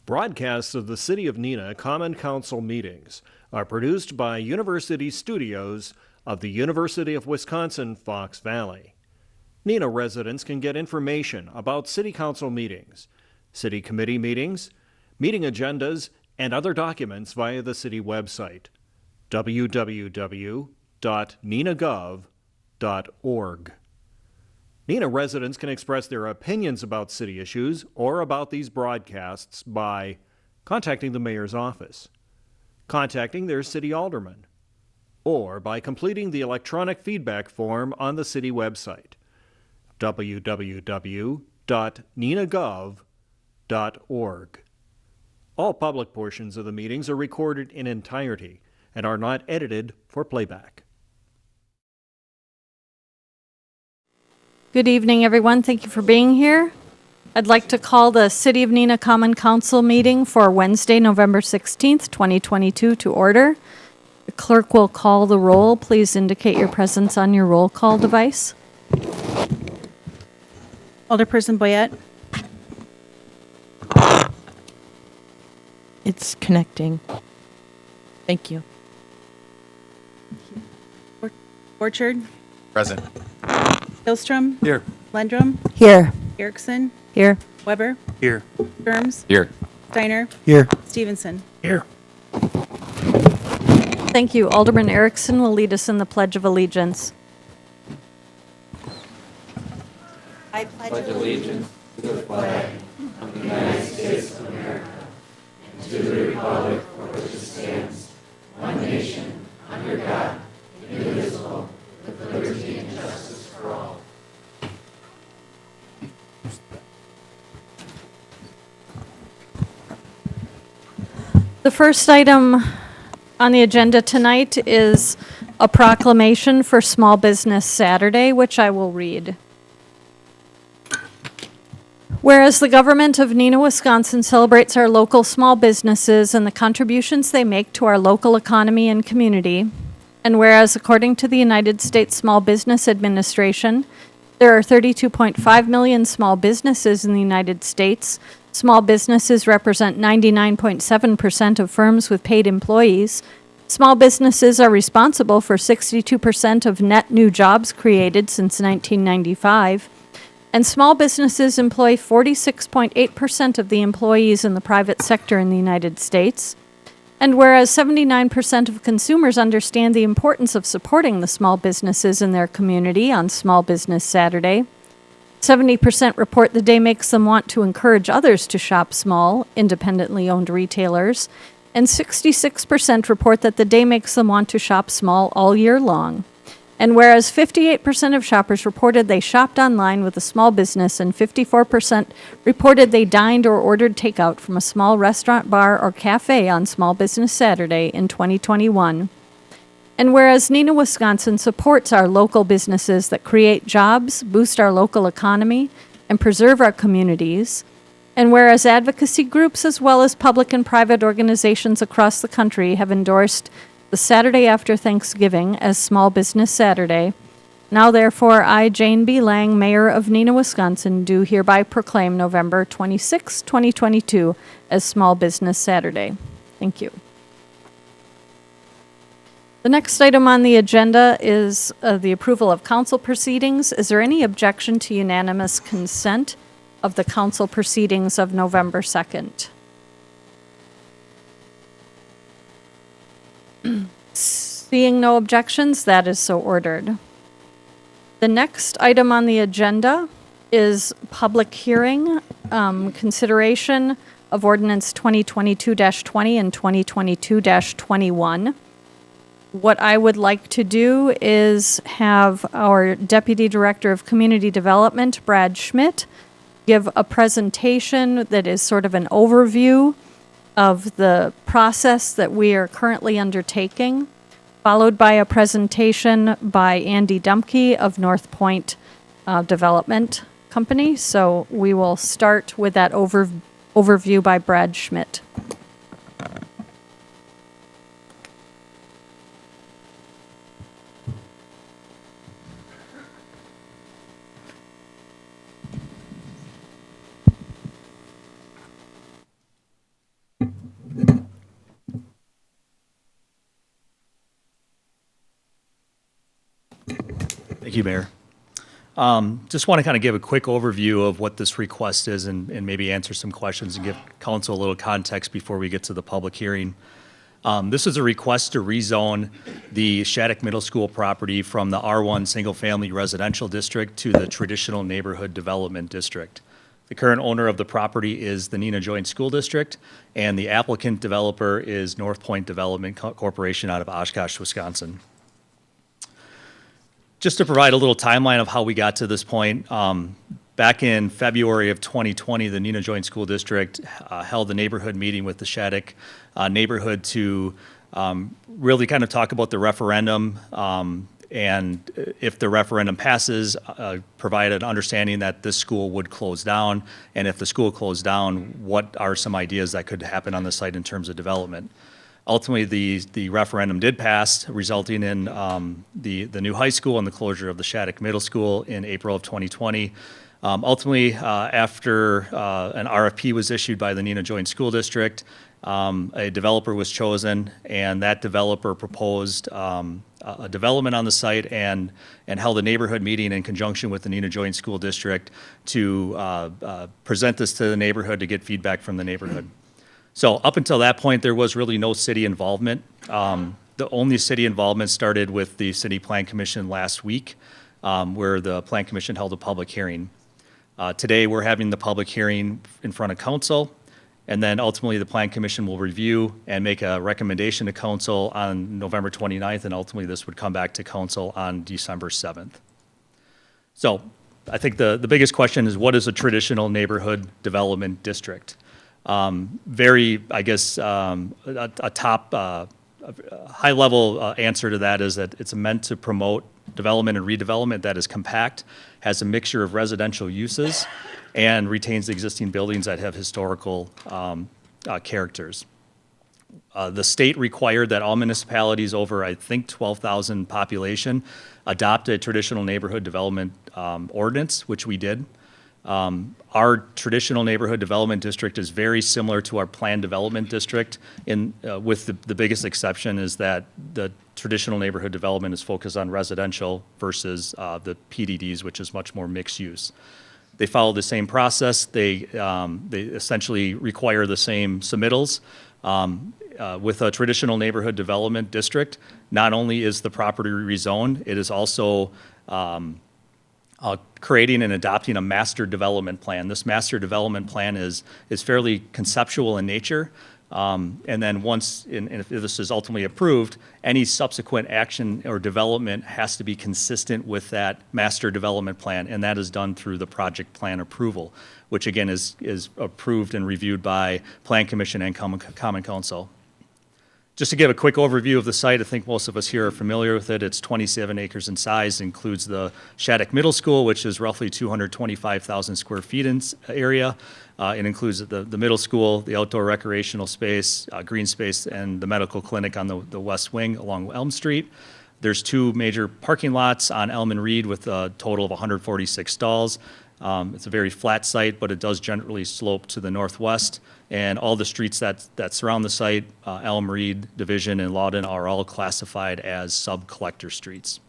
Broadcasts of the City of Neenah Common Council meetings are produced by University Studios of the University of Wisconsin-Fox Valley. Neenah residents can get information about City Council meetings, City Committee meetings, meeting agendas, and other documents via the City website, www.neenahgov.org. Neenah residents can express their opinions about city issues or about these broadcasts by contacting the mayor's office, contacting their city alderman, or by completing the electronic feedback form on the city website, www.neenahgov.org. All public portions of the meetings are recorded in entirety and are not edited for playback. Good evening, everyone. Thank you for being here. I'd like to call the City of Neenah Common Council meeting for Wednesday, November 16th, 2022 to order. The clerk will call the roll. Please indicate your presence on your roll call device. Alderperson Boyette. It's connecting. Thank you. Orchard. Present. Hillstrom. Here. Lendrum. Here. Erickson. Here. Weber. Here. Sturms. Here. Steiner. Here. Stevenson. Here. Thank you. Alderman Erickson will lead us in the Pledge of Allegiance. I pledge allegiance to the flag of the United States of America and to the republic for which it stands, one nation, under God, indivisible, with liberty and justice for all. The first item on the agenda tonight is a proclamation for Small Business Saturday, which I will read. Whereas the government of Neenah, Wisconsin celebrates our local small businesses and the contributions they make to our local economy and community, and whereas according to the United States Small Business Administration, there are 32.5 million small businesses in the United States. Small businesses represent 99.7% of firms with paid employees. Small businesses are responsible for 62% of net new jobs created since 1995. And small businesses employ 46.8% of the employees in the private sector in the United States. And whereas 79% of consumers understand the importance of supporting the small businesses in their community on Small Business Saturday, 70% report the day makes them want to encourage others to shop small, independently owned retailers, and 66% report that the day makes them want to shop small all year long. And whereas 58% of shoppers reported they shopped online with a small business and 54% reported they dined or ordered takeout from a small restaurant, bar, or cafe on Small Business Saturday in 2021. And whereas Neenah, Wisconsin supports our local businesses that create jobs, boost our local economy, and preserve our communities, and whereas advocacy groups as well as public and private organizations across the country have endorsed the Saturday after Thanksgiving as Small Business Saturday, now therefore I, Jane B. Lang, Mayor of Neenah, Wisconsin, do hereby proclaim November 26, 2022 as Small Business Saturday. Thank you. The next item on the agenda is the approval of council proceedings. Is there any objection to unanimous consent of the council proceedings of November 2nd? Seeing no objections, that is so ordered. The next item on the agenda is public hearing, consideration of ordinance 2022-20 and 2022-21. What I would like to do is have our Deputy Director of Community Development, Brad Schmidt, give a presentation that is sort of an overview of the process that we are currently undertaking, followed by a presentation by Andy Dumke of North Point Development Company. So we will start with that overview by Brad Schmidt. Thank you, Mayor. Just want to kind of give a quick overview of what this request is and maybe answer some questions and give council a little context before we get to the public hearing. This is a request to rezone the Shattuck Middle School property from the R1 Single Family Residential District to the Traditional Neighborhood Development District. The current owner of the property is the Neenah Joint School District, and the applicant developer is North Point Development Corporation out of Oshkosh, Wisconsin. Just to provide a little timeline of how we got to this point, back in February of 2020, the Neenah Joint School District held a neighborhood meeting with the Shattuck neighborhood to really kind of talk about the referendum, and if the referendum passes, provide an understanding that this school would close down, and if the school closed down, what are some ideas that could happen on the site in terms of development. Ultimately, the referendum did pass, resulting in the new high school and the closure of the Shattuck Middle School in April of 2020. Ultimately, after an RFP was issued by the Neenah Joint School District, a developer was chosen, and that developer proposed a development on the site and held a neighborhood meeting in conjunction with the Neenah Joint School District to present this to the neighborhood to get feedback from the neighborhood. So up until that point, there was really no city involvement. The only city involvement started with the City Plan Commission last week, where the Plan Commission held a public hearing. Today, we're having the public hearing in front of council, and then ultimately the Plan Commission will review and make a recommendation to council on November 29th, and ultimately this would come back to council on December 7th. So I think the biggest question is, what is a traditional neighborhood development district? Very, I guess, a top high-level answer to that is that it's meant to promote development and redevelopment that is compact, has a mixture of residential uses, and retains existing buildings that have historical characters. The state required that all municipalities over, I think, 12,000 population adopt a traditional neighborhood development ordinance, which we did. Our traditional neighborhood development district is very similar to our planned development district, with the biggest exception is that the traditional neighborhood development is focused on residential versus the PDDs, which is much more mixed use. They follow the same process. They essentially require the same submittals. With a traditional neighborhood development district, not only is the property rezoned, it is also creating and adopting a master development plan. This master development plan is fairly conceptual in nature, and then once, and if this is ultimately approved, any subsequent action or development has to be consistent with that master development plan, and that is done through the project plan approval, which again is approved and reviewed by Plan Commission and Common Council. Just to give a quick overview of the site, I think most of us here are familiar with it. It's 27 acres in size, includes the Shattuck Middle School, which is roughly 225,000 square feet in area. It includes the middle school, the outdoor recreational space, green space, and the medical clinic on the west wing along Elm Street. There's two major parking lots on Elm and Reed with a total of 146 stalls. It's a very flat site, but it does generally slope to the northwest. And all the streets that surround the site, Elm, Reed, Division, and Lawton, are all classified as sub-collector streets.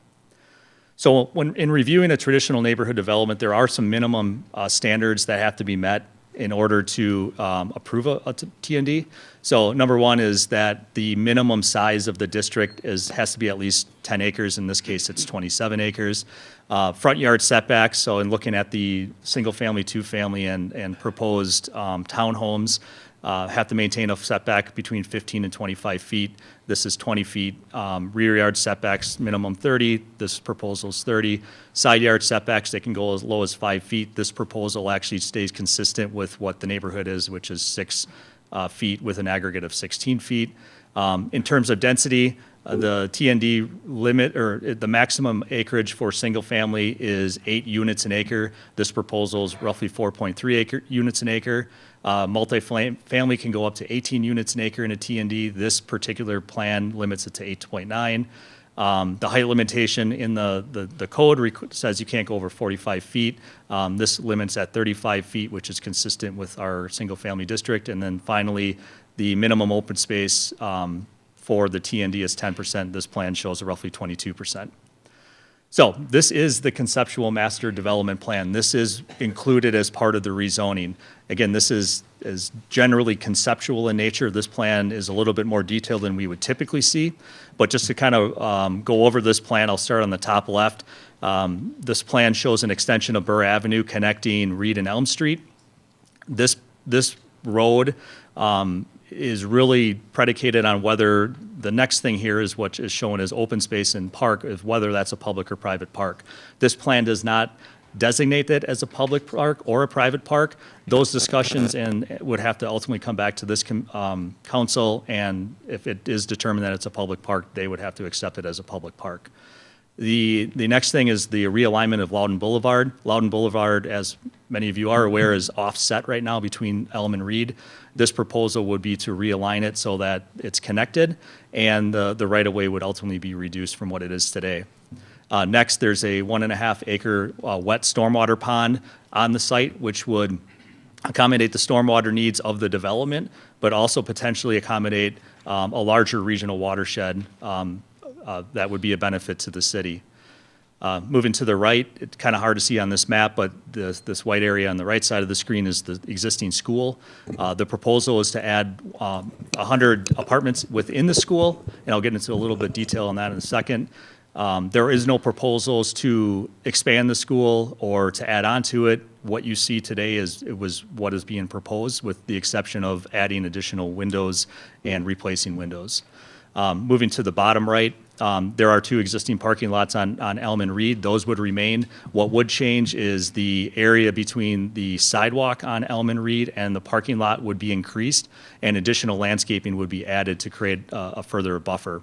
So when in reviewing a traditional neighborhood development, there are some minimum standards that have to be met in order to approve a TND. So number one is that the minimum size of the district has to be at least 10 acres. In this case, it's 27 acres. Front yard setbacks, so in looking at the single family, two family, and proposed townhomes, have to maintain a setback between 15 and 25 feet. This is 20 feet. Rear yard setbacks, minimum 30. This proposal is 30. Side yard setbacks, they can go as low as 5 feet. This proposal actually stays consistent with what the neighborhood is, which is 6 feet with an aggregate of 16 feet. In terms of density, the TND limit, or the maximum acreage for single family, is 8 units an acre. This proposal is roughly 4.3 units an acre. Multifamily can go up to 18 units an acre in a TND. This particular plan limits it to 8.9. The height limitation in the code says you can't go over 45 feet. This limits at 35 feet, which is consistent with our single family district. And then finally, the minimum open space for the TND is 10%. This plan shows roughly 22%. So this is the conceptual master development plan. This is included as part of the rezoning. Again, this is generally conceptual in nature. This plan is a little bit more detailed than we would typically see. But just to kind of go over this plan, I'll start on the top left. This plan shows an extension of Burr Avenue connecting Reed and Elm Street. This road is really predicated on whether the next thing here is what is shown as open space and park, is whether that's a public or private park. This plan does not designate it as a public park or a private park. Those discussions would have to ultimately come back to this council, and if it is determined that it's a public park, they would have to accept it as a public park. The next thing is the realignment of Loudon Boulevard. Loudon Boulevard, as many of you are aware, is offset right now between Elm and Reed. This proposal would be to realign it so that it's connected, and the right-of-way would ultimately be reduced from what it is today. Next, there's a 1.5 acre wet stormwater pond on the site, which would accommodate the stormwater needs of the development, but also potentially accommodate a larger regional watershed that would be a benefit to the city. Moving to the right, it's kind of hard to see on this map, but this white area on the right side of the screen is the existing school. The proposal is to add 100 apartments within the school, and I'll get into a little bit detail on that in a second. There is no proposals to expand the school or to add on to it. What you see today was what is being proposed, with the exception of adding additional windows and replacing windows. Moving to the bottom right, there are 2 existing parking lots on Elm and Reed. Those would remain. What would change is the area between the sidewalk on Elm and Reed and the parking lot would be increased, and additional landscaping would be added to create a further buffer.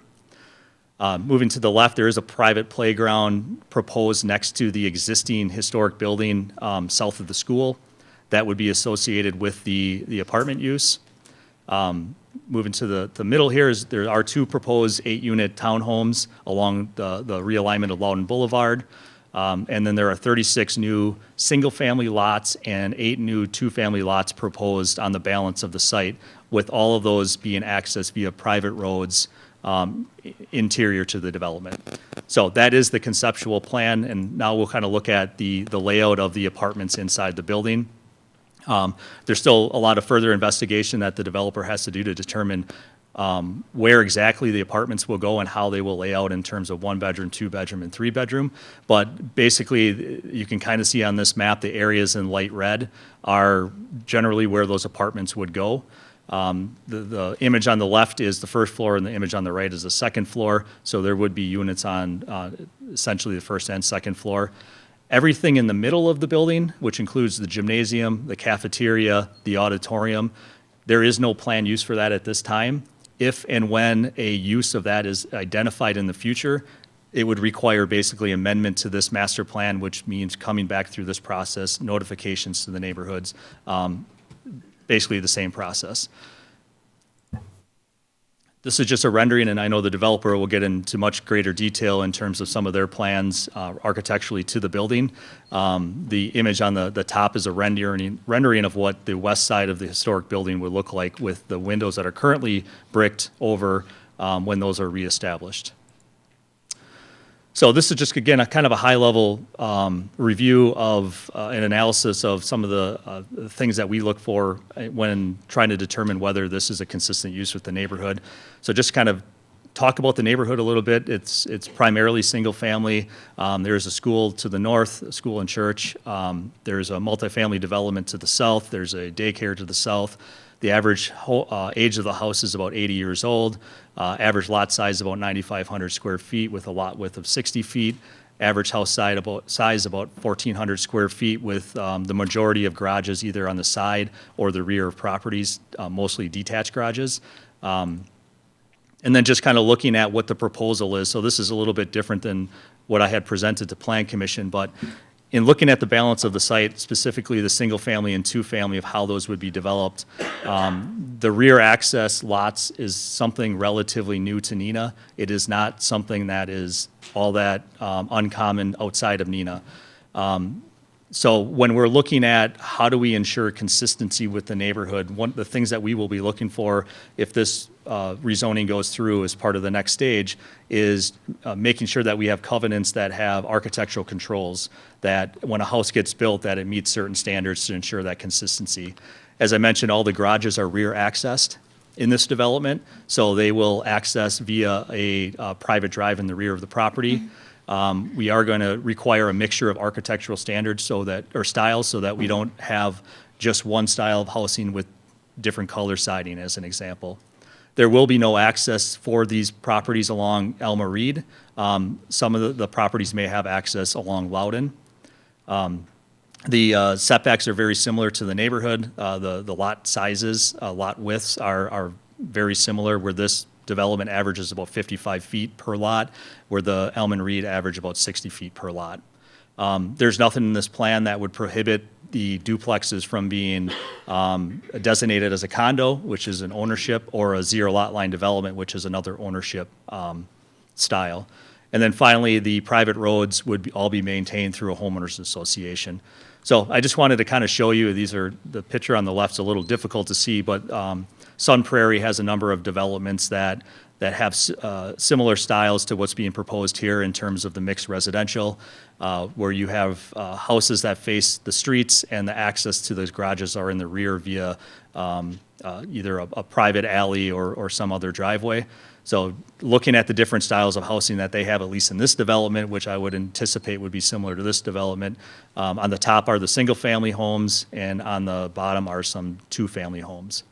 Moving to the left, there is a private playground proposed next to the existing historic building south of the school. That would be associated with the apartment use. Moving to the middle here, there are 2 proposed 8-unit townhomes along the realignment of Loudon Boulevard. And then there are 36 new single-family lots and 8 new 2-family lots proposed on the balance of the site, with all of those being accessed via private roads interior to the development. So that is the conceptual plan, and now we'll kind of look at the layout of the apartments inside the building. There's still a lot of further investigation that the developer has to do to determine where exactly the apartments will go and how they will lay out in terms of 1-bedroom, 2-bedroom, and 3-bedroom. But basically, you can kind of see on this map, the areas in light red are generally where those apartments would go. The image on the left is the first floor, and the image on the right is the second floor. So there would be units on essentially the first and second floor. Everything in the middle of the building, which includes the gymnasium, the cafeteria, the auditorium, there is no planned use for that at this time. If and when a use of that is identified in the future, it would require basically amendment to this master plan, which means coming back through this process, notifications to the neighborhoods, basically the same process. This is just a rendering, and I know the developer will get into much greater detail in terms of some of their plans architecturally to the building. The image on the top is a rendering of what the west side of the historic building would look like, with the windows that are currently bricked over when those are reestablished. So this is just, again, a kind of a high-level review of an analysis of some of the things that we look for when trying to determine whether this is a consistent use with the neighborhood. So just kind of talk about the neighborhood a little bit. It's primarily single-family. There's a school to the north, a school and church. There's a multifamily development to the south. There's a daycare to the south. The average age of the house is about 80 years old. Average lot size about 9,500 square feet with a lot width of 60 feet. Average house size about 1,400 square feet, with the majority of garages either on the side or the rear of properties, mostly detached garages. And then just kind of looking at what the proposal is. So this is a little bit different than what I had presented to Plan Commission, but in looking at the balance of the site, specifically the single family and 2-family, of how those would be developed, the rear access lots is something relatively new to Neenah. It is not something that is all that uncommon outside of Neenah. So when we're looking at how do we ensure consistency with the neighborhood, one of the things that we will be looking for if this rezoning goes through as part of the next stage is making sure that we have covenants that have architectural controls, that when a house gets built, that it meets certain standards to ensure that consistency. As I mentioned, all the garages are rear accessed in this development, so they will access via a private drive in the rear of the property. We are going to require a mixture of architectural standards or styles so that we don't have just one style of housing with different color siding, as an example. There will be no access for these properties along Elma Reed. Some of the properties may have access along Loudon. The setbacks are very similar to the neighborhood. The lot sizes, lot widths are very similar, where this development averages about 55 feet per lot, where the Elm and Reed average about 60 feet per lot. There's nothing in this plan that would prohibit the duplexes from being designated as a condo, which is an ownership, or a zero lot line development, which is another ownership style. And then finally, the private roads would all be maintained through a homeowners association. So I just wanted to kind of show you, the picture on the left's a little difficult to see, but Sun Prairie has a number of developments that have similar styles to what's being proposed here in terms of the mixed residential, where you have houses that face the streets and the access to those garages are in the rear via either a private alley or some other driveway. So looking at the different styles of housing that they have, at least in this development, which I would anticipate would be similar to this development, on the top are the single-family homes, and on the bottom are some two-family homes.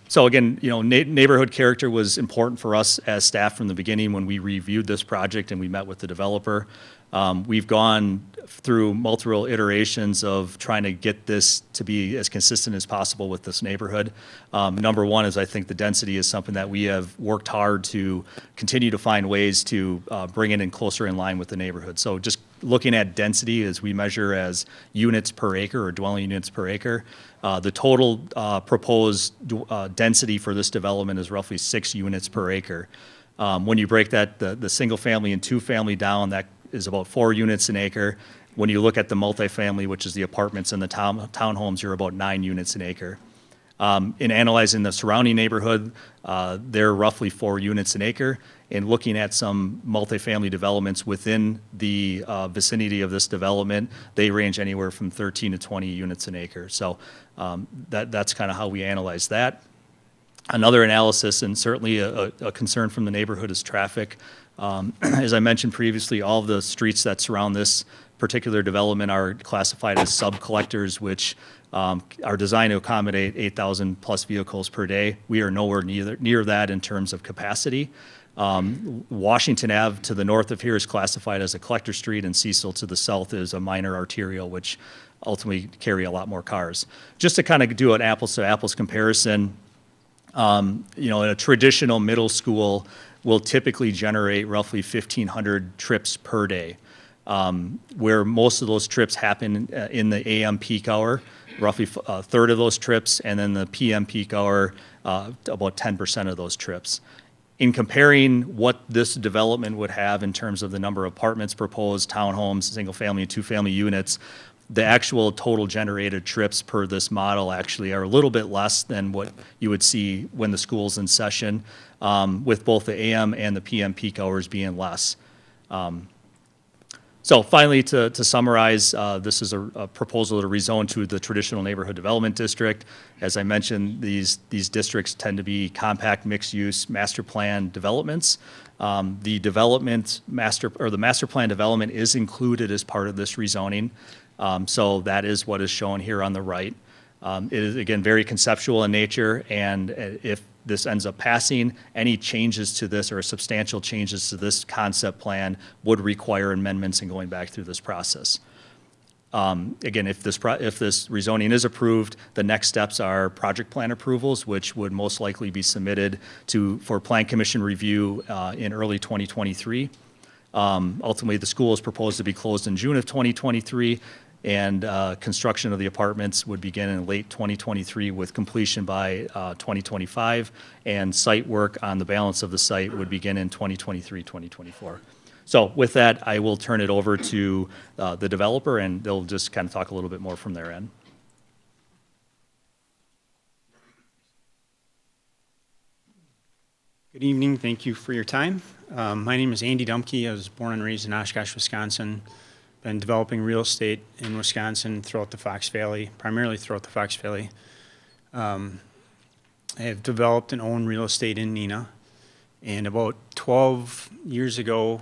So again, neighborhood character was important for us as staff from the beginning when we reviewed this project and we met with the developer. We've gone through multiple iterations of trying to get this to be as consistent as possible with this neighborhood. Number one is I think the density is something that we have worked hard to continue to find ways to bring it in closer in line with the neighborhood. So just looking at density as we measure as units per acre or dwelling units per acre, the total proposed density for this development is roughly 6 units per acre. When you break that, the single family and two family down, that is about 4 units an acre. When you look at the multifamily, which is the apartments and the townhomes, you're about 9 units an acre. In analyzing the surrounding neighborhood, they're roughly 4 units an acre. And looking at some multifamily developments within the vicinity of this development, they range anywhere from 13 to 20 units an acre. So that's kind of how we analyze that. Another analysis, and certainly a concern from the neighborhood, is traffic. As I mentioned previously, all of the streets that surround this particular development are classified as sub-collectors, which are designed to accommodate 8,000 plus vehicles per day. We are nowhere near that in terms of capacity. Washington Ave to the north of here is classified as a collector street, and Cecil to the south is a minor arterial, which ultimately carry a lot more cars. Just to kind of do an apples to apples comparison, a traditional middle school will typically generate roughly 1,500 trips per day, where most of those trips happen in the AM peak hour, roughly a third of those trips, and then the PM peak hour, about 10% of those trips. In comparing what this development would have in terms of the number of apartments proposed, townhomes, single-family and two-family units, the actual total generated trips per this model actually are a little bit less than what you would see when the school's in session, with both the AM and the PM peak hours being less. So finally, to summarize, this is a proposal to rezone to the traditional neighborhood development district. As I mentioned, these districts tend to be compact mixed-use master plan developments. The master plan development is included as part of this rezoning. So that is what is shown here on the right. It is, again, very conceptual in nature, and if this ends up passing, any changes to this or substantial changes to this concept plan would require amendments and going back through this process. Again, if this rezoning is approved, the next steps are project plan approvals, which would most likely be submitted for Plan Commission review in early 2023. Ultimately, the school is proposed to be closed in June of 2023, and construction of the apartments would begin in late 2023 with completion by 2025, and site work on the balance of the site would begin in 2023, 2024. So with that, I will turn it over to the developer, and they'll just kind of talk a little bit more from their end. Good evening. Thank you for your time. My name is Andy Dumke. I was born and raised in Oshkosh, Wisconsin. Been developing real estate in Wisconsin throughout the Fox Valley, primarily throughout the Fox Valley. I have developed and owned real estate in Neenah. And about 12 years ago,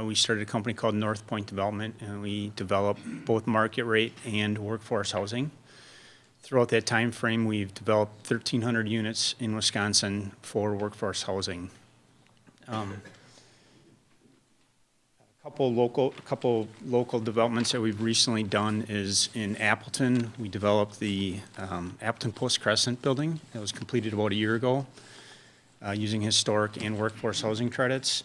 we started a company called North Point Development, and we develop both market rate and workforce housing. Throughout that time frame, we've developed 1,300 units in Wisconsin for workforce housing. A couple local developments that we've recently done is in Appleton. We developed the Appleton Post Crescent building that was completed about a year ago using historic and workforce housing credits.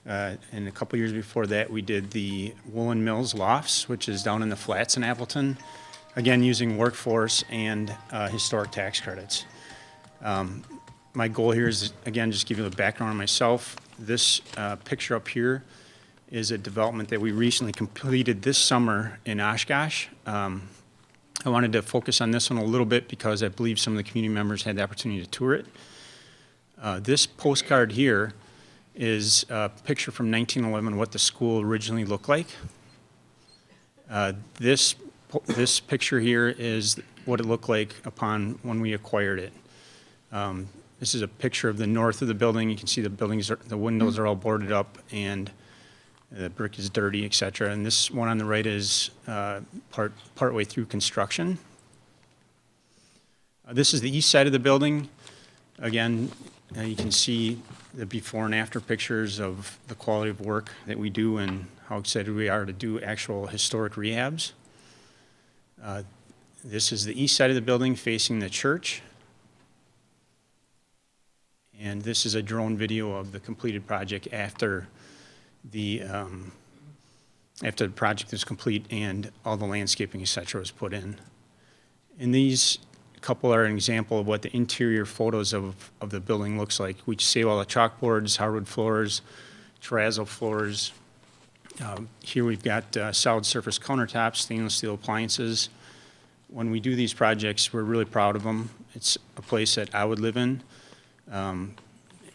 And a couple years before that, we did the Woolen Mills Lofts, which is down in the flats in Appleton. Again, using workforce and historic tax credits. My goal here is, again, just give you a background on myself. This picture up here is a development that we recently completed this summer in Oshkosh. I wanted to focus on this one a little bit because I believe some of the community members had the opportunity to tour it. This postcard here is a picture from 1911, what the school originally looked like. This picture here is what it looked like upon when we acquired it. This is a picture of the north of the building. You can see the windows are all boarded up and the brick is dirty, et cetera. And this one on the right is partway through construction. This is the east side of the building. Again, you can see the before and after pictures of the quality of work that we do and how excited we are to do actual historic rehabs. This is the east side of the building facing the church. And this is a drone video of the completed project after the project is complete and all the landscaping, et cetera, was put in. And these couple are an example of what the interior photos of the building looks like. We save all the chalkboards, hardwood floors, terrazzo floors. Here we've got solid surface countertops, stainless steel appliances. When we do these projects, we're really proud of them. It's a place that I would live in, and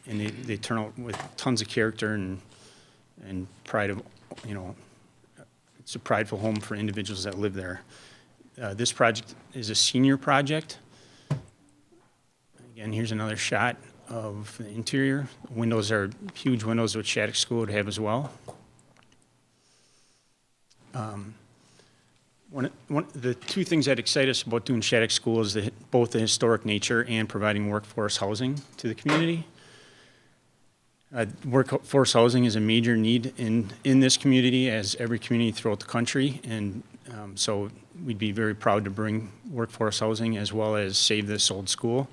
they turn out with tons of character and pride of, it's a prideful home for individuals that live there. This project is a senior project. Again, here's another shot of the interior. Windows are huge windows, which Shattuck School would have as well. The two things that excite us about doing Shattuck School is both the historic nature and providing workforce housing to the community. Workforce housing is a major need in this community, as every community throughout the country, and so we'd be very proud to bring workforce housing as well as save this old school.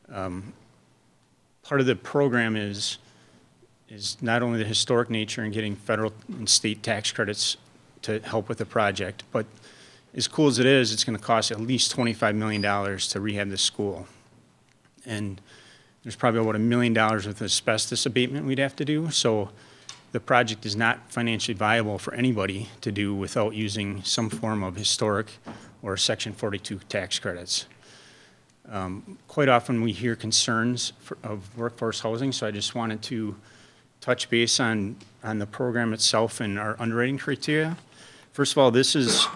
Part of the program is not only the historic nature and getting federal and state tax credits to help with the project, but as cool as it is, it's going to cost at least $25 million to rehab this school. And there's probably about $1 million with asbestos abatement we'd have to do. So the project is not financially viable for anybody to do without using some form of historic or Section 42 tax credits. Quite often we hear concerns of workforce housing, so I just wanted to touch base on the program itself and our underwriting criteria. First of all, this is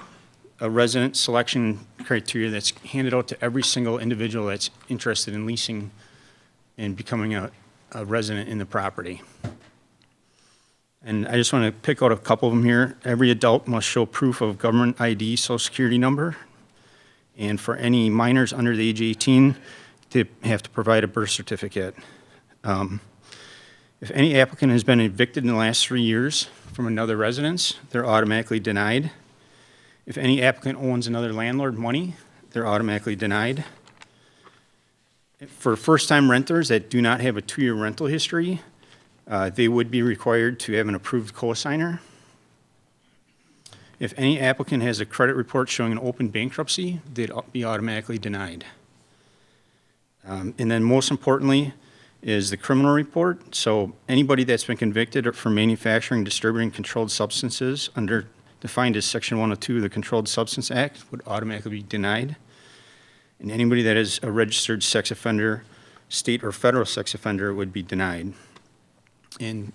a resident selection criteria that's handed out to every single individual that's interested in leasing and becoming a resident in the property. And I just want to pick out a couple of them here. Every adult must show proof of government ID, social security number. And for any minors under the age of 18, they have to provide a birth certificate. If any applicant has been evicted in the last 3 years from another residence, they're automatically denied. If any applicant owns another landlord money, they're automatically denied. For first-time renters that do not have a 2-year rental history, they would be required to have an approved cosigner. If any applicant has a credit report showing an open bankruptcy, they'd be automatically denied. And then most importantly, is the criminal report. So anybody that's been convicted for manufacturing, distributing controlled substances defined as Section 102 of the Controlled Substance Act would automatically be denied. And anybody that is a registered sex offender, state or federal sex offender, would be denied. And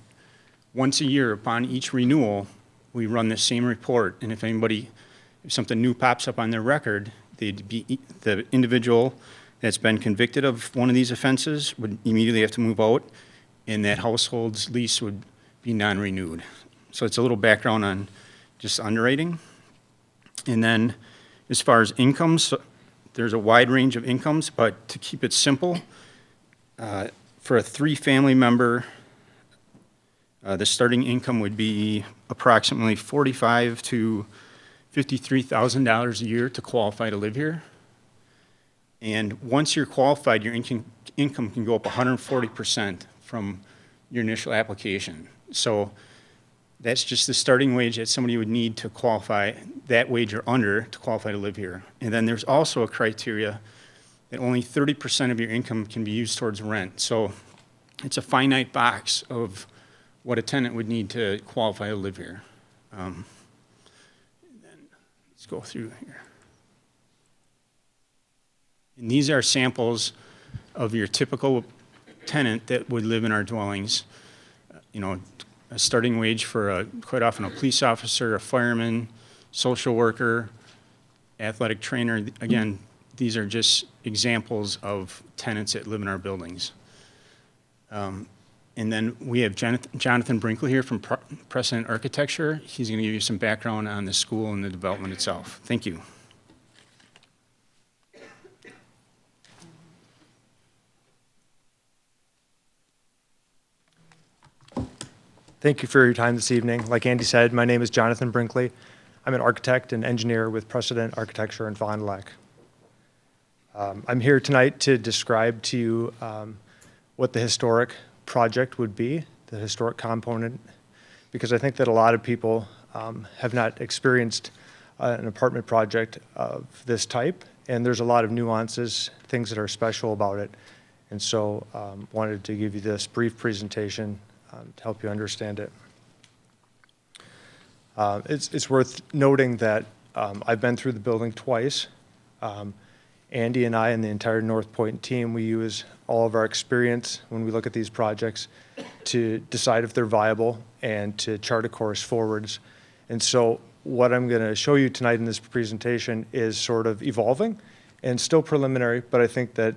once a year, upon each renewal, we run the same report. And if something new pops up on their record, the individual that's been convicted of one of these offenses would immediately have to move out, and that household's lease would be non-renewed. So it's a little background on just underwriting. And then as far as incomes, there's a wide range of incomes, but to keep it simple, for a 3-family member, the starting income would be approximately $45,000 to $53,000 a year to qualify to live here. And once you're qualified, your income can go up 140% from your initial application. So that's just the starting wage that somebody would need to qualify, that wage or under, to qualify to live here. And then there's also a criteria that only 30% of your income can be used towards rent. So it's a finite box of what a tenant would need to qualify to live here. And then let's go through here. And these are samples of your typical tenant that would live in our dwellings. A starting wage for quite often a police officer, a fireman, social worker, athletic trainer. Again, these are just examples of tenants that live in our buildings. And then we have Jonathan Brinkley here from Precedent Architecture. He's going to give you some background on the school and the development itself. Thank you. Thank you for your time this evening. Like Andy said, my name is Jonathan Brinkley. I'm an architect and engineer with Precedent Architecture in Fond du Lac. I'm here tonight to describe to you what the historic project would be, the historic component, because I think that a lot of people have not experienced an apartment project of this type, and there's a lot of nuances, things that are special about it. And so wanted to give you this brief presentation to help you understand it. It's worth noting that I've been through the building twice. Andy and I and the entire North Point team, we use all of our experience when we look at these projects to decide if they're viable and to chart a course forwards. And so what I'm going to show you tonight in this presentation is sort of evolving and still preliminary, but I think that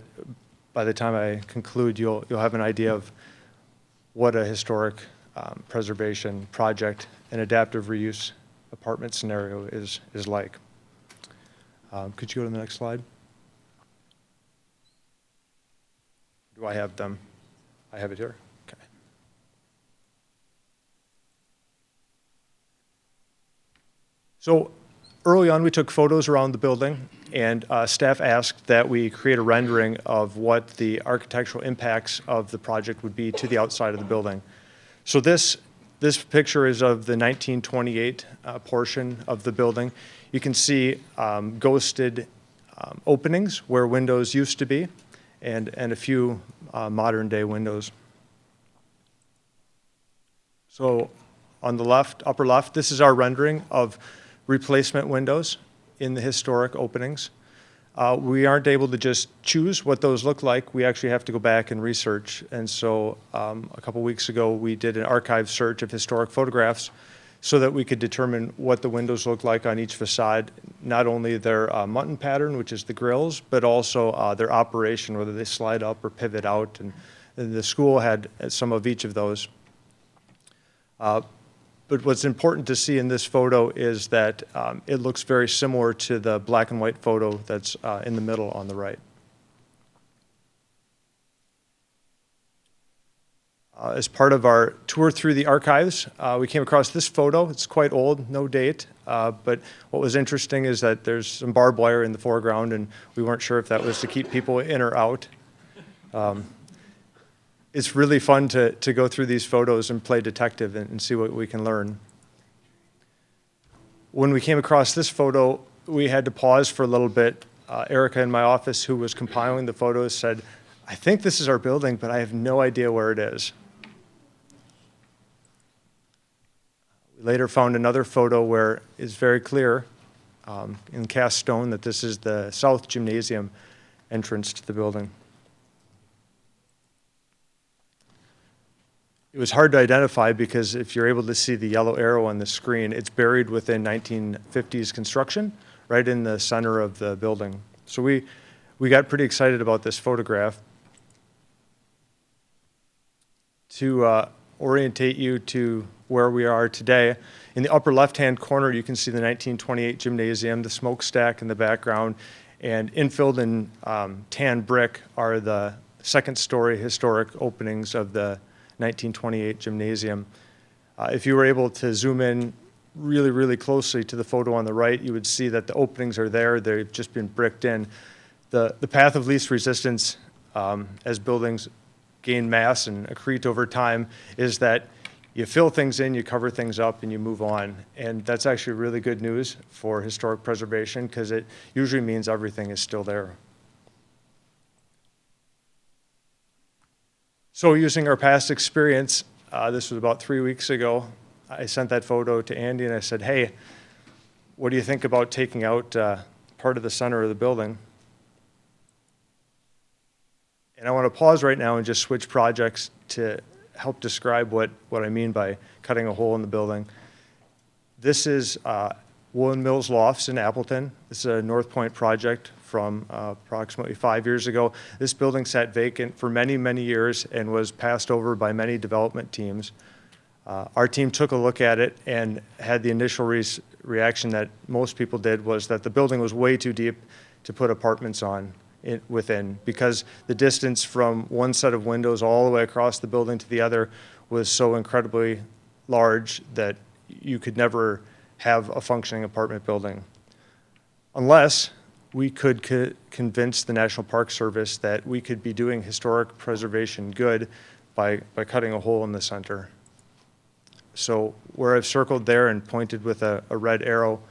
by the time I conclude, you'll have an idea of what a historic preservation project and adaptive reuse apartment scenario is like. Could you go to the next slide? Do I have them? I have it here. Okay. So early on, we took photos around the building, and staff asked that we create a rendering of what the architectural impacts of the project would be to the outside of the building. So this picture is of the 1928 portion of the building. You can see ghosted openings where windows used to be, and a few modern day windows. So on the left, upper left, this is our rendering of replacement windows in the historic openings. We aren't able to just choose what those look like. We actually have to go back and research. And so a couple weeks ago, we did an archive search of historic photographs so that we could determine what the windows look like on each facade, not only their mutton pattern, which is the grills, but also their operation, whether they slide up or pivot out. And the school had some of each of those. But what's important to see in this photo is that it looks very similar to the black and white photo that's in the middle on the right. As part of our tour through the archives, we came across this photo. It's quite old, no date, but what was interesting is that there's some barbed wire in the foreground, and we weren't sure if that was to keep people in or out. It's really fun to go through these photos and play detective and see what we can learn. When we came across this photo, we had to pause for a little bit. Erica in my office, who was compiling the photos, said, I think this is our building, but I have no idea where it is. We later found another photo where it's very clear in cast stone that this is the south gymnasium entrance to the building. It was hard to identify because if you're able to see the yellow arrow on the screen, it's buried within 1950s construction, right in the center of the building. So we got pretty excited about this photograph. To orientate you to where we are today, in the upper left-hand corner, you can see the 1928 gymnasium, the smokestack in the background, and infilled in tan brick are the second-story historic openings of the 1928 gymnasium. If you were able to zoom in really, really closely to the photo on the right, you would see that the openings are there. They've just been bricked in. The path of least resistance as buildings gain mass and accrete over time is that you fill things in, you cover things up, and you move on. And that's actually really good news for historic preservation because it usually means everything is still there. So using our past experience, this was about 3 weeks ago, I sent that photo to Andy and I said, hey, what do you think about taking out part of the center of the building? And I want to pause right now and just switch projects to help describe what I mean by cutting a hole in the building. This is Woolen Mills Lofts in Appleton. This is a North Point project from approximately 5 years ago. This building sat vacant for many, many years and was passed over by many development teams. Our team took a look at it and had the initial reaction that most people did was that the building was way too deep to put apartments on within because the distance from one set of windows all the way across the building to the other was so incredibly large that you could never have a functioning apartment building unless we could convince the National Park Service that we could be doing historic preservation good by cutting a hole in the center. So where I've circled there and pointed with a red arrow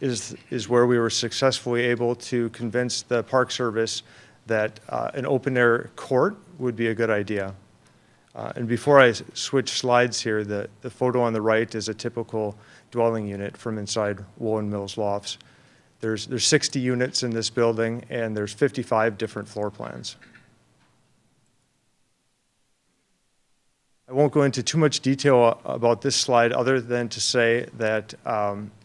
is where we were successfully able to convince the Park Service that an open-air court would be a good idea. And before I switch slides here, the photo on the right is a typical dwelling unit from inside Woolen Mills Lofts. There's 60 units in this building, and there's 55 different floor plans. I won't go into too much detail about this slide other than to say that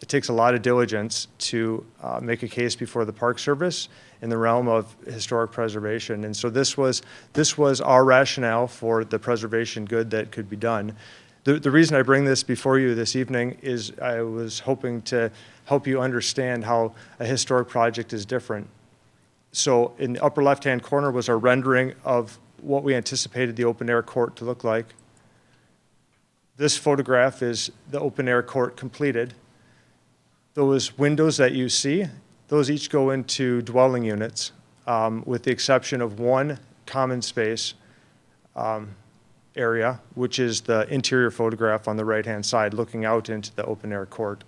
it takes a lot of diligence to make a case before the Park Service in the realm of historic preservation. And so this was our rationale for the preservation good that could be done. The reason I bring this before you this evening is I was hoping to help you understand how a historic project is different. So in the upper left-hand corner was our rendering of what we anticipated the open-air court to look like. This photograph is the open-air court completed. Those windows that you see, those each go into dwelling units, with the exception of one common space area, which is the interior photograph on the right-hand side, looking out into the open-air court.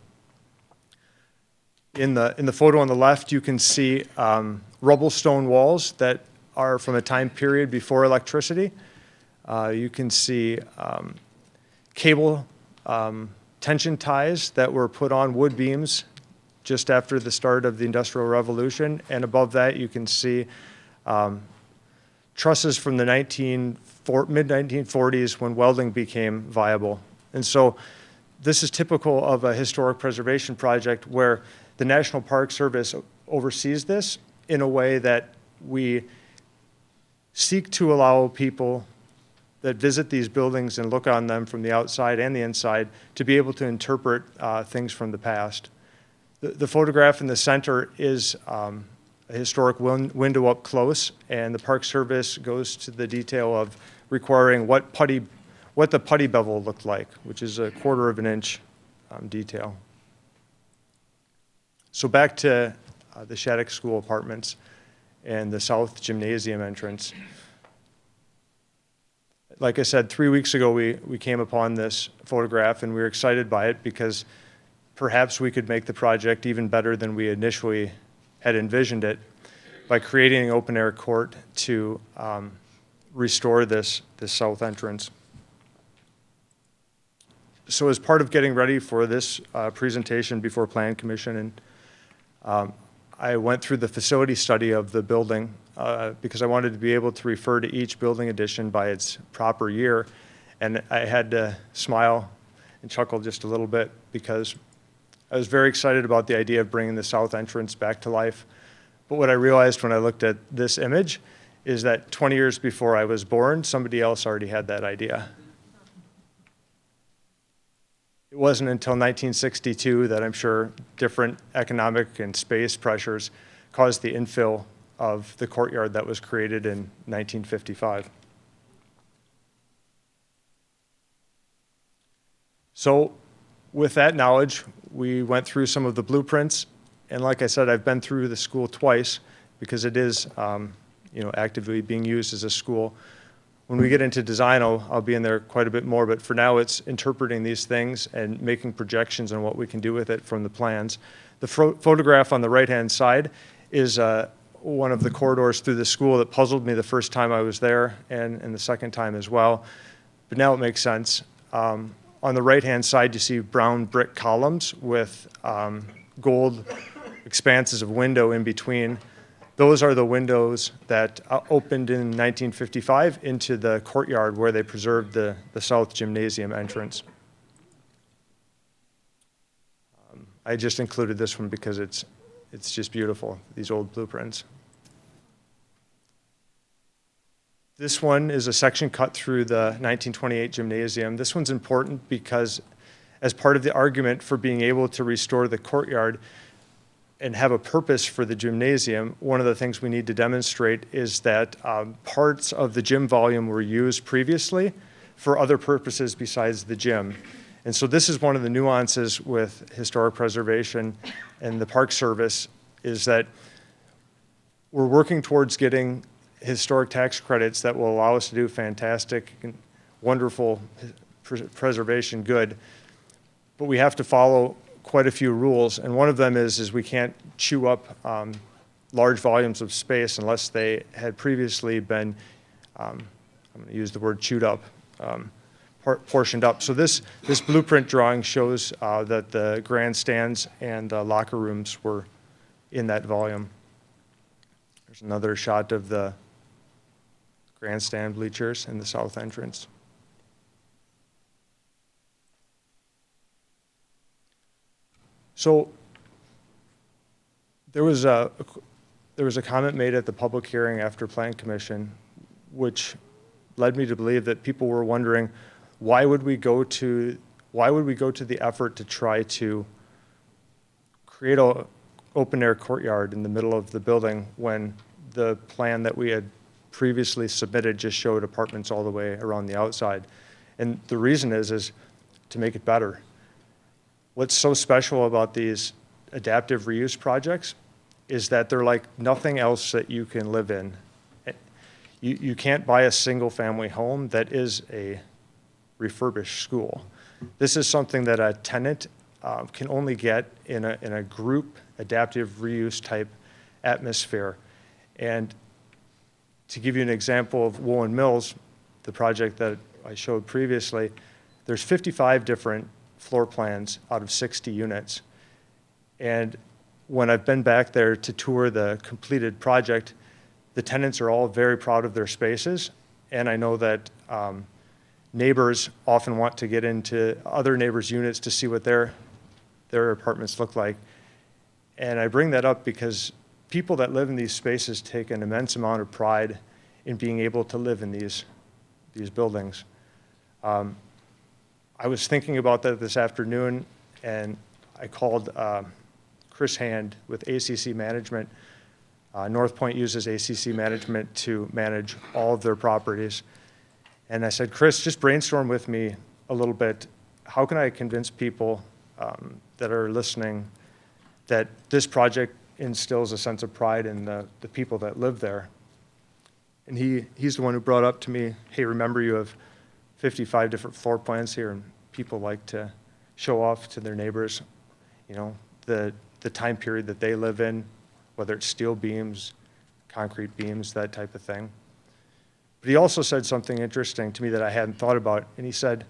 In the photo on the left, you can see rubble stone walls that are from a time period before electricity. You can see cable tension ties that were put on wood beams just after the start of the Industrial Revolution. And above that, you can see trusses from the mid-1940s when welding became viable. And so this is typical of a historic preservation project where the National Park Service oversees this in a way that we seek to allow people that visit these buildings and look on them from the outside and the inside to be able to interpret things from the past. The photograph in the center is a historic window up close, and the Park Service goes to the detail of requiring what the putty bevel looked like, which is a 1/4 of an inch detail. So back to the Shattuck School Apartments and the South Gymnasium entrance. Like I said, 3 weeks ago, we came upon this photograph, and we were excited by it because perhaps we could make the project even better than we initially had envisioned it. by creating an open-air court to restore this south entrance. So as part of getting ready for this presentation before Plan Commission, and I went through the facility study of the building because I wanted to be able to refer to each building addition by its proper year. And I had to smile and chuckle just a little bit because I was very excited about the idea of bringing the south entrance back to life. But what I realized when I looked at this image is that 20 years before I was born, somebody else already had that idea. It wasn't until 1962 that I'm sure different economic and space pressures caused the infill of the courtyard that was created in 1955. So with that knowledge, we went through some of the blueprints. And like I said, I've been through the school twice because it is actively being used as a school. When we get into design, I'll be in there quite a bit more, but for now it's interpreting these things and making projections on what we can do with it from the plans. The photograph on the right-hand side is one of the corridors through the school that puzzled me the first time I was there and the second time as well, but now it makes sense. On the right-hand side, you see brown brick columns with gold expanses of window in between. Those are the windows that opened in 1955 into the courtyard where they preserved the south gymnasium entrance. I just included this one because it's just beautiful, these old blueprints. This one is a section cut through the 1928 gymnasium. This one's important because as part of the argument for being able to restore the courtyard and have a purpose for the gymnasium, one of the things we need to demonstrate is that parts of the gym volume were used previously for other purposes besides the gym. And so this is one of the nuances with historic preservation and the Park Service is that we're working towards getting historic tax credits that will allow us to do fantastic and wonderful preservation good. But we have to follow quite a few rules, and one of them is we can't chew up large volumes of space unless they had previously been, I'm going to use the word chewed up, portioned up. So this blueprint drawing shows that the grandstands and the locker rooms were in that volume. There's another shot of the grandstand bleachers in the south entrance. So there was a comment made at the public hearing after Plan Commission, which led me to believe that people were wondering why would we go to the effort to try to create an open air courtyard in the middle of the building when the plan that we had previously submitted just showed apartments all the way around the outside. And the reason is to make it better. What's so special about these adaptive reuse projects is that they're like nothing else that you can live in. You can't buy a single family home that is a refurbished school. This is something that a tenant can only get in a group adaptive reuse type atmosphere. And to give you an example of Woolen Mills, the project that I showed previously, there's 55 different floor plans out of 60 units. And when I've been back there to tour the completed project, the tenants are all very proud of their spaces. And I know that neighbors often want to get into other neighbors' units to see what their apartments look like. And I bring that up because people that live in these spaces take an immense amount of pride in being able to live in these buildings. I was thinking about that this afternoon, and I called Chris Hand with ACC Management. North Point uses ACC Management to manage all of their properties. And I said, Chris, just brainstorm with me a little bit. How can I convince people that are listening that this project instills a sense of pride in the people that live there? And he's the one who brought up to me, hey, remember you have 55 different floor plans here, and people like to show off to their neighbors, the time period that they live in, whether it's steel beams, concrete beams, that type of thing. But he also said something interesting to me that I hadn't thought about, and he said,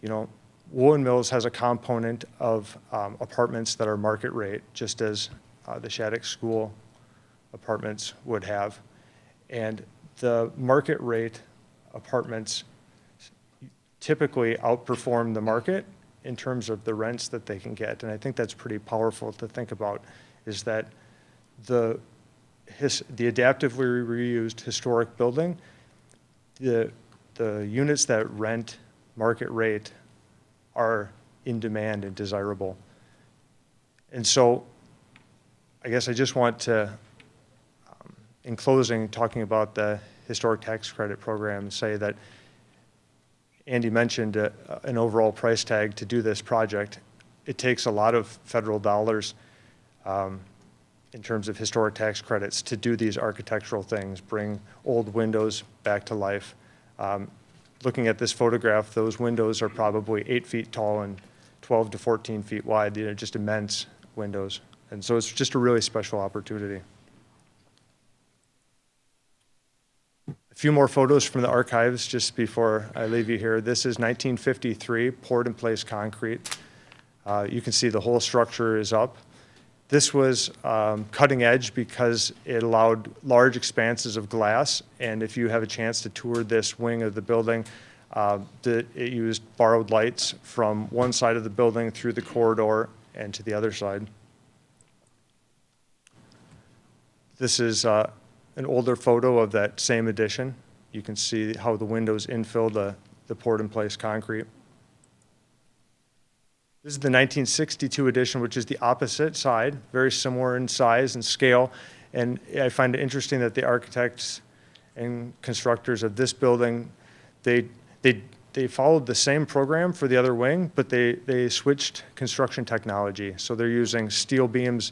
you know, Woolen Mills has a component of apartments that are market rate, just as the Shattuck School apartments would have. And the market rate apartments typically outperform the market in terms of the rents that they can get. And I think that's pretty powerful to think about, is that the adaptively reused historic building, the units that rent market rate are in demand and desirable. And so I guess I just want to, in closing, talking about the historic tax credit program, say that Andy mentioned an overall price tag to do this project. It takes a lot of federal dollars in terms of historic tax credits to do these architectural things, bring old windows back to life. Looking at this photograph, those windows are probably 8 feet tall and 12 to 14 feet wide. They're just immense windows. And so it's just a really special opportunity. A few more photos from the archives just before I leave you here. This is 1953, poured in place concrete. You can see the whole structure is up. This was cutting edge because it allowed large expanses of glass, and if you have a chance to tour this wing of the building, it used borrowed lights from one side of the building through the corridor and to the other side. This is an older photo of that same addition. You can see how the windows infill the poured-in-place concrete. This is the 1962 edition, which is the opposite side, very similar in size and scale. And I find it interesting that the architects and constructors of this building, they followed the same program for the other wing, but they switched construction technology. So they're using steel beams,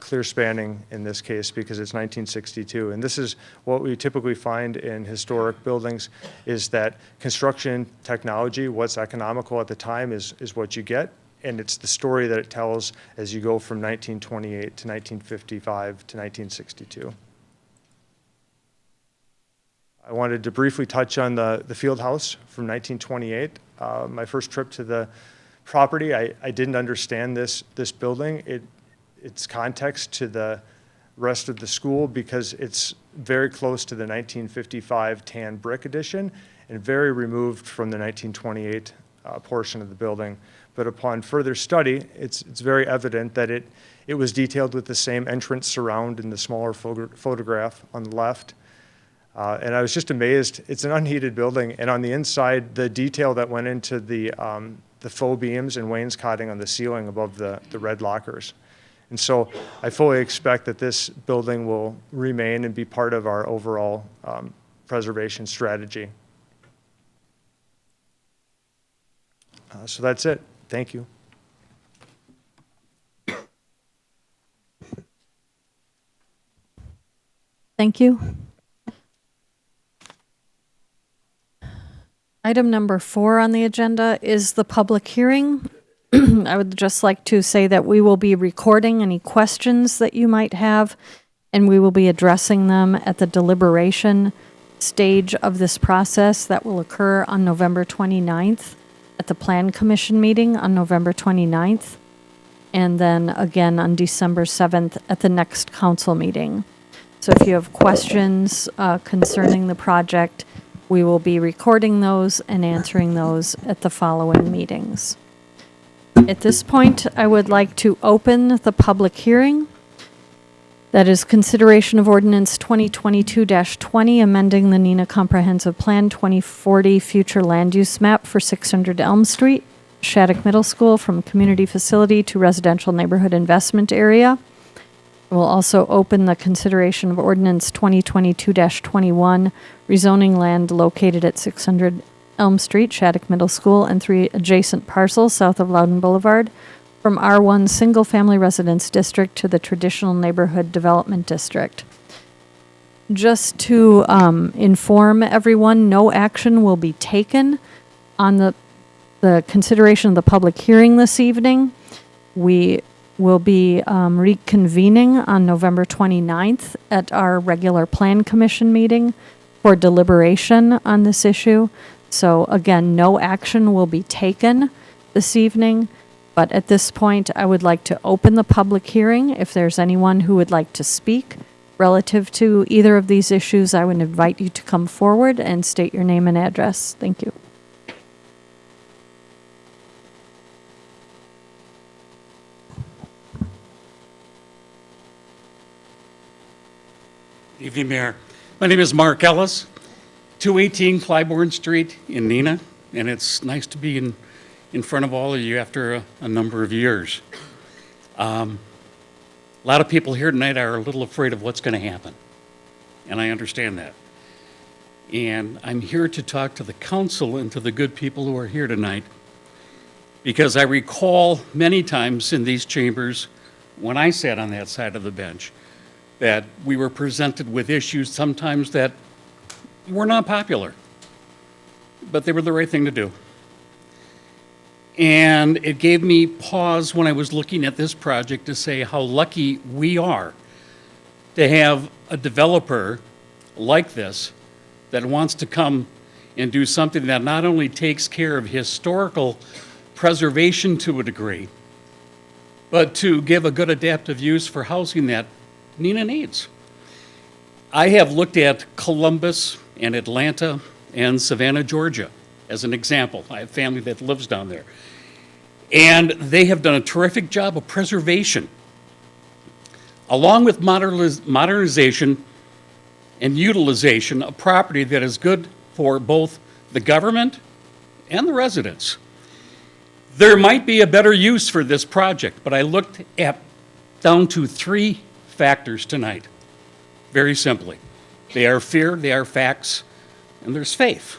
clear spanning in this case because it's 1962. And this is what we typically find in historic buildings, is that construction technology, what's economical at the time is what you get. And it's the story that it tells as you go from 1928 to 1955 to 1962. I wanted to briefly touch on the field house from 1928. My first trip to the property, I didn't understand this building. Its context to the rest of the school because it's very close to the 1955 tan brick addition and very removed from the 1928 portion of the building. But upon further study, it's very evident that it was detailed with the same entrance surround in the smaller photograph on the left. And I was just amazed. It's an unheated building, and on the inside, the detail that went into the faux beams and wainscoting on the ceiling above the red lockers. And so I fully expect that this building will remain and be part of our overall preservation strategy. So that's it. Thank you. Thank you. Item number 4 on the agenda is the public hearing. I would just like to say that we will be recording any questions that you might have, and we will be addressing them at the deliberation stage of this process that will occur on November 29th at the Plan Commission meeting on November 29th, and then again on December 7th at the next council meeting. So if you have questions concerning the project, we will be recording those and answering those at the following meetings. At this point, I would like to open the public hearing. That is consideration of ordinance 2022-20, amending the Neenah Comprehensive Plan 2040 future land use map for 600 Elm Street, Shattuck Middle School, from community facility to residential neighborhood investment area. We'll also open the consideration of ordinance 2022-21, rezoning land located at 600 Elm Street, Shattuck Middle School, and 3 adjacent parcels south of Loudon Boulevard from R1 Single Family Residence District to the Traditional Neighborhood Development District. Just to inform everyone, no action will be taken on the consideration of the public hearing this evening. We We'll be reconvening on November 29th at our regular Plan Commission meeting for deliberation on this issue. So again, no action will be taken this evening, but at this point, I would like to open the public hearing. If there's anyone who would like to speak relative to either of these issues, I would invite you to come forward and state your name and address. Thank you. Good evening, Mayor. My name is Mark Ellis, 218 Clybourne Street in Neenah, and it's nice to be in front of all of you after a number of years. A lot of people here tonight are a little afraid of what's going to happen, and I understand that. And I'm here to talk to the council and to the good people who are here tonight, because I recall many times in these chambers when I sat on that side of the bench that we were presented with issues sometimes that were not popular, but they were the right thing to do. And it gave me pause when I was looking at this project to say how lucky we are to have a developer like this that wants to come and do something that not only takes care of historical preservation to a degree, but to give a good adaptive use for housing that Neenah needs. I have looked at Columbus and Atlanta and Savannah, Georgia, as an example. I have family that lives down there. And they have done a terrific job of preservation, along with modernization and utilization of property that is good for both the government and the residents. There might be a better use for this project, but I looked at down to 3 factors tonight, very simply. They are fear, they are facts, and there's faith.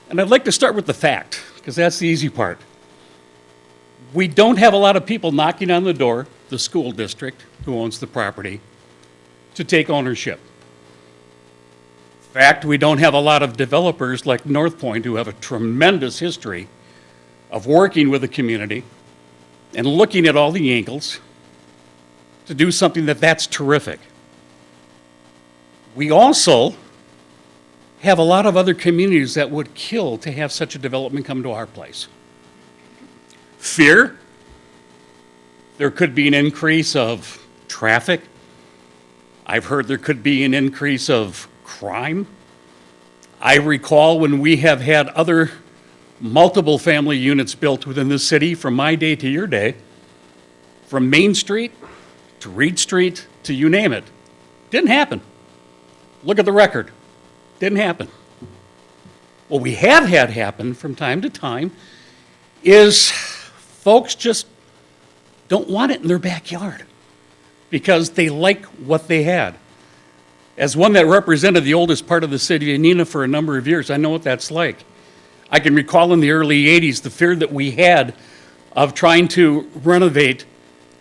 And I'd like to start with the fact, because that's the easy part. We don't have a lot of people knocking on the door, the school district, who owns the property, to take ownership. In fact, we don't have a lot of developers like North Point who have a tremendous history of working with the community and looking at all the angles to do something that's terrific. We also have a lot of other communities that would kill to have such a development come to our place. Fear. There could be an increase of traffic. I've heard there could be an increase of crime. I recall when we have had other multiple family units built within the city from my day to your day, from Main Street to Reed Street to you name it. Didn't happen. Look at the record. Didn't happen. What we have had happen from time to time is folks just don't want it in their backyard because they like what they had. As one that represented the oldest part of the city of Neenah for a number of years, I know what that's like. I can recall in the early 80s the fear that we had of trying to renovate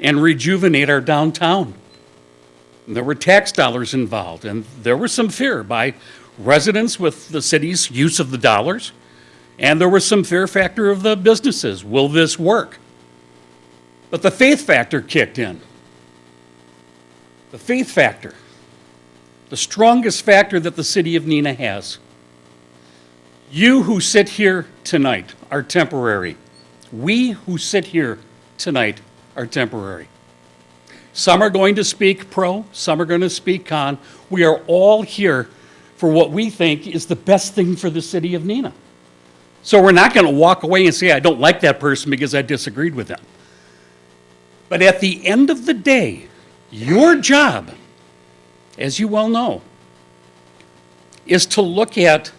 and rejuvenate our downtown. And there were tax dollars involved, and there was some fear by residents with the city's use of the dollars, and there was some fear factor of the businesses. Will this work? But the faith factor kicked in. The faith factor, the strongest factor that the city of Neenah has. You who sit here tonight are temporary. We who sit here tonight are temporary. Some are going to speak pro, some are going to speak con. We are all here for what we think is the best thing for the city of Neenah. So we're not going to walk away and say, I don't like that person because I disagreed with them. But at the end of the day, your job, as you well know, is to look at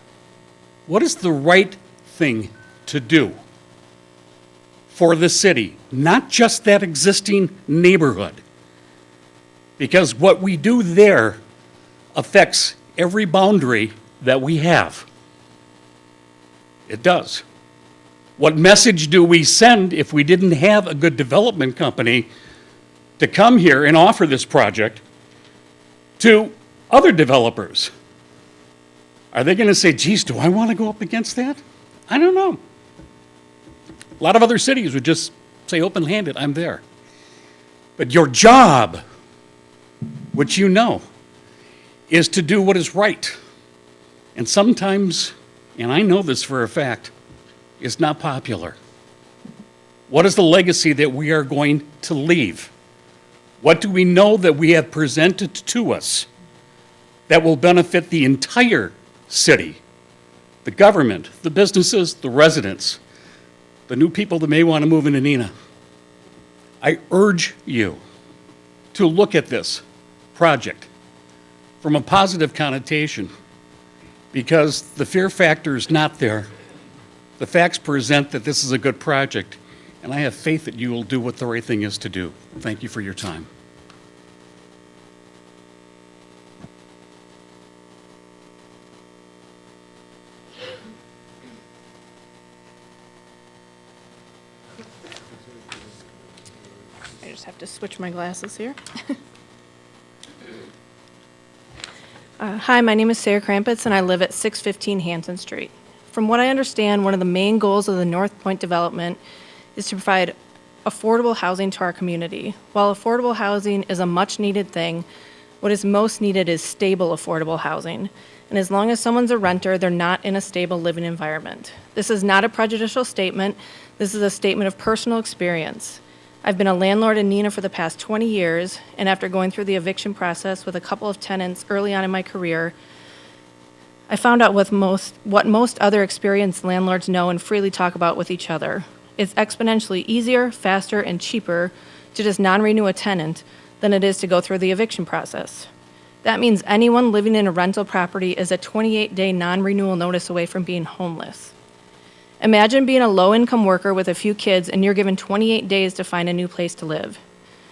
what is the right thing to do for the city, not just that existing neighborhood. Because what we do there affects every boundary that we have. It does. What message do we send if we didn't have a good development company to come here and offer this project to other developers? Are they going to say, geez, do I want to go up against that? I don't know. A lot of other cities would just say open-handed, I'm there. But your job, which you know, is to do what is right. And sometimes, and I know this for a fact, is not popular. What is the legacy that we are going to leave? What do we know that we have presented to us that will benefit the entire city, the government, the businesses, the residents, the new people that may want to move into Neenah? I urge you to look at this project from a positive connotation, because the fear factor is not there. The facts present that this is a good project, and I have faith that you will do what the right thing is to do. Thank you for your time. I just have to switch my glasses here. Hi, my name is Sarah Krampitz, and I live at 615 Hanson Street. From what I understand, one of the main goals of the North Point development is to provide affordable housing to our community. While affordable housing is a much-needed thing, what is most needed is stable, affordable housing. And as long as someone's a renter, they're not in a stable living environment. This is not a prejudicial statement. This is a statement of personal experience. I've been a landlord in Neenah for the past 20 years, and after going through the eviction process with a couple of tenants early on in my career, I found out what most other experienced landlords know and freely talk about with each other. It's exponentially easier, faster, and cheaper to just non-renew a tenant than it is to go through the eviction process. That means anyone living in a rental property is a 28-day non-renewal notice away from being homeless. Imagine being a low-income worker with a few kids and you're given 28 days to find a new place to live.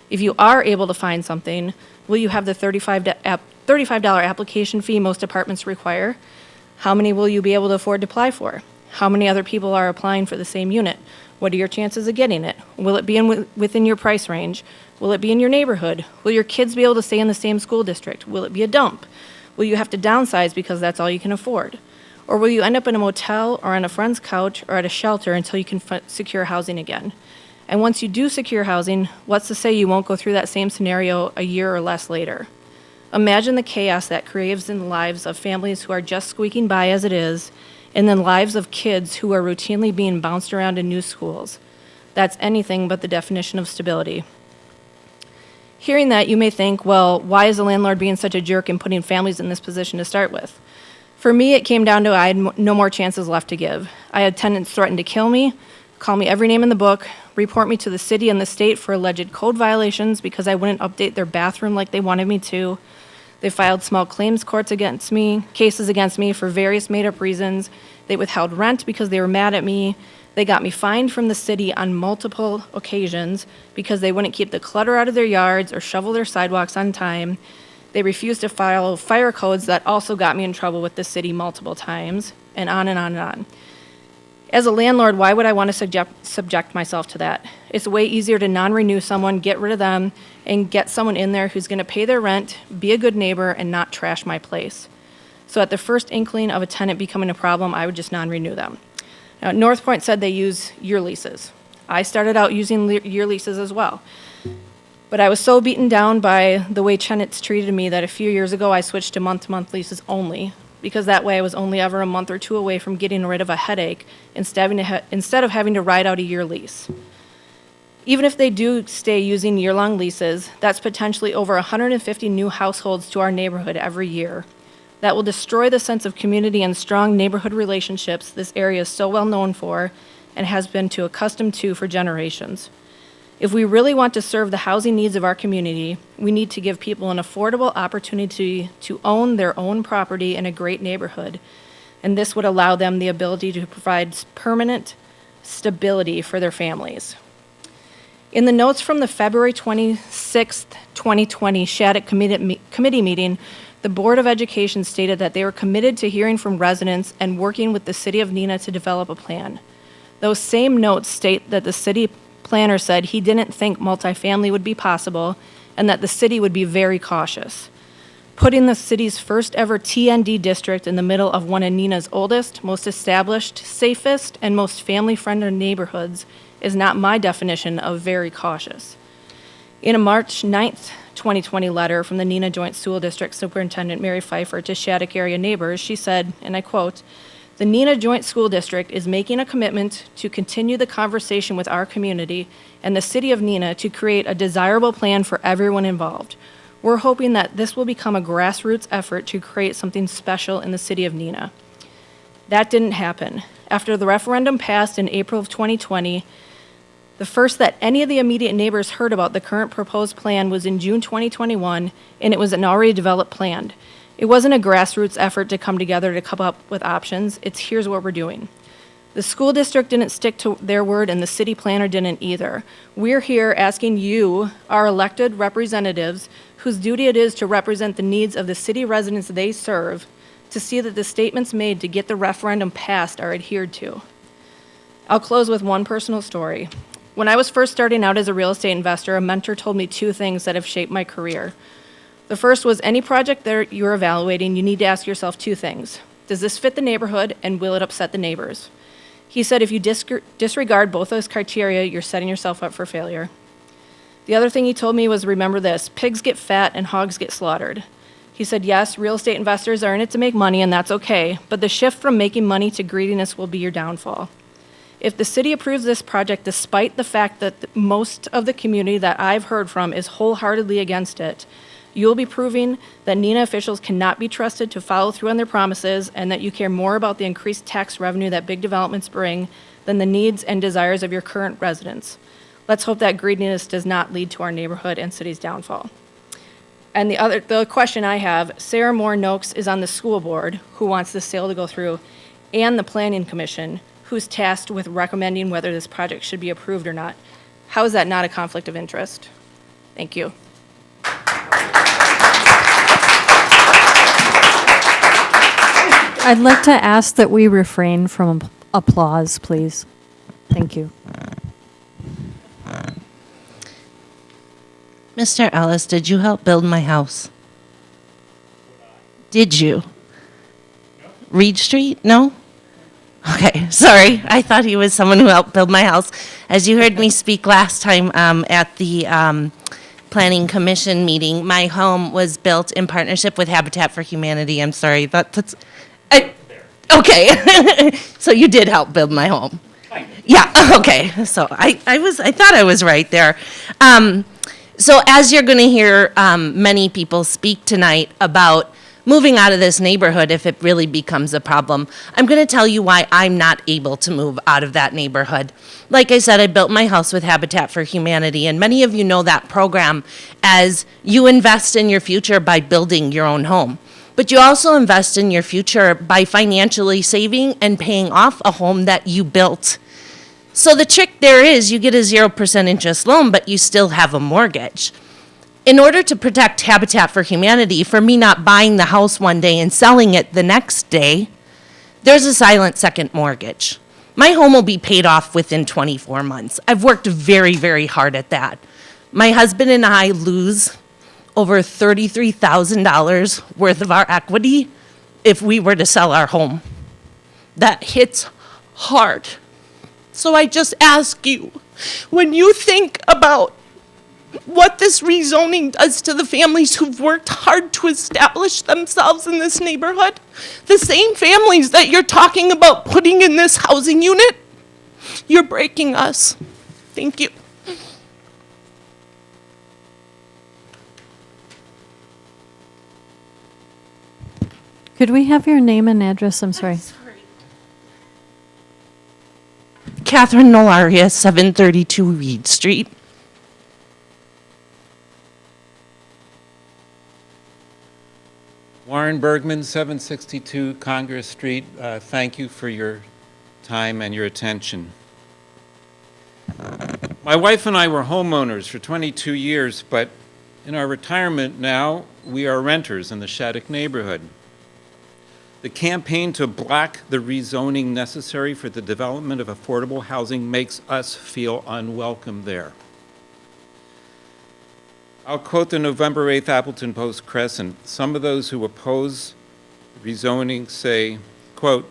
If you are able to find something, will you have the $35 application fee most apartments require? How many will you be able to afford to apply for? How many other people are applying for the same unit? What are your chances of getting it? Will it be within your price range? Will it be in your neighborhood? Will your kids be able to stay in the same school district? Will it be a dump? Will you have to downsize because that's all you can afford? Or will you end up in a motel or on a friend's couch or at a shelter until you can secure housing again? And once you do secure housing, what's to say you won't go through that same scenario a year or less later? Imagine the chaos that creates in the lives of families who are just squeaking by as it is, and then lives of kids who are routinely being bounced around in new schools. That's anything but the definition of stability. Hearing that, you may think, well, why is the landlord being such a jerk and putting families in this position to start with? For me, it came down to I had no more chances left to give. I had tenants threaten to kill me, call me every name in the book, report me to the city and the state for alleged code violations because I wouldn't update their bathroom like they wanted me to. They filed small claims cases against me for various made-up reasons. They withheld rent because they were mad at me. They got me fined from the city on multiple occasions because they wouldn't keep the clutter out of their yards or shovel their sidewalks on time. They refused to follow fire codes that also got me in trouble with the city multiple times, and on and on and on. As a landlord, why would I want to subject myself to that? It's way easier to non-renew someone, get rid of them, and get someone in there who's going to pay their rent, be a good neighbor, and not trash my place. So at the first inkling of a tenant becoming a problem, I would just non-renew them. Now, North Point said they use year leases. I started out using year leases as well. But I was so beaten down by the way tenants treated me that a few years ago I switched to month-to-month leases only, because that way I was only ever a month or two away from getting rid of a headache instead of having to ride out a year lease. Even if they do stay using year-long leases, that's potentially over 150 new households to our neighborhood every year. That will destroy the sense of community and strong neighborhood relationships this area is so well known for and has been too accustomed to for generations. If we really want to serve the housing needs of our community, we need to give people an affordable opportunity to own their own property in a great neighborhood, and this would allow them the ability to provide permanent stability for their families. In the notes from the February 26, 2020 Shattuck Committee meeting, the Board of Education stated that they were committed to hearing from residents and working with the City of Neenah to develop a plan. Those same notes state that the city planner said he didn't think multifamily would be possible and that the city would be very cautious. Putting the city's first ever TND district in the middle of one of Neenah's oldest, most established, safest, and most family-friendly neighborhoods is not my definition of very cautious. In a March 9th, 2020 letter from the Neenah Joint School District Superintendent Mary Pfeiffer to Shattuck area neighbors, she said, and I quote, "The Neenah Joint School District is making a commitment to continue the conversation with our community and the city of Neenah to create a desirable plan for everyone involved. We're hoping that this will become a grassroots effort to create something special in the city of Neenah." That didn't happen. After the referendum passed in April of 2020, the first that any of the immediate neighbors heard about the current proposed plan was in June 2021, and it was an already developed plan. It wasn't a grassroots effort to come together to come up with options. It's here's what we're doing. The school district didn't stick to their word, and the city planner didn't either. We're here asking you, our elected representatives, whose duty it is to represent the needs of the city residents they serve, to see that the statements made to get the referendum passed are adhered to. I'll close with one personal story. When I was first starting out as a real estate investor, a mentor told me two things that have shaped my career. The first was any project that you're evaluating, you need to ask yourself two things. Does this fit the neighborhood, and will it upset the neighbors? He said if you disregard both those criteria, you're setting yourself up for failure. The other thing he told me was remember this, pigs get fat and hogs get slaughtered. He said, yes, real estate investors are in it to make money, and that's okay, but the shift from making money to greediness will be your downfall. If the city approves this project, despite the fact that most of the community that I've heard from is wholeheartedly against it, you'll be proving that Neenah officials cannot be trusted to follow through on their promises and that you care more about the increased tax revenue that big developments bring than the needs and desires of your current residents. Let's hope that greediness does not lead to our neighborhood and city's downfall. And the question I have, Sarah Moore Noakes is on the school board, who wants this sale to go through, and the planning commission, who's tasked with recommending whether this project should be approved or not. How is that not a conflict of interest? Thank you. I'd like to ask that we refrain from applause, please. Thank you. Mr. Ellis, did you help build my house? Did you? Reed Street? No? Okay, sorry. I thought he was someone who helped build my house. As you heard me speak last time at the Planning Commission meeting, my home was built in partnership with Habitat for Humanity. I'm sorry. Okay. So you did help build my home. Yeah, okay. So I thought I was right there. So as you're going to hear many people speak tonight about moving out of this neighborhood if it really becomes a problem, I'm going to tell you why I'm not able to move out of that neighborhood. Like I said, I built my house with Habitat for Humanity, and many of you know that program as you invest in your future by building your own home. But you also invest in your future by financially saving and paying off a home that you built. So the trick there is you get a 0% interest loan, but you still have a mortgage. In order to protect Habitat for Humanity for me not buying the house one day and selling it the next day, there's a silent second mortgage. My home will be paid off within 24 months. I've worked very, very hard at that. My husband and I lose over $33,000 worth of our equity if we were to sell our home. That hits hard. So I just ask you, when you think about what this rezoning does to the families who've worked hard to establish themselves in this neighborhood, the same families that you're talking about putting in this housing unit, you're breaking us. Thank you. Could we have your name and address? I'm sorry. Catherine Nolaria, 732 Reed Street. Warren Bergman, 762 Congress Street. Thank you for your time and your attention. My wife and I were homeowners for 22 years, but in our retirement now, we are renters in the Shattuck neighborhood. The campaign to block the rezoning necessary for the development of affordable housing makes us feel unwelcome there. I'll quote the November 8th Appleton Post-Crescent. Some of those who oppose rezoning say, quote,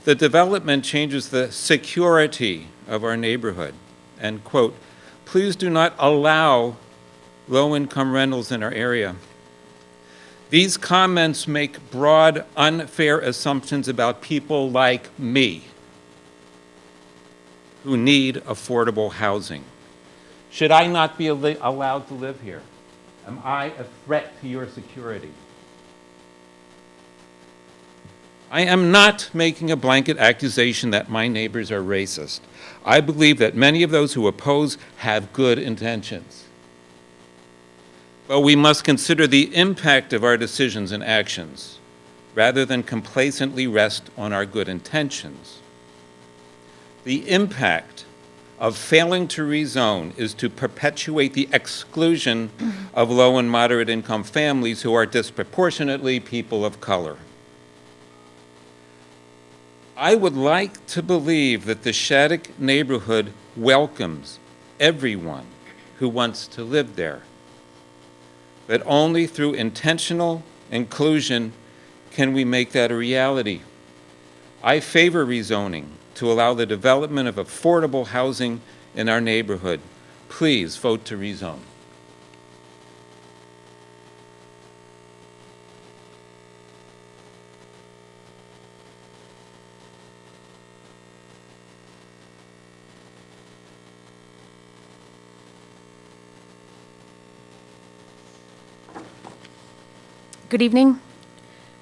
"The development changes the security of our neighborhood," end quote. "Please do not allow low-income rentals in our area. These comments make broad, unfair assumptions about people like me who need affordable housing. Should I not be allowed to live here? Am I a threat to your security? I am not making a blanket accusation that my neighbors are racist. I believe that many of those who oppose have good intentions. But we must consider the impact of our decisions and actions, rather than complacently rest on our good intentions. The impact of failing to rezone is to perpetuate the exclusion of low and moderate income families who are disproportionately people of color. I would like to believe that the Shattuck neighborhood welcomes everyone who wants to live there, but only through intentional inclusion can we make that a reality. I favor rezoning to allow the development of affordable housing in our neighborhood. Please vote to rezone. Good evening.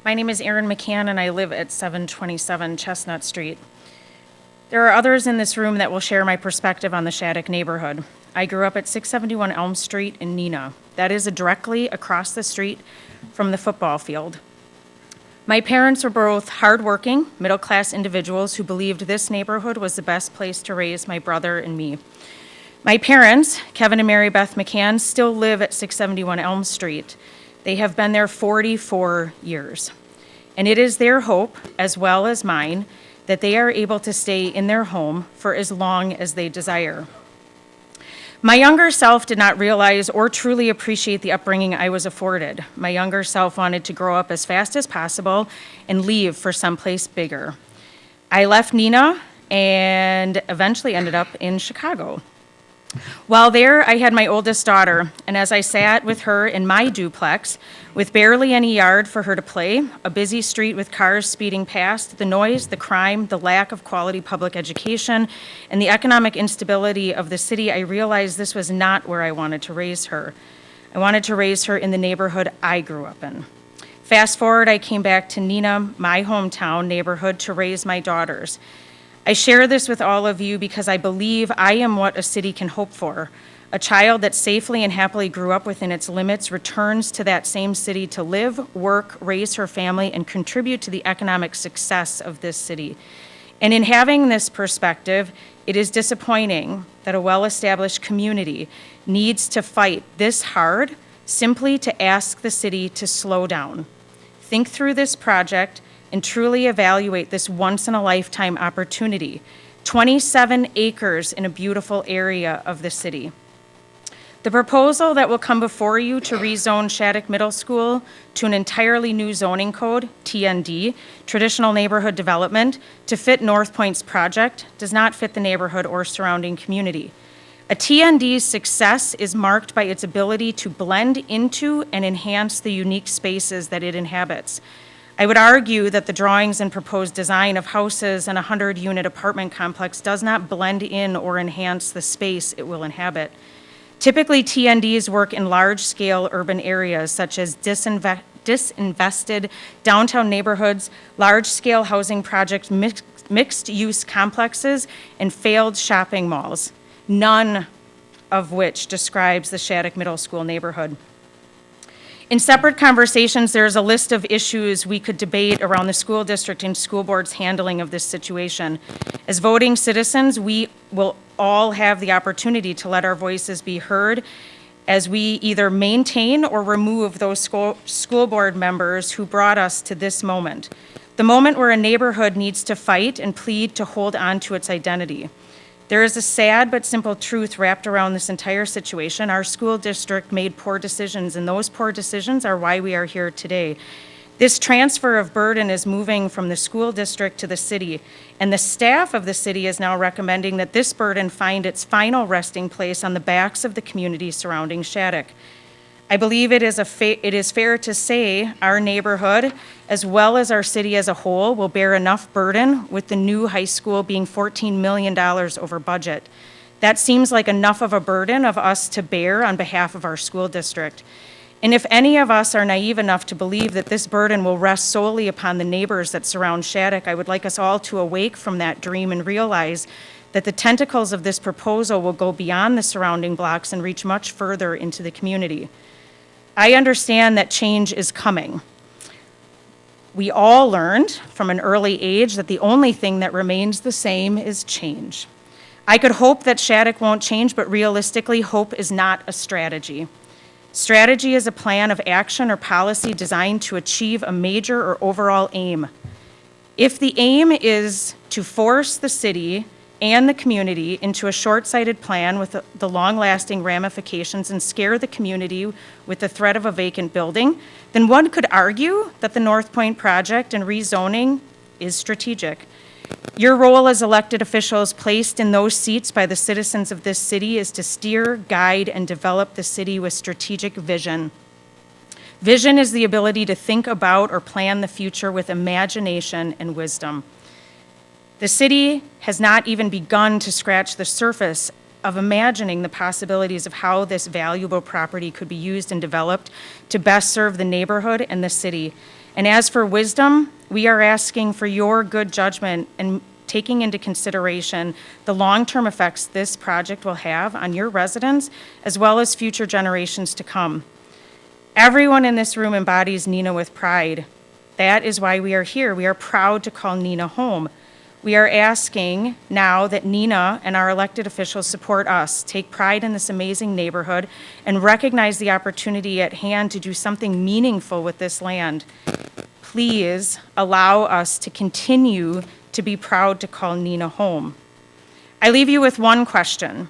My name is Erin McCann, and I live at 727 Chestnut Street. There are others in this room that will share my perspective on the Shattuck neighborhood. I grew up at 671 Elm Street in Neenah. That is directly across the street from the football field. My parents were both hardworking, middle-class individuals who believed this neighborhood was the best place to raise my brother and me. My parents, Kevin and Mary Beth McCann, still live at 671 Elm Street. They have been there 44 years. And it is their hope, as well as mine, that they are able to stay in their home for as long as they desire. My younger self did not realize or truly appreciate the upbringing I was afforded. My younger self wanted to grow up as fast as possible and leave for someplace bigger. I left Neenah and eventually ended up in Chicago. While there, I had my oldest daughter, and as I sat with her in my duplex, with barely any yard for her to play, a busy street with cars speeding past, the noise, the crime, the lack of quality public education, and the economic instability of the city, I realized this was not where I wanted to raise her. I wanted to raise her in the neighborhood I grew up in. Fast forward, I came back to Neenah, my hometown neighborhood, to raise my daughters. I share this with all of you because I believe I am what a city can hope for. A child that safely and happily grew up within its limits returns to that same city to live, work, raise her family, and contribute to the economic success of this city. And in having this perspective, it is disappointing that a well-established community needs to fight this hard simply to ask the city to slow down. Think through this project and truly evaluate this once-in-a-lifetime opportunity. 27 acres in a beautiful area of the city. The proposal that will come before you to rezone Shattuck Middle School to an entirely new zoning code, TND, Traditional Neighborhood Development, to fit North Point's project does not fit the neighborhood or surrounding community. A TND's success is marked by its ability to blend into and enhance the unique spaces that it inhabits. I would argue that the drawings and proposed design of houses and a 100-unit apartment complex does not blend in or enhance the space it will inhabit. Typically, TNDs work in large-scale urban areas such as disinvested downtown neighborhoods, large-scale housing projects, mixed-use complexes, and failed shopping malls, none of which describes the Shattuck Middle School neighborhood. In separate conversations, there's a list of issues we could debate around the school district and school board's handling of this situation. As voting citizens, we will all have the opportunity to let our voices be heard as we either maintain or remove those school board members who brought us to this moment. The moment where a neighborhood needs to fight and plead to hold on to its identity. There is a sad but simple truth wrapped around this entire situation. Our school district made poor decisions, and those poor decisions are why we are here today. This transfer of burden is moving from the school district to the city, and the staff of the city is now recommending that this burden find its final resting place on the backs of the community surrounding Shattuck. I believe it is fair to say our neighborhood, as well as our city as a whole, will bear enough burden with the new high school being $14 million over budget. That seems like enough of a burden of us to bear on behalf of our school district. And if any of us are naive enough to believe that this burden will rest solely upon the neighbors that surround Shattuck, I would like us all to awake from that dream and realize that the tentacles of this proposal will go beyond the surrounding blocks and reach much further into the community. I understand that change is coming. We all learned from an early age that the only thing that remains the same is change. I could hope that Shattuck won't change, but realistically, hope is not a strategy. Strategy is a plan of action or policy designed to achieve a major or overall aim. If the aim is to force the city and the community into a short-sighted plan with the long-lasting ramifications and scare the community with the threat of a vacant building, then one could argue that the North Point project and rezoning is strategic. Your role as elected officials placed in those seats by the citizens of this city is to steer, guide, and develop the city with strategic vision. Vision is the ability to think about or plan the future with imagination and wisdom. The city has not even begun to scratch the surface of imagining the possibilities of how this valuable property could be used and developed to best serve the neighborhood and the city. And as for wisdom, we are asking for your good judgment and taking into consideration the long-term effects this project will have on your residents as well as future generations to come. Everyone in this room embodies Neenah with pride. That is why we are here. We are proud to call Neenah home. We are asking now that Neenah and our elected officials support us, take pride in this amazing neighborhood, and recognize the opportunity at hand to do something meaningful with this land. Please allow us to continue to be proud to call Neenah home. I leave you with one question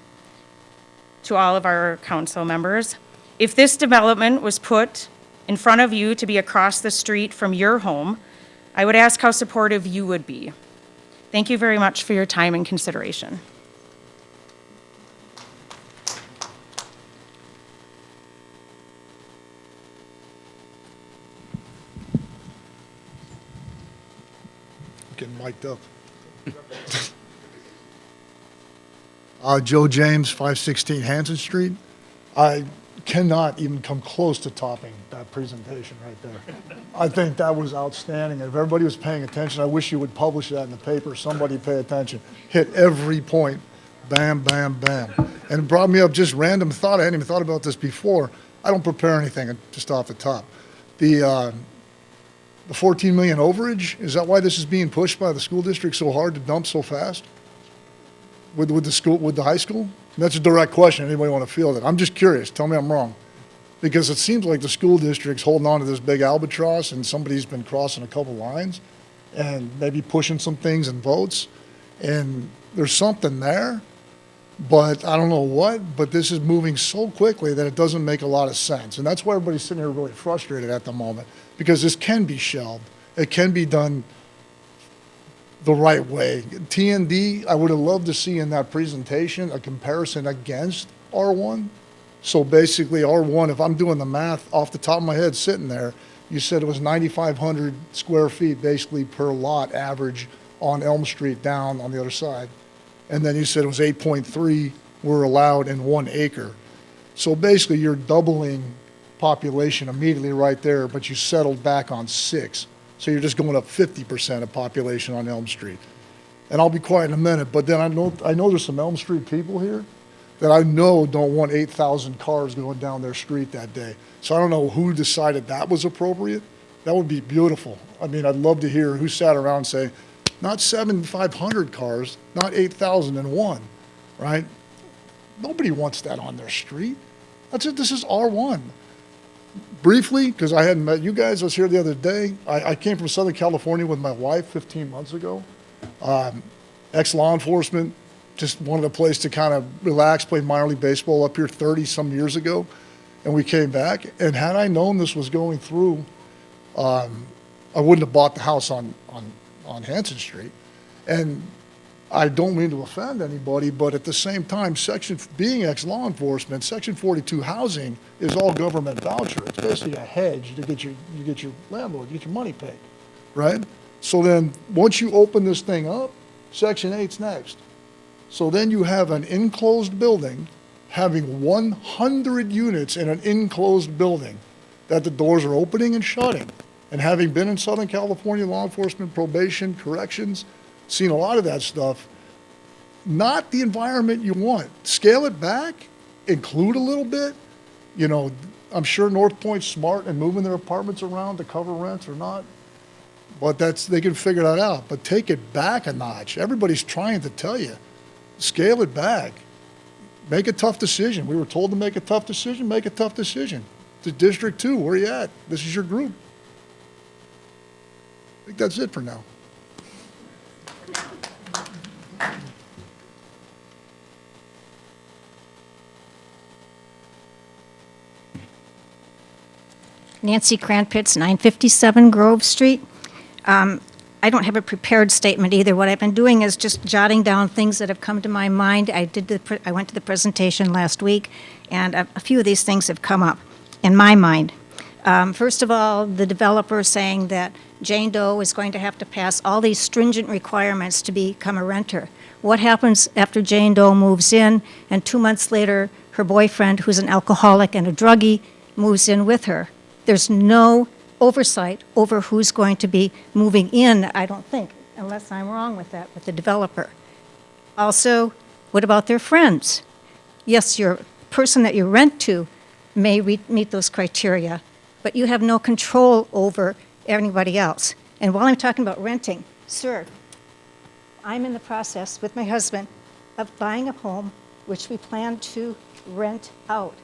to all of our council members. If this development was put in front of you to be across the street from your home, I would ask how supportive you would be. Thank you very much for your time and consideration. Getting mic'd up. Joe James, 516 Hanson Street. I cannot even come close to topping that presentation right there. I think that was outstanding. If everybody was paying attention, I wish you would publish that in the paper. Somebody pay attention. Hit every point. Bam, bam, bam. And it brought me up just random thought. I hadn't even thought about this before. I don't prepare anything just off the top. The 14 million overage, is that why this is being pushed by the school district so hard to dump so fast? With the high school? That's a direct question. Anybody want to field it? I'm just curious. Tell me I'm wrong. Because it seems like the school district's holding on to this big albatross and somebody's been crossing a couple lines and maybe pushing some things in votes. And there's something there, but I don't know what, but this is moving so quickly that it doesn't make a lot of sense. And that's why everybody's sitting here really frustrated at the moment, because this can be shelved. It can be done the right way. TND, I would have loved to see in that presentation a comparison against R1. So basically R1, if I'm doing the math off the top of my head sitting there, you said it was 9,500 square feet basically per lot average on Elm Street down on the other side. And then you said it was 8.3 were allowed in 1 acre. So basically you're doubling population immediately right there, but you settled back on 6. So you're just going up 50% of population on Elm Street. And I'll be quiet in a minute, but then I know there's some Elm Street people here that I know don't want 8,000 cars going down their street that day. So I don't know who decided that was appropriate. That would be beautiful. I mean, I'd love to hear who sat around and say, not 7,500 cars, not 8,001, right? Nobody wants that on their street. That's it. This is R1. Briefly, because I hadn't met you guys, I was here the other day. I came from Southern California with my wife 15 months ago. Ex-law enforcement, just wanted a place to kind of relax, play minor league baseball up here 30-some years ago. And we came back. And had I known this was going through, I wouldn't have bought the house on Hanson Street. And I don't mean to offend anybody, but at the same time, being ex-law enforcement, Section 42 housing is all government voucher. It's basically a hedge to get your landlord, get your money paid, right? So then, once you open this thing up, Section 8's next. So then you have an enclosed building having 100 units in an enclosed building that the doors are opening and shutting. And having been in Southern California law enforcement, probation, corrections, seen a lot of that stuff, not the environment you want. Scale it back, include a little bit. You know, I'm sure North Point's smart in moving their apartments around to cover rents or not, but they can figure that out. But take it back a notch. Everybody's trying to tell you, scale it back. Make a tough decision. We were told to make a tough decision, make a tough decision. To District 2, where you at? This is your group. I think that's it for now. Nancy Cranpitz, 957 Grove Street. I don't have a prepared statement either. What I've been doing is just jotting down things that have come to my mind. I went to the presentation last week, and a few of these things have come up in my mind. First of all, the developer saying that Jane Doe is going to have to pass all these stringent requirements to become a renter. What happens after Jane Doe moves in, and 2 months later, her boyfriend, who's an alcoholic and a druggie, moves in with her? There's no oversight over who's going to be moving in, I don't think, unless I'm wrong with that, with the developer. Also, what about their friends? Yes, your person that you rent to may meet those criteria, but you have no control over anybody else. And while I'm talking about renting, sir, I'm in the process with my husband of buying a home which we plan to rent out.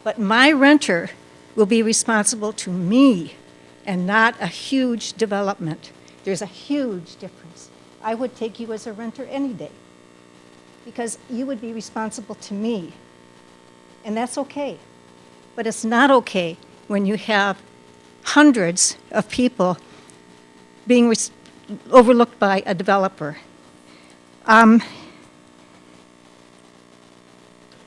But my renter will be responsible to me and not a huge development. There's a huge difference. I would take you as a renter any day because you would be responsible to me. And that's okay. But it's not okay when you have hundreds of people being overlooked by a developer.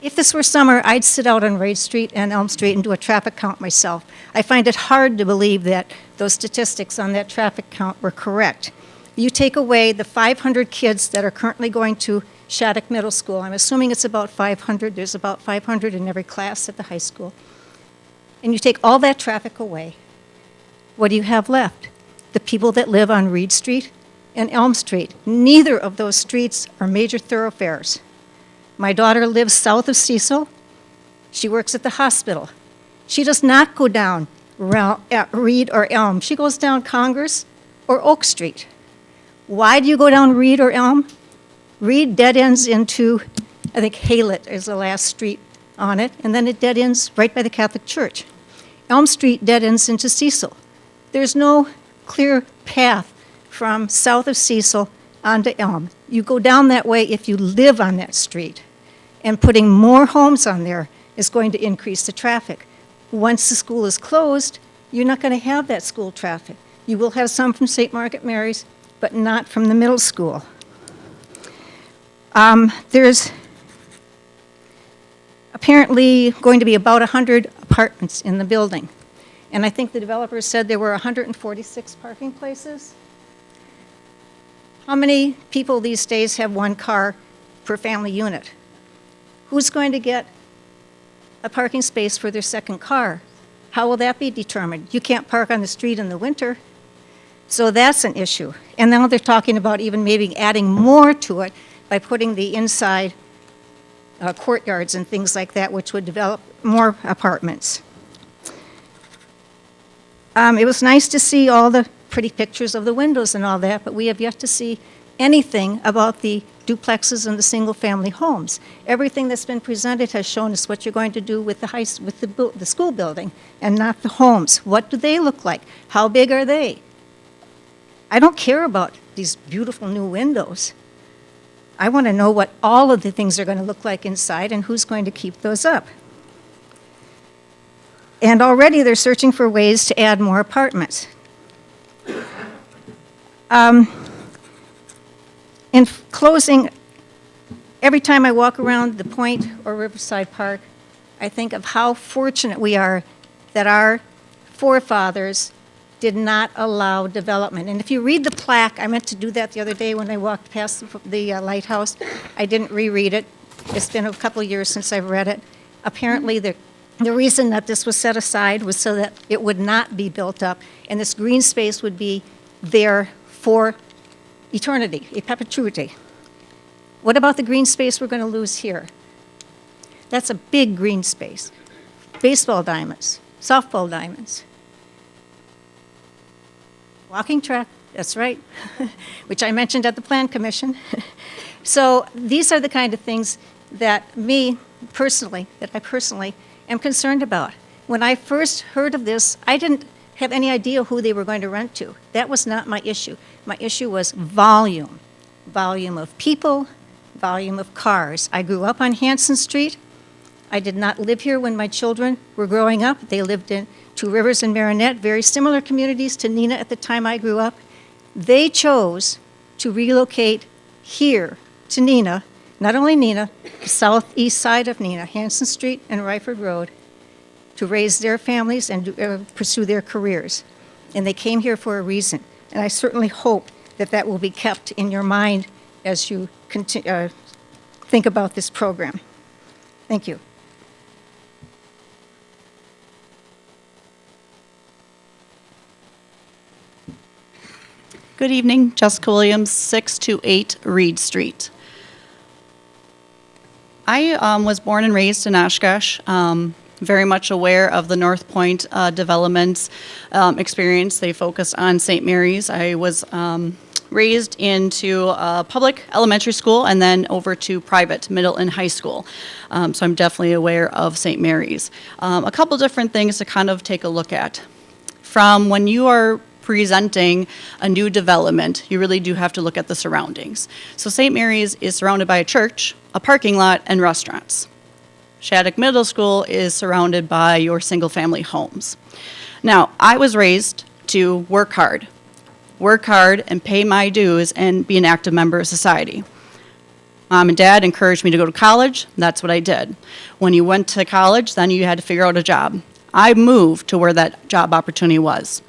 If this were summer, I'd sit out on Raid Street and Elm Street and do a traffic count myself. I find it hard to believe that those statistics on that traffic count were correct. You take away the 500 kids that are currently going to Shattuck Middle School. I'm assuming it's about 500. There's about 500 in every class at the high school. And you take all that traffic away. What do you have left? The people that live on Reed Street and Elm Street. Neither of those streets are major thoroughfares. My daughter lives south of Cecil. She works at the hospital. She does not go down Reed or Elm. She goes down Congress or Oak Street. Why do you go down Reed or Elm? Reed dead ends into, I think Haylett is the last street on it, and then it dead ends right by the Catholic Church. Elm Street dead ends into Cecil. There's no clear path from south of Cecil onto Elm. You go down that way if you live on that street. And putting more homes on there is going to increase the traffic. Once the school is closed, you're not going to have that school traffic. You will have some from St. Margaret Mary's, but not from the middle school. There's apparently going to be about 100 apartments in the building. And I think the developer said there were 146 parking places. How many people these days have one car per family unit? Who's going to get a parking space for their second car? How will that be determined? You can't park on the street in the winter. So that's an issue. And now they're talking about even maybe adding more to it by putting the inside courtyards and things like that, which would develop more apartments. It was nice to see all the pretty pictures of the windows and all that, but we have yet to see anything about the duplexes and the single-family homes. Everything that's been presented has shown us what you're going to do with the school building and not the homes. What do they look like? How big are they? I don't care about these beautiful new windows. I want to know what all of the things are going to look like inside and who's going to keep those up. And already they're searching for ways to add more apartments. In closing, every time I walk around the Point or Riverside Park, I think of how fortunate we are that our forefathers did not allow development. And if you read the plaque, I meant to do that the other day when I walked past the lighthouse. I didn't reread it. It's been a couple of years since I've read it. Apparently, the reason that this was set aside was so that it would not be built up, and this green space would be there for eternity, a perpetuity. What about the green space we're going to lose here? That's a big green space. Baseball diamonds, softball diamonds. Walking track, that's right, which I mentioned at the Plan Commission. So these are the kind of things that I personally am concerned about. When I first heard of this, I didn't have any idea who they were going to rent to. That was not my issue. My issue was volume. Volume of people, volume of cars. I grew up on Hanson Street. I did not live here when my children were growing up. They lived in Two Rivers and Marinette, very similar communities to Neenah at the time I grew up. They chose to relocate here to Neenah, not only Neenah, the southeast side of Neenah, Hanson Street and Ryford Road, to raise their families and pursue their careers. And they came here for a reason. And I certainly hope that that will be kept in your mind as you think about this program. Thank you. Good evening, Jessica Williams, 628 Reed Street. I was born and raised in Oshkosh, very much aware of the North Point development experience. They focus on St. Mary's. I was raised into a public elementary school and then over to private middle and high school. So I'm definitely aware of St. Mary's. A couple different things to kind of take a look at. From when you are presenting a new development, you really do have to look at the surroundings. So St. Mary's is surrounded by a church, a parking lot, and restaurants. Shattuck Middle School is surrounded by your single-family homes. Now, I was raised to work hard and pay my dues and be an active member of society. Mom and Dad encouraged me to go to college. That's what I did. When you went to college, then you had to figure out a job. I moved to where that job opportunity was.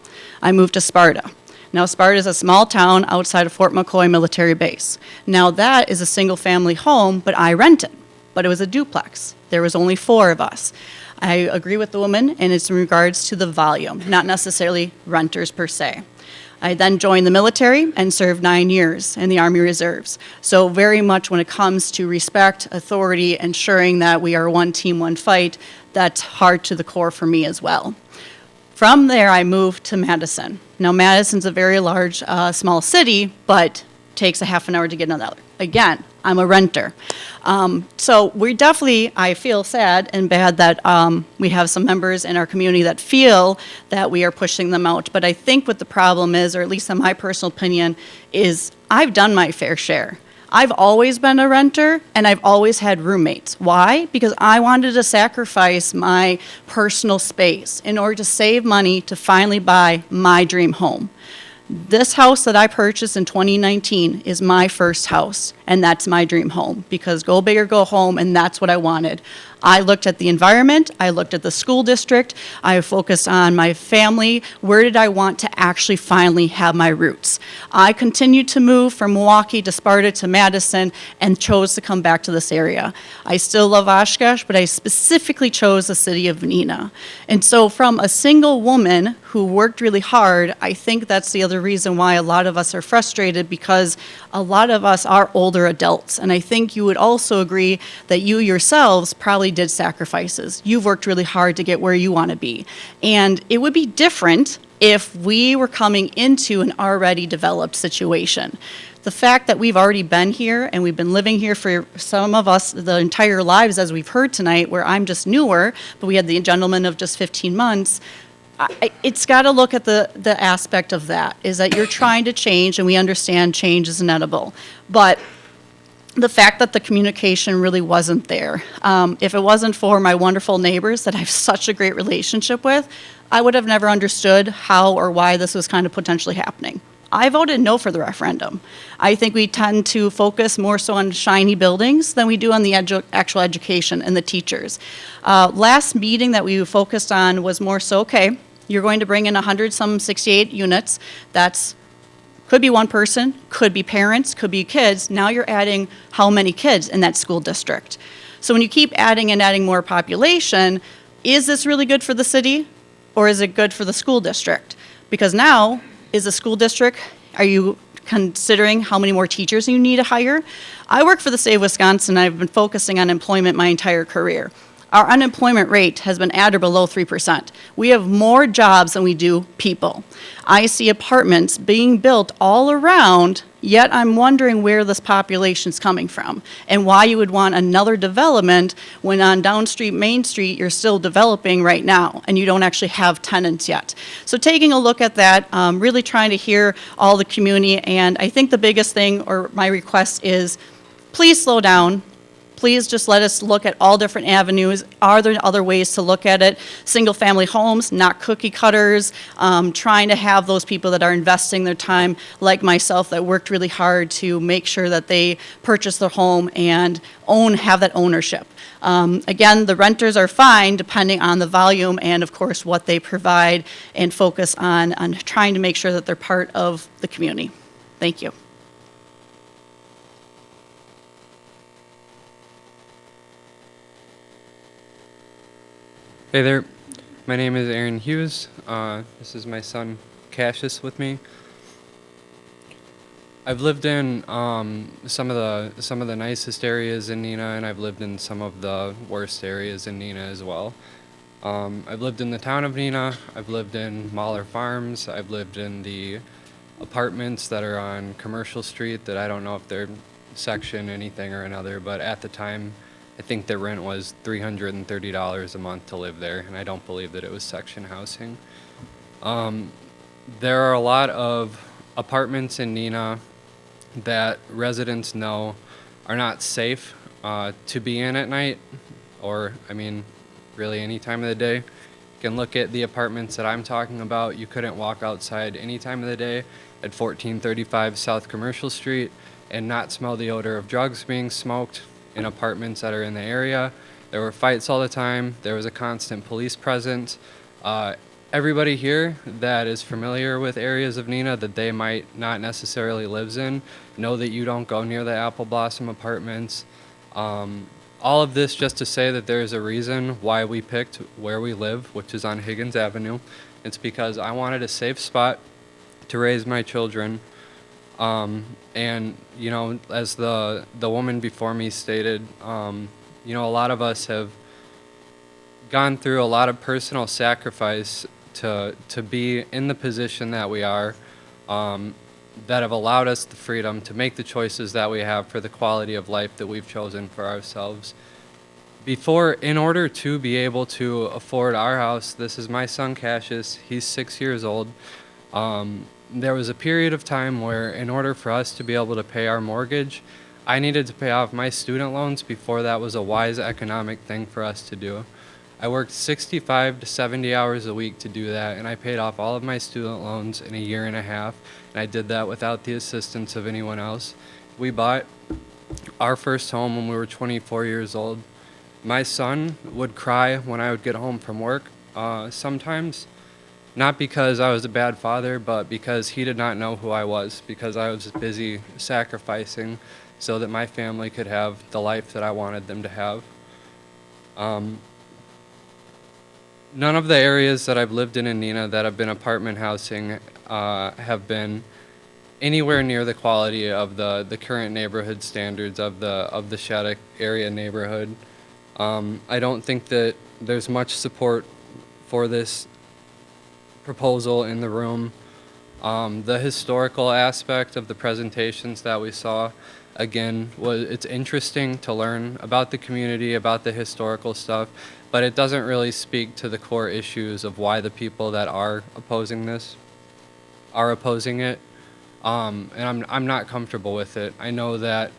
I moved to Sparta. Now, Sparta is a small town outside of Fort McCoy Military Base. Now, that is a single-family home, but I rented. But it was a duplex. There was only 4 of us. I agree with the woman, and it's in regards to the volume, not necessarily renters per se. I then joined the military and served 9 years in the Army Reserves. So very much when it comes to respect, authority, ensuring that we are one team, one fight, that's hard to the core for me as well. From there, I moved to Madison. Now, Madison's a very large, small city, but takes a half an hour to get another. Again, I'm a renter. So we definitely, I feel sad and bad that we have some members in our community that feel that we are pushing them out. But I think what the problem is, or at least in my personal opinion, is I've done my fair share. I've always been a renter, and I've always had roommates. Why? Because I wanted to sacrifice my personal space in order to save money to finally buy my dream home. This house that I purchased in 2019 is my first house, and that's my dream home, because go big or go home, and that's what I wanted. I looked at the environment, I looked at the school district, I focused on my family. Where did I want to actually finally have my roots? I continued to move from Milwaukee to Sparta to Madison and chose to come back to this area. I still love Oshkosh, but I specifically chose the city of Neenah. And so from a single woman who worked really hard, I think that's the other reason why a lot of us are frustrated, because a lot of us are older adults. And I think you would also agree that you yourselves probably did sacrifices. You've worked really hard to get where you want to be. And it would be different if we were coming into an already developed situation. The fact that we've already been here and we've been living here for some of us the entire lives, as we've heard tonight, where I'm just newer, but we had the gentleman of just 15 months, it's got to look at the aspect of that, is that you're trying to change, and we understand change is inevitable. But the fact that the communication really wasn't there. If it wasn't for my wonderful neighbors that I have such a great relationship with, I would have never understood how or why this was kind of potentially happening. I voted no for the referendum. I think we tend to focus more so on shiny buildings than we do on the actual education and the teachers. Last meeting that we focused on was more so, okay, you're going to bring in 168 units. That's could be one person, could be parents, could be kids. Now you're adding how many kids in that school district. So when you keep adding and adding more population, is this really good for the city or is it good for the school district? Because now, is the school district, are you considering how many more teachers you need to hire? I work for the state of Wisconsin. I've been focusing on employment my entire career. Our unemployment rate has been at or below 3%. We have more jobs than we do people. I see apartments being built all around, yet I'm wondering where this population's coming from and why you would want another development when on Down Street, Main Street, you're still developing right now and you don't actually have tenants yet. So taking a look at that, really trying to hear all the community, and I think the biggest thing, or my request is, please slow down. Please just let us look at all different avenues. Are there other ways to look at it? Single-family homes, not cookie cutters, trying to have those people that are investing their time, like myself, that worked really hard to make sure that they purchase their home and have that ownership. Again, the renters are fine depending on the volume and, of course, what they provide, and focus on trying to make sure that they're part of the community. Thank you. Hey there, my name is Aaron Hughes. This is my son Cassius with me. I've lived in some of the nicest areas in Neenah, and I've lived in some of the worst areas in Neenah as well. I've lived in the town of Neenah. I've lived in Mahler Farms. I've lived in the apartments that are on Commercial Street that I don't know if they're section anything or another, but at the time, I think the rent was $330 a month to live there, and I don't believe that it was section housing. There are a lot of apartments in Neenah that residents know are not safe to be in at night, or, I mean, really any time of the day. You can look at the apartments that I'm talking about. You couldn't walk outside any time of the day at 1435 South Commercial Street and not smell the odor of drugs being smoked in apartments that are in the area. There were fights all the time. There was a constant police presence. Everybody here that is familiar with areas of Neenah that they might not necessarily lives in know that you don't go near the Apple Blossom apartments. All of this just to say that there's a reason why we picked where we live, which is on Higgins Avenue. It's because I wanted a safe spot to raise my children. And, you know, as the woman before me stated, you know, a lot of us have gone through a lot of personal sacrifice to be in the position that we are, that have allowed us the freedom to make the choices that we have for the quality of life that we've chosen for ourselves. In order to be able to afford our house, this is my son Cassius, he's 6 years old. There was a period of time where in order for us to be able to pay our mortgage, I needed to pay off my student loans before that was a wise economic thing for us to do. I worked 65 to 70 hours a week to do that, and I paid off all of my student loans in a year and a half, and I did that without the assistance of anyone else. We bought our first home when we were 24 years old. My son would cry when I would get home from work sometimes. Not because I was a bad father, but because he did not know who I was, because I was busy sacrificing so that my family could have the life that I wanted them to have. None of the areas that I've lived in Neenah that have been apartment housing have been anywhere near the quality of the current neighborhood standards of the Shattuck area neighborhood. I don't think that there's much support for this proposal in the room. The historical aspect of the presentations that we saw, again, it's interesting to learn about the community, about the historical stuff, but it doesn't really speak to the core issues of why the people that are opposing this are opposing it. And I'm not comfortable with it. I know that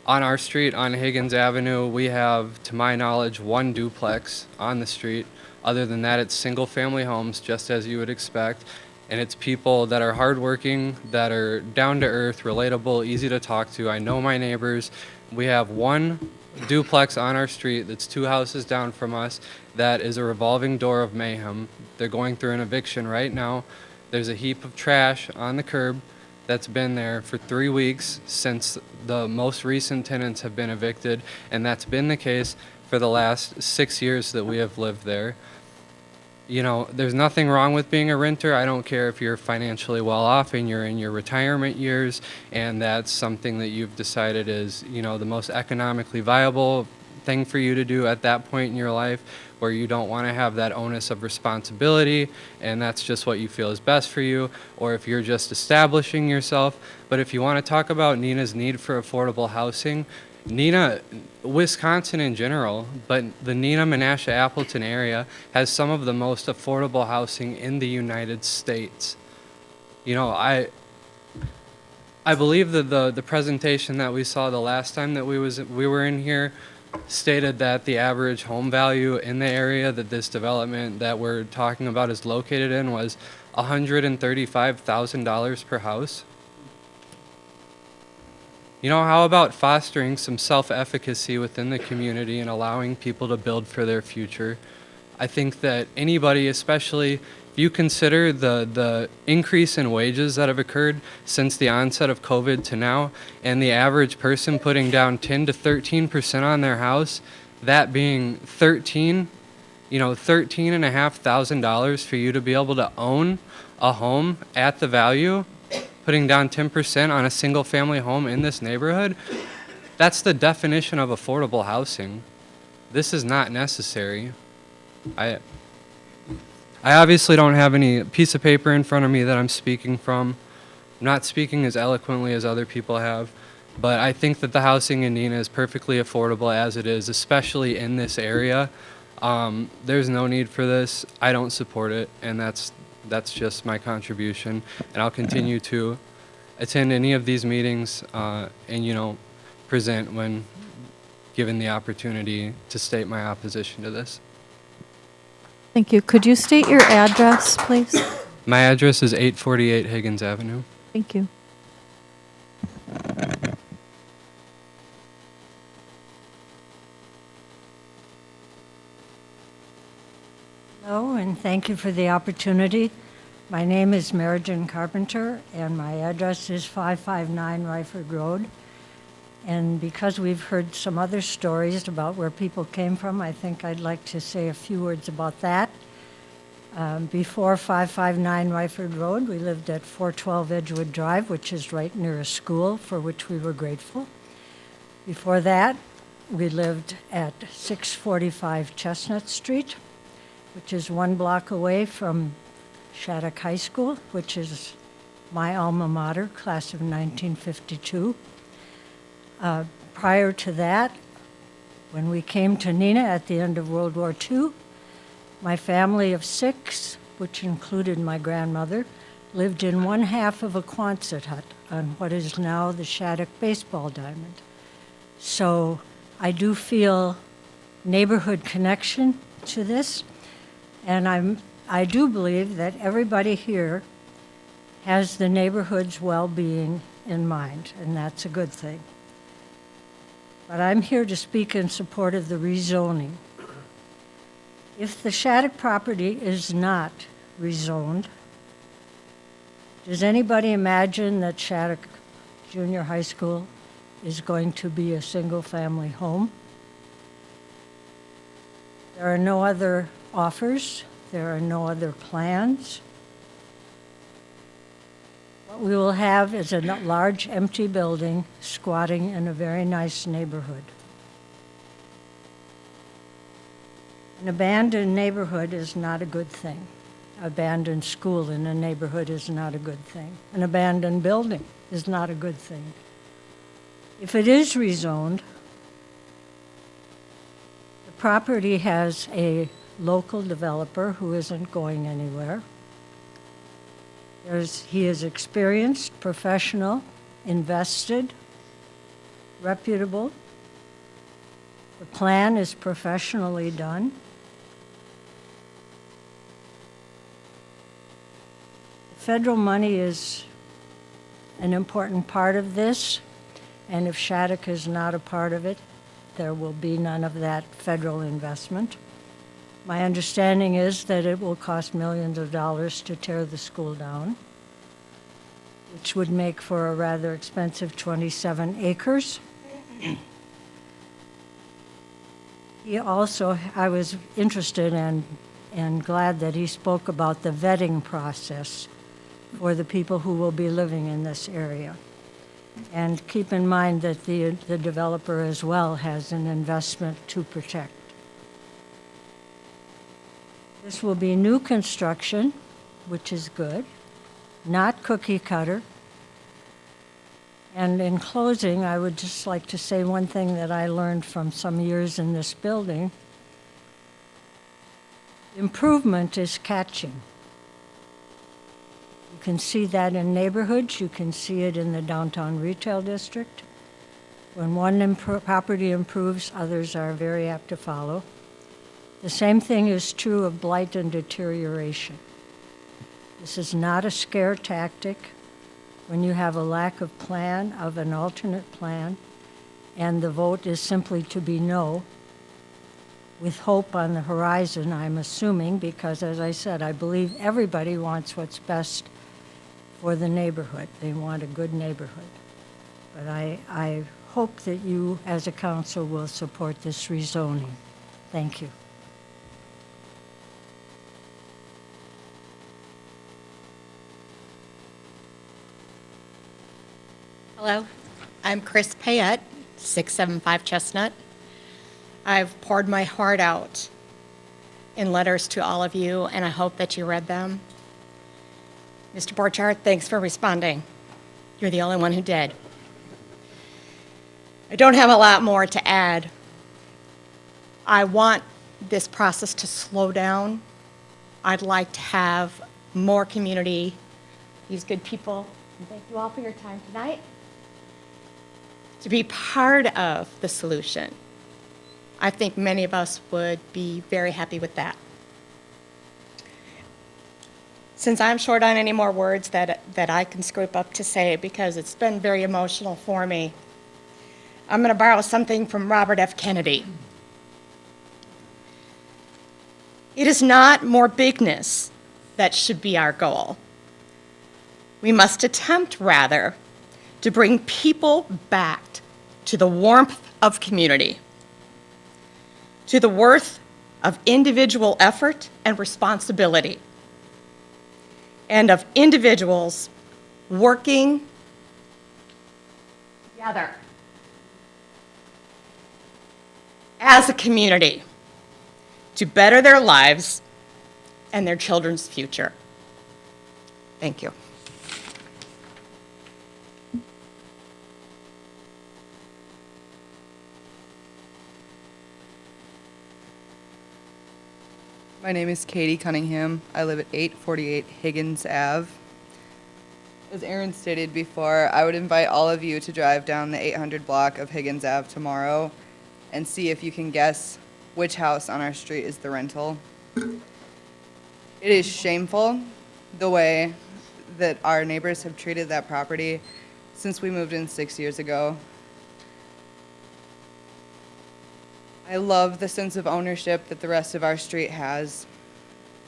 on our street, on Higgins Avenue, we have, to my knowledge, one duplex on the street. Other than that, it's single-family homes, just as you would expect. And it's people that are hardworking, that are down to earth, relatable, easy to talk to. I know my neighbors. We have one duplex on our street that's 2 houses down from us that is a revolving door of mayhem. They're going through an eviction right now. There's a heap of trash on the curb that's been there for 3 weeks since the most recent tenants have been evicted, and that's been the case for the last 6 years that we have lived there. You know, there's nothing wrong with being a renter. I don't care if you're financially well off and you're in your retirement years and that's something that you've decided is, you know, the most economically viable thing for you to do at that point in your life, where you don't want to have that onus of responsibility and that's just what you feel is best for you, or if you're just establishing yourself. But if you want to talk about Neenah's need for affordable housing, Neenah, Wisconsin in general, but the Neenah, Menasha, Appleton area has some of the most affordable housing in the United States. You know, I believe that the presentation that we saw the last time that we were in here stated that the average home value in the area that this development that we're talking about is located in was $135,000 per house. You know, how about fostering some self-efficacy within the community and allowing people to build for their future? I think that anybody, especially if you consider the increase in wages that have occurred since the onset of COVID to now, and the average person putting down 10 to 13% on their house, that being $13,500 for you to be able to own a home at the value, putting down 10% on a single family home in this neighborhood, that's the definition of affordable housing. This is not necessary. I obviously don't have any piece of paper in front of me that I'm speaking from. I'm not speaking as eloquently as other people have, but I think that the housing in Neenah is perfectly affordable as it is, especially in this area. There's no need for this. I don't support it, and that's just my contribution. And I'll continue to attend any of these meetings and, you know, present when given the opportunity to state my opposition to this. Thank you. Could you state your address, please? My address is 848 Higgins Avenue. Thank you. Hello, and thank you for the opportunity. My name is Marijan Carpenter, and my address is 559 Ryford Road. And because we've heard some other stories about where people came from, I think I'd like to say a few words about that. Before 559 Ryford Road, we lived at 412 Edgewood Drive, which is right near a school, for which we were grateful. Before that, we lived at 645 Chestnut Street, which is 1 block away from Shattuck High School, which is my alma mater, class of 1952. Prior to that, when we came to Neenah at the end of World War II, my family of 6, which included my grandmother, lived in one half of a Quonset hut on what is now the Shattuck baseball diamond. So I do feel neighborhood connection to this, and I do believe that everybody here has the neighborhood's well-being in mind, and that's a good thing. But I'm here to speak in support of the rezoning. If the Shattuck property is not rezoned, does anybody imagine that Shattuck Junior High School is going to be a single-family home? There are no other offers. There are no other plans. What we will have is a large empty building squatting in a very nice neighborhood. An abandoned neighborhood is not a good thing. Abandoned school in a neighborhood is not a good thing. An abandoned building is not a good thing. If it is rezoned, the property has a local developer who isn't going anywhere. He is experienced, professional, invested, reputable. The plan is professionally done. federal money is an important part of this, and if Shattuck is not a part of it, there will be none of that federal investment. My understanding is that it will cost millions of dollars to tear the school down, which would make for a rather expensive 27 acres. He also, I was interested and glad that he spoke about the vetting process for the people who will be living in this area. And keep in mind that the developer as well has an investment to protect. This will be new construction, which is good, not cookie cutter. And in closing, I would just like to say one thing that I learned from some years in this building. Improvement is catching. You can see that in neighborhoods. You can see it in the downtown retail district. When one property improves, others are very apt to follow. The same thing is true of blight and deterioration. This is not a scare tactic. When you have a lack of plan, of an alternate plan, and the vote is simply to be no, with hope on the horizon, I'm assuming, because as I said, I believe everybody wants what's best for the neighborhood. They want a good neighborhood. But I hope that you, as a council, will support this rezoning. Thank you. Hello, I'm Chris Payette, 675 Chestnut. I've poured my heart out in letters to all of you, and I hope that you read them. Mr. Borchardt, thanks for responding. You're the only one who did. I don't have a lot more to add. I want this process to slow down. I'd like to have more community, these good people, and thank you all for your time tonight, to be part of the solution. I think many of us would be very happy with that. Since I'm short on any more words that I can scrape up to say, because it's been very emotional for me, I'm going to borrow something from Robert F. Kennedy. It is not more bigness that should be our goal. We must attempt, rather, to bring people back to the warmth of community, to the worth of individual effort and responsibility, and of individuals working together as a community to better their lives and their children's future. Thank you. My name is Katie Cunningham. I live at 848 Higgins Ave. As Aaron stated before, I would invite all of you to drive down the 800 block of Higgins Ave tomorrow and see if you can guess which house on our street is the rental. It is shameful the way that our neighbors have treated that property since we moved in 6 years ago. I love the sense of ownership that the rest of our street has.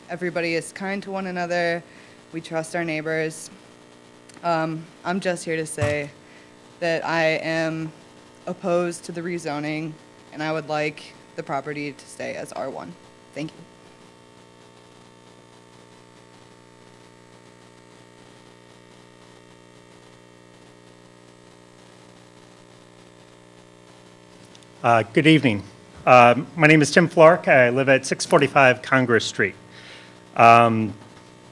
Everybody is kind to one another. We trust our neighbors. I'm just here to say that I am opposed to the rezoning, and I would like the property to stay as R1. Thank you. Good evening. My name is Tim Flork. I live at 645 Congress Street. And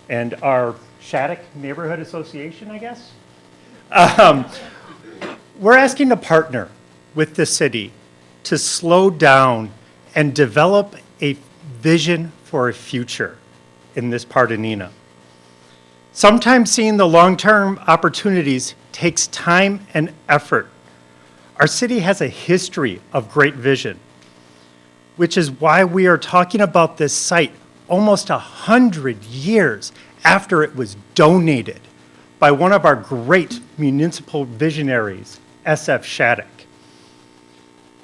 our Shattuck Neighborhood Association, I guess? We're asking to partner with the city to slow down and develop a vision for a future in this part of Neenah. Sometimes seeing the long-term opportunities takes time and effort. Our city has a history of great vision, which is why we are talking about this site almost 100 years after it was donated by one of our great municipal visionaries, SF Shattuck.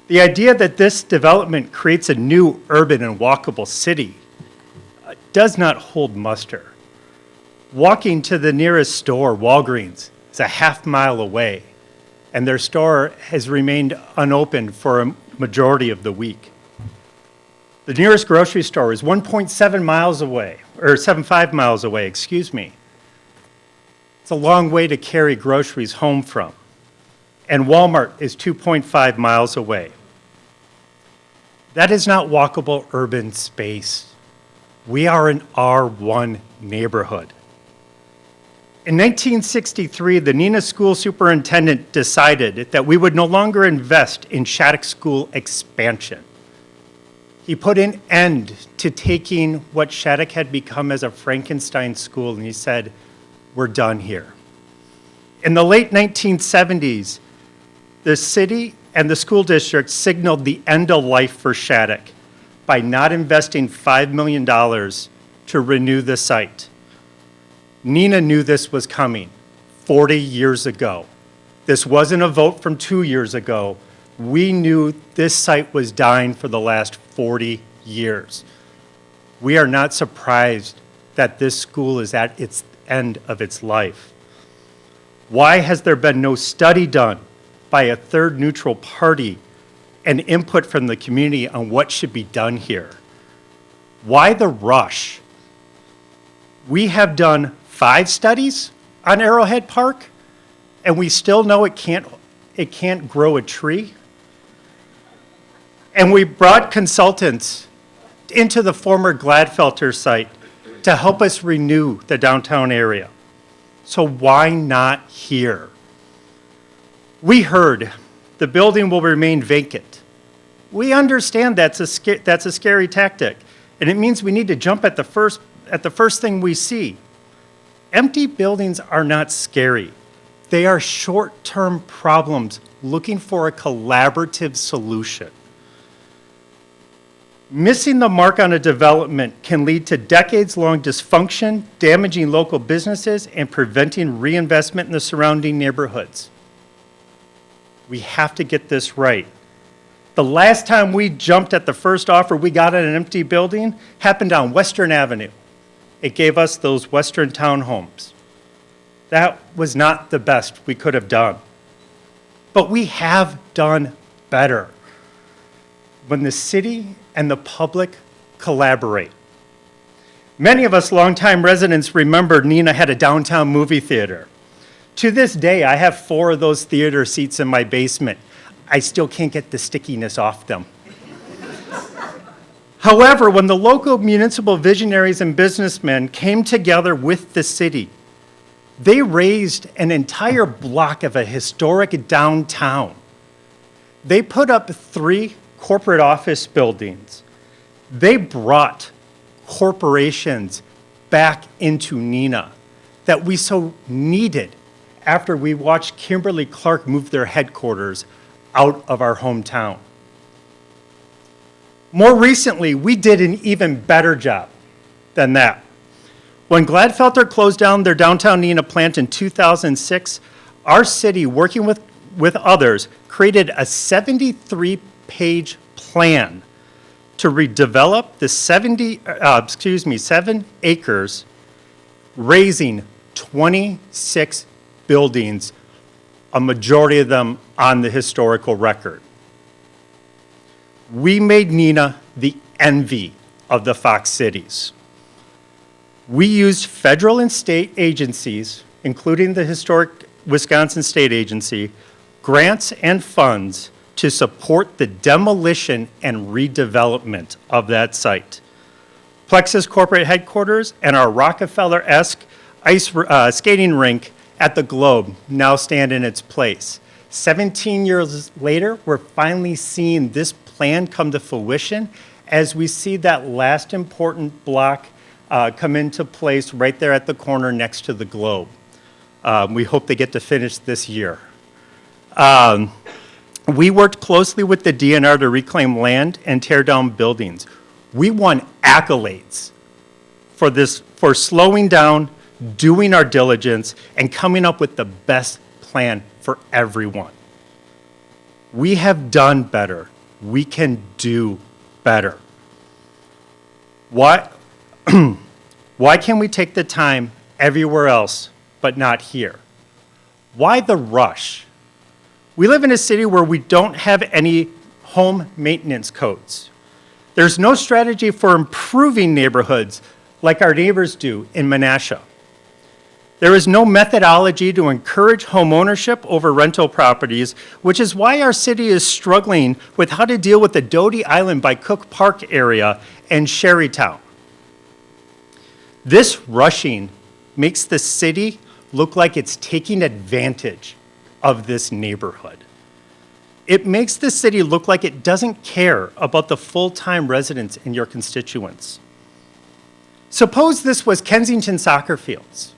The idea that this development creates a new urban and walkable city does not hold muster. Walking to the nearest store, Walgreens, is a half-mile away, and their store has remained unopened for a majority of the week. The nearest grocery store is 1.7 miles away, or 7.5 miles away, excuse me. It's a long way to carry groceries home from. And Walmart is 2.5 miles away. That is not walkable urban space. We are an R1 neighborhood. In 1963, the Neenah school superintendent decided that we would no longer invest in Shattuck School expansion. He put an end to taking what Shattuck had become as a Frankenstein school, and he said, we're done here. In the late 1970s, the city and the school district signaled the end of life for Shattuck by not investing $5 million to renew the site. Neenah knew this was coming 40 years ago. This wasn't a vote from 2 years ago. We knew this site was dying for the last 40 years. We are not surprised that this school is at its end of its life. Why has there been no study done by a third neutral party and input from the community on what should be done here? Why the rush? We have done 5 studies on Arrowhead Park, and we still know it can't grow a tree. And we brought consultants into the former Gladfelter site to help us renew the downtown area. So why not here? We heard the building will remain vacant. We understand that's a scary tactic, and it means we need to jump at the first thing we see. Empty buildings are not scary. They are short-term problems looking for a collaborative solution. Missing the mark on a development can lead to decades-long dysfunction, damaging local businesses, and preventing reinvestment in the surrounding neighborhoods. We have to get this right. The last time we jumped at the first offer we got on an empty building happened on Western Avenue. It gave us those Western townhomes. That was not the best we could have done. But we have done better. When the city and the public collaborate. Many of us longtime residents remember Neenah had a downtown movie theater. To this day, I have 4 of those theater seats in my basement. I still can't get the stickiness off them. However, when the local municipal visionaries and businessmen came together with the city, they raised an entire block of a historic downtown. They put up 3 corporate office buildings. They brought corporations back into Neenah that we so needed after we watched Kimberly-Clark move their headquarters out of our hometown. More recently, we did an even better job than that. When Gladfelter closed down their downtown Neenah plant in 2006, our city, working with others, created a 73-page plan to redevelop the 7 acres, raising 26 buildings, a majority of them on the historical record. We made Neenah the envy of the Fox cities. We used federal and state agencies, including the historic Wisconsin State Agency, grants and funds to support the demolition and redevelopment of that site. Plexus corporate headquarters and our Rockefeller-esque ice skating rink at the Globe now stand in its place. 17 years later, we're finally seeing this plan come to fruition as we see that last important block come into place right there at the corner next to the Globe. We hope they get to finish this year. We worked closely with the DNR to reclaim land and tear down buildings. We won accolades for for slowing down, doing our diligence, and coming up with the best plan for everyone. We have done better. We can do better. Why, why can't we take the time everywhere else but not here? Why the rush? We live in a city where we don't have any home maintenance codes. There's no strategy for improving neighborhoods like our neighbors do in Menasha. There is no methodology to encourage homeownership over rental properties, which is why our city is struggling with how to deal with the Doty Island by Cook Park area and Sherrytown. This rushing makes the city look like it's taking advantage of this neighborhood. It makes the city look like it doesn't care about the full-time residents in your constituents. Suppose this was Kensington soccer fields.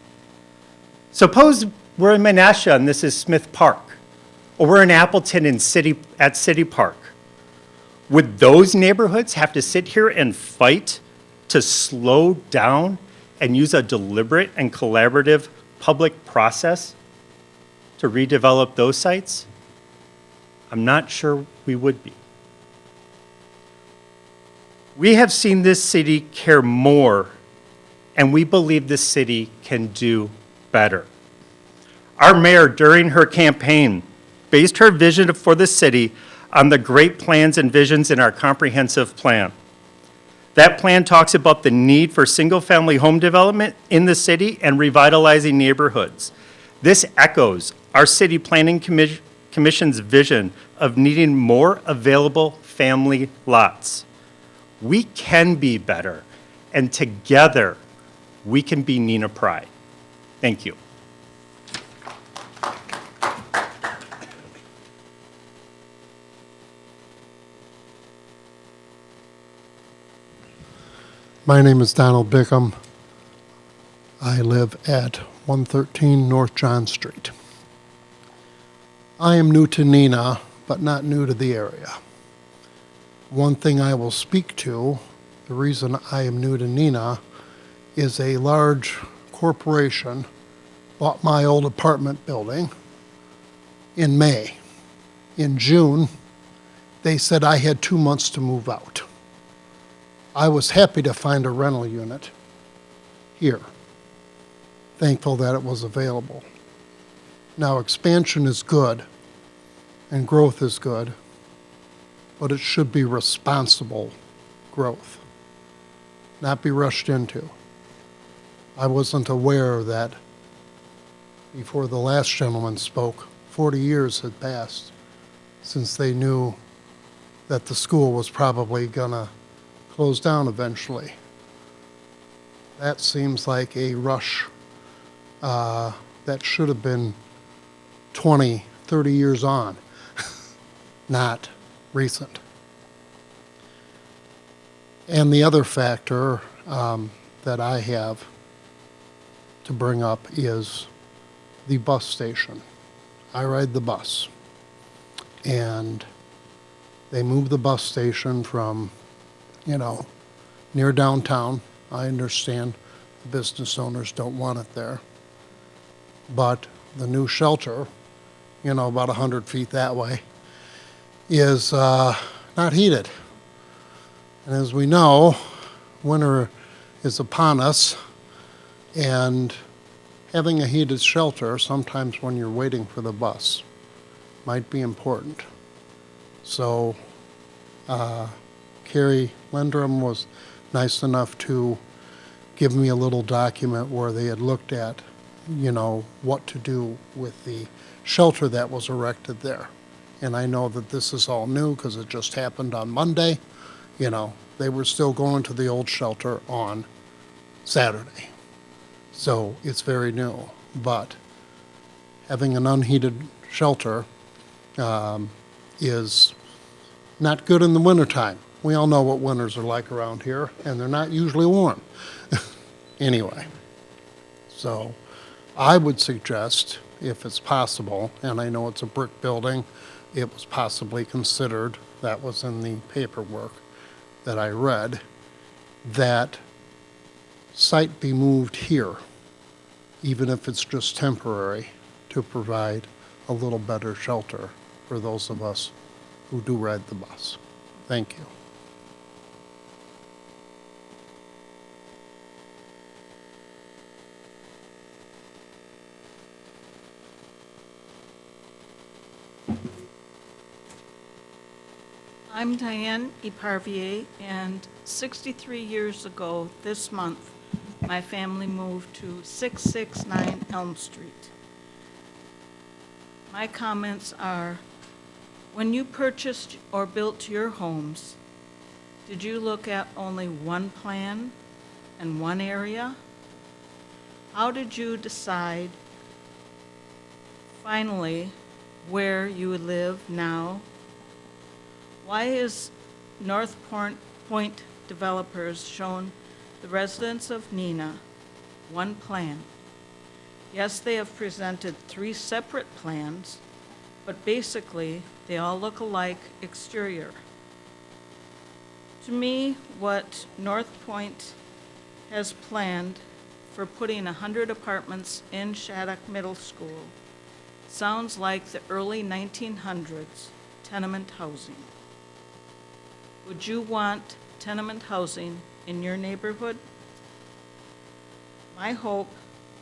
Suppose we're in Menasha and this is Smith Park, or we're in Appleton at City Park. Would those neighborhoods have to sit here and fight to slow down and use a deliberate and collaborative public process to redevelop those sites? I'm not sure we would be. We have seen this city care more, and we believe this city can do better. Our mayor, during her campaign, based her vision for the city on the great plans and visions in our comprehensive plan. That plan talks about the need for single-family home development in the city and revitalizing neighborhoods. This echoes our City Planning Commission's vision of needing more available family lots. We can be better, and together we can be Neenah Pride. Thank you. My name is Donald Bickham. I live at 113 North John Street. I am new to Neenah, but not new to the area. One thing I will speak to, the reason I am new to Neenah, is a large corporation bought my old apartment building in May. In June, they said I had 2 months to move out. I was happy to find a rental unit here. Thankful that it was available. Now, expansion is good and growth is good, but it should be responsible growth, not be rushed into. I wasn't aware that before the last gentleman spoke, 40 years had passed since they knew that the school was probably gonna close down eventually. That seems like a rush that should have been 20, 30 years on, not recent. And the other factor that I have to bring up is the bus station. I ride the bus, and they moved the bus station from, near downtown. I understand the business owners don't want it there. But the new shelter, about 100 feet that way, is not heated. And as we know, winter is upon us, and having a heated shelter sometimes when you're waiting for the bus might be important. So Carrie Lendrum was nice enough to give me a little document where they had looked at, what to do with the shelter that was erected there. And I know that this is all new because it just happened on Monday. They were still going to the old shelter on Saturday. So it's very new. But having an unheated shelter is not good in the wintertime. We all know what winters are like around here, and they're not usually warm. Anyway, so I would suggest, if it's possible, and I know it's a brick building, it was possibly considered, that was in the paperwork that I read, that site be moved here, even if it's just temporary, to provide a little better shelter for those of us who do ride the bus. Thank you. I'm Diane Eparvier, and 63 years ago this month, my family moved to 669 Elm Street. My comments are, when you purchased or built your homes, did you look at only one plan and one area? How did you decide finally where you would live now? Why is North Point developers shown the residents of Neenah one plan? Yes, they have presented 3 separate plans, but basically they all look alike exterior. To me, what North Point has planned for putting 100 apartments in Shattuck Middle School sounds like the early 1900s tenement housing. Would you want tenement housing in your neighborhood? My hope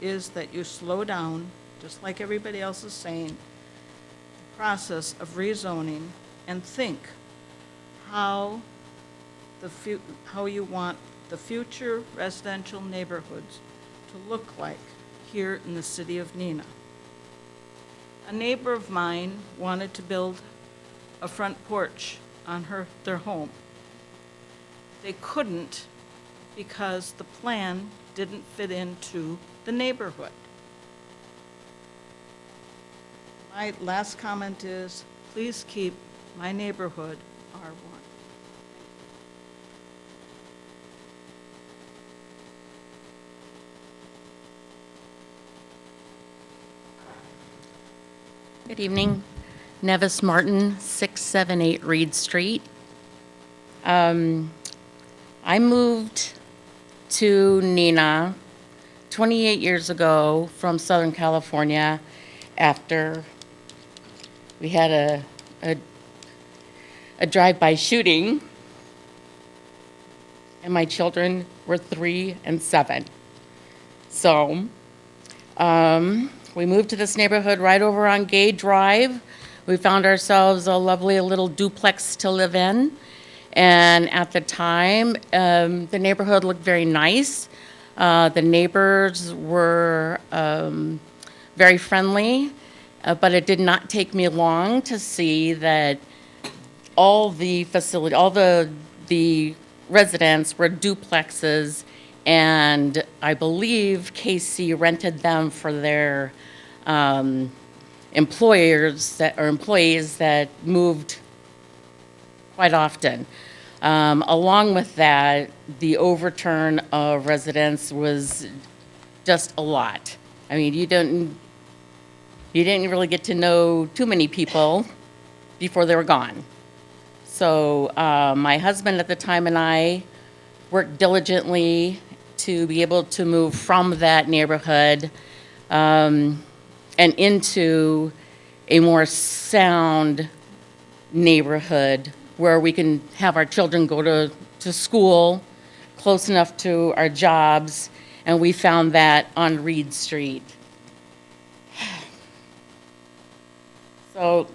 is that you slow down, just like everybody else is saying, the process of rezoning and think how you want the future residential neighborhoods to look like here in the city of Neenah. A neighbor of mine wanted to build a front porch on their home. They couldn't because the plan didn't fit into the neighborhood. My last comment is, please keep my neighborhood R1. Good evening. Nevis Martin, 678 Reed Street. I moved to Neenah 28 years ago from Southern California after we had a drive-by shooting, and my children were 3 and 7. So we moved to this neighborhood right over on Gay Drive. We found ourselves a lovely little duplex to live in. And at the time, the neighborhood looked very nice. The neighbors were very friendly, but it did not take me long to see that all the residents were duplexes, and I believe KC rented them for their employees that moved quite often. Along with that, the overturn of residents was just a lot. I mean, you didn't really get to know too many people before they were gone. So my husband at the time and I worked diligently to be able to move from that neighborhood and into a more sound neighborhood where we can have our children go to school close enough to our jobs, and we found that on Reed Street. So,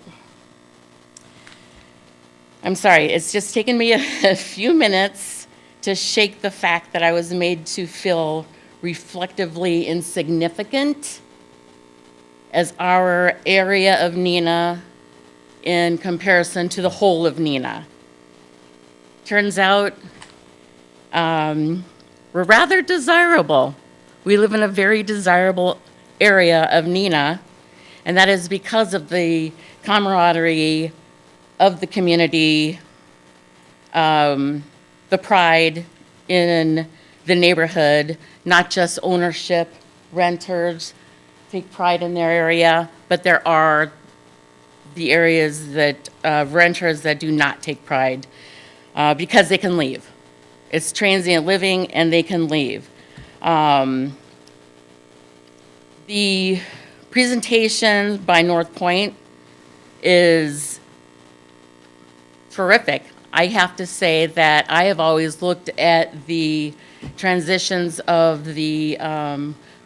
I'm sorry, it's just taken me a few minutes to shake the fact that I was made to feel reflectively insignificant as our area of Neenah in comparison to the whole of Neenah. Turns out we're rather desirable. We live in a very desirable area of Neenah, and that is because of the camaraderie of the community, the pride in the neighborhood, not just ownership, renters take pride in their area, but there are the areas that renters that do not take pride because they can leave. It's transient living and they can leave. The presentation by North Point is terrific. I have to say that I have always looked at the transitions of the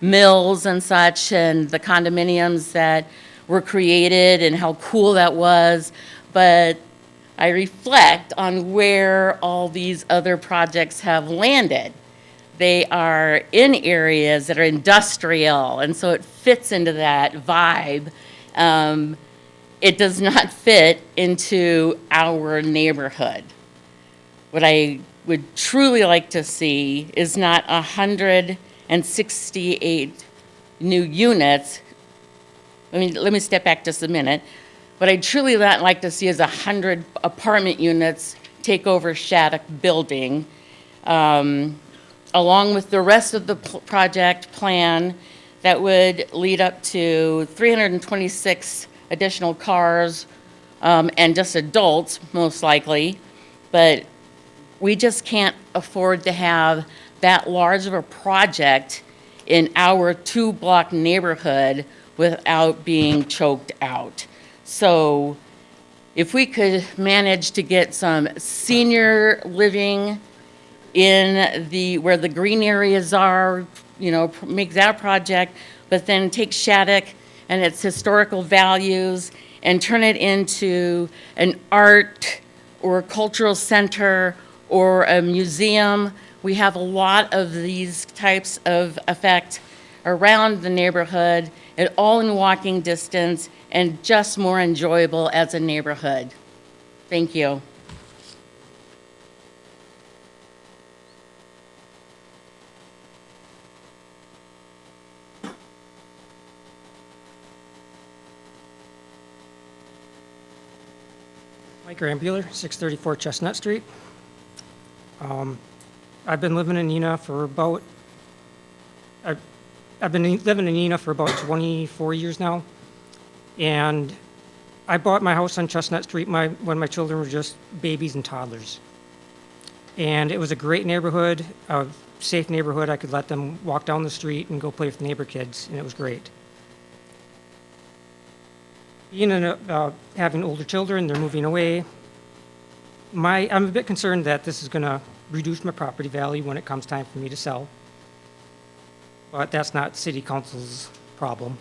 mills and such and the condominiums that were created and how cool that was, but I reflect on where all these other projects have landed. They are in areas that are industrial, and so it fits into that vibe. It does not fit into our neighborhood. What I would truly like to see is not 168 new units. Let me step back just a minute. What I'd truly not like to see is 100 apartment units take over Shattuck Building, along with the rest of the project plan that would lead up to 326 additional cars, and just adults, most likely. But we just can't afford to have that large of a project in our 2-block neighborhood without being choked out. So if we could manage to get some senior living in where the green areas are, make that project, but then take Shattuck and its historical values and turn it into an art or cultural center or a museum. We have a lot of these types of effects around the neighborhood, and all in walking distance, and just more enjoyable as a neighborhood. Thank you. Mike Rambuler, 634 Chestnut Street. I've been living in Neenah for about, I've been living in Neenah for about 24 years now. And I bought my house on Chestnut Street when my children were just babies and toddlers. And it was a great neighborhood, a safe neighborhood. I could let them walk down the street and go play with neighbor kids, and it was great. Having older children, they're moving away. I'm a bit concerned that this is going to reduce my property value when it comes time for me to sell. But that's not city council's problem.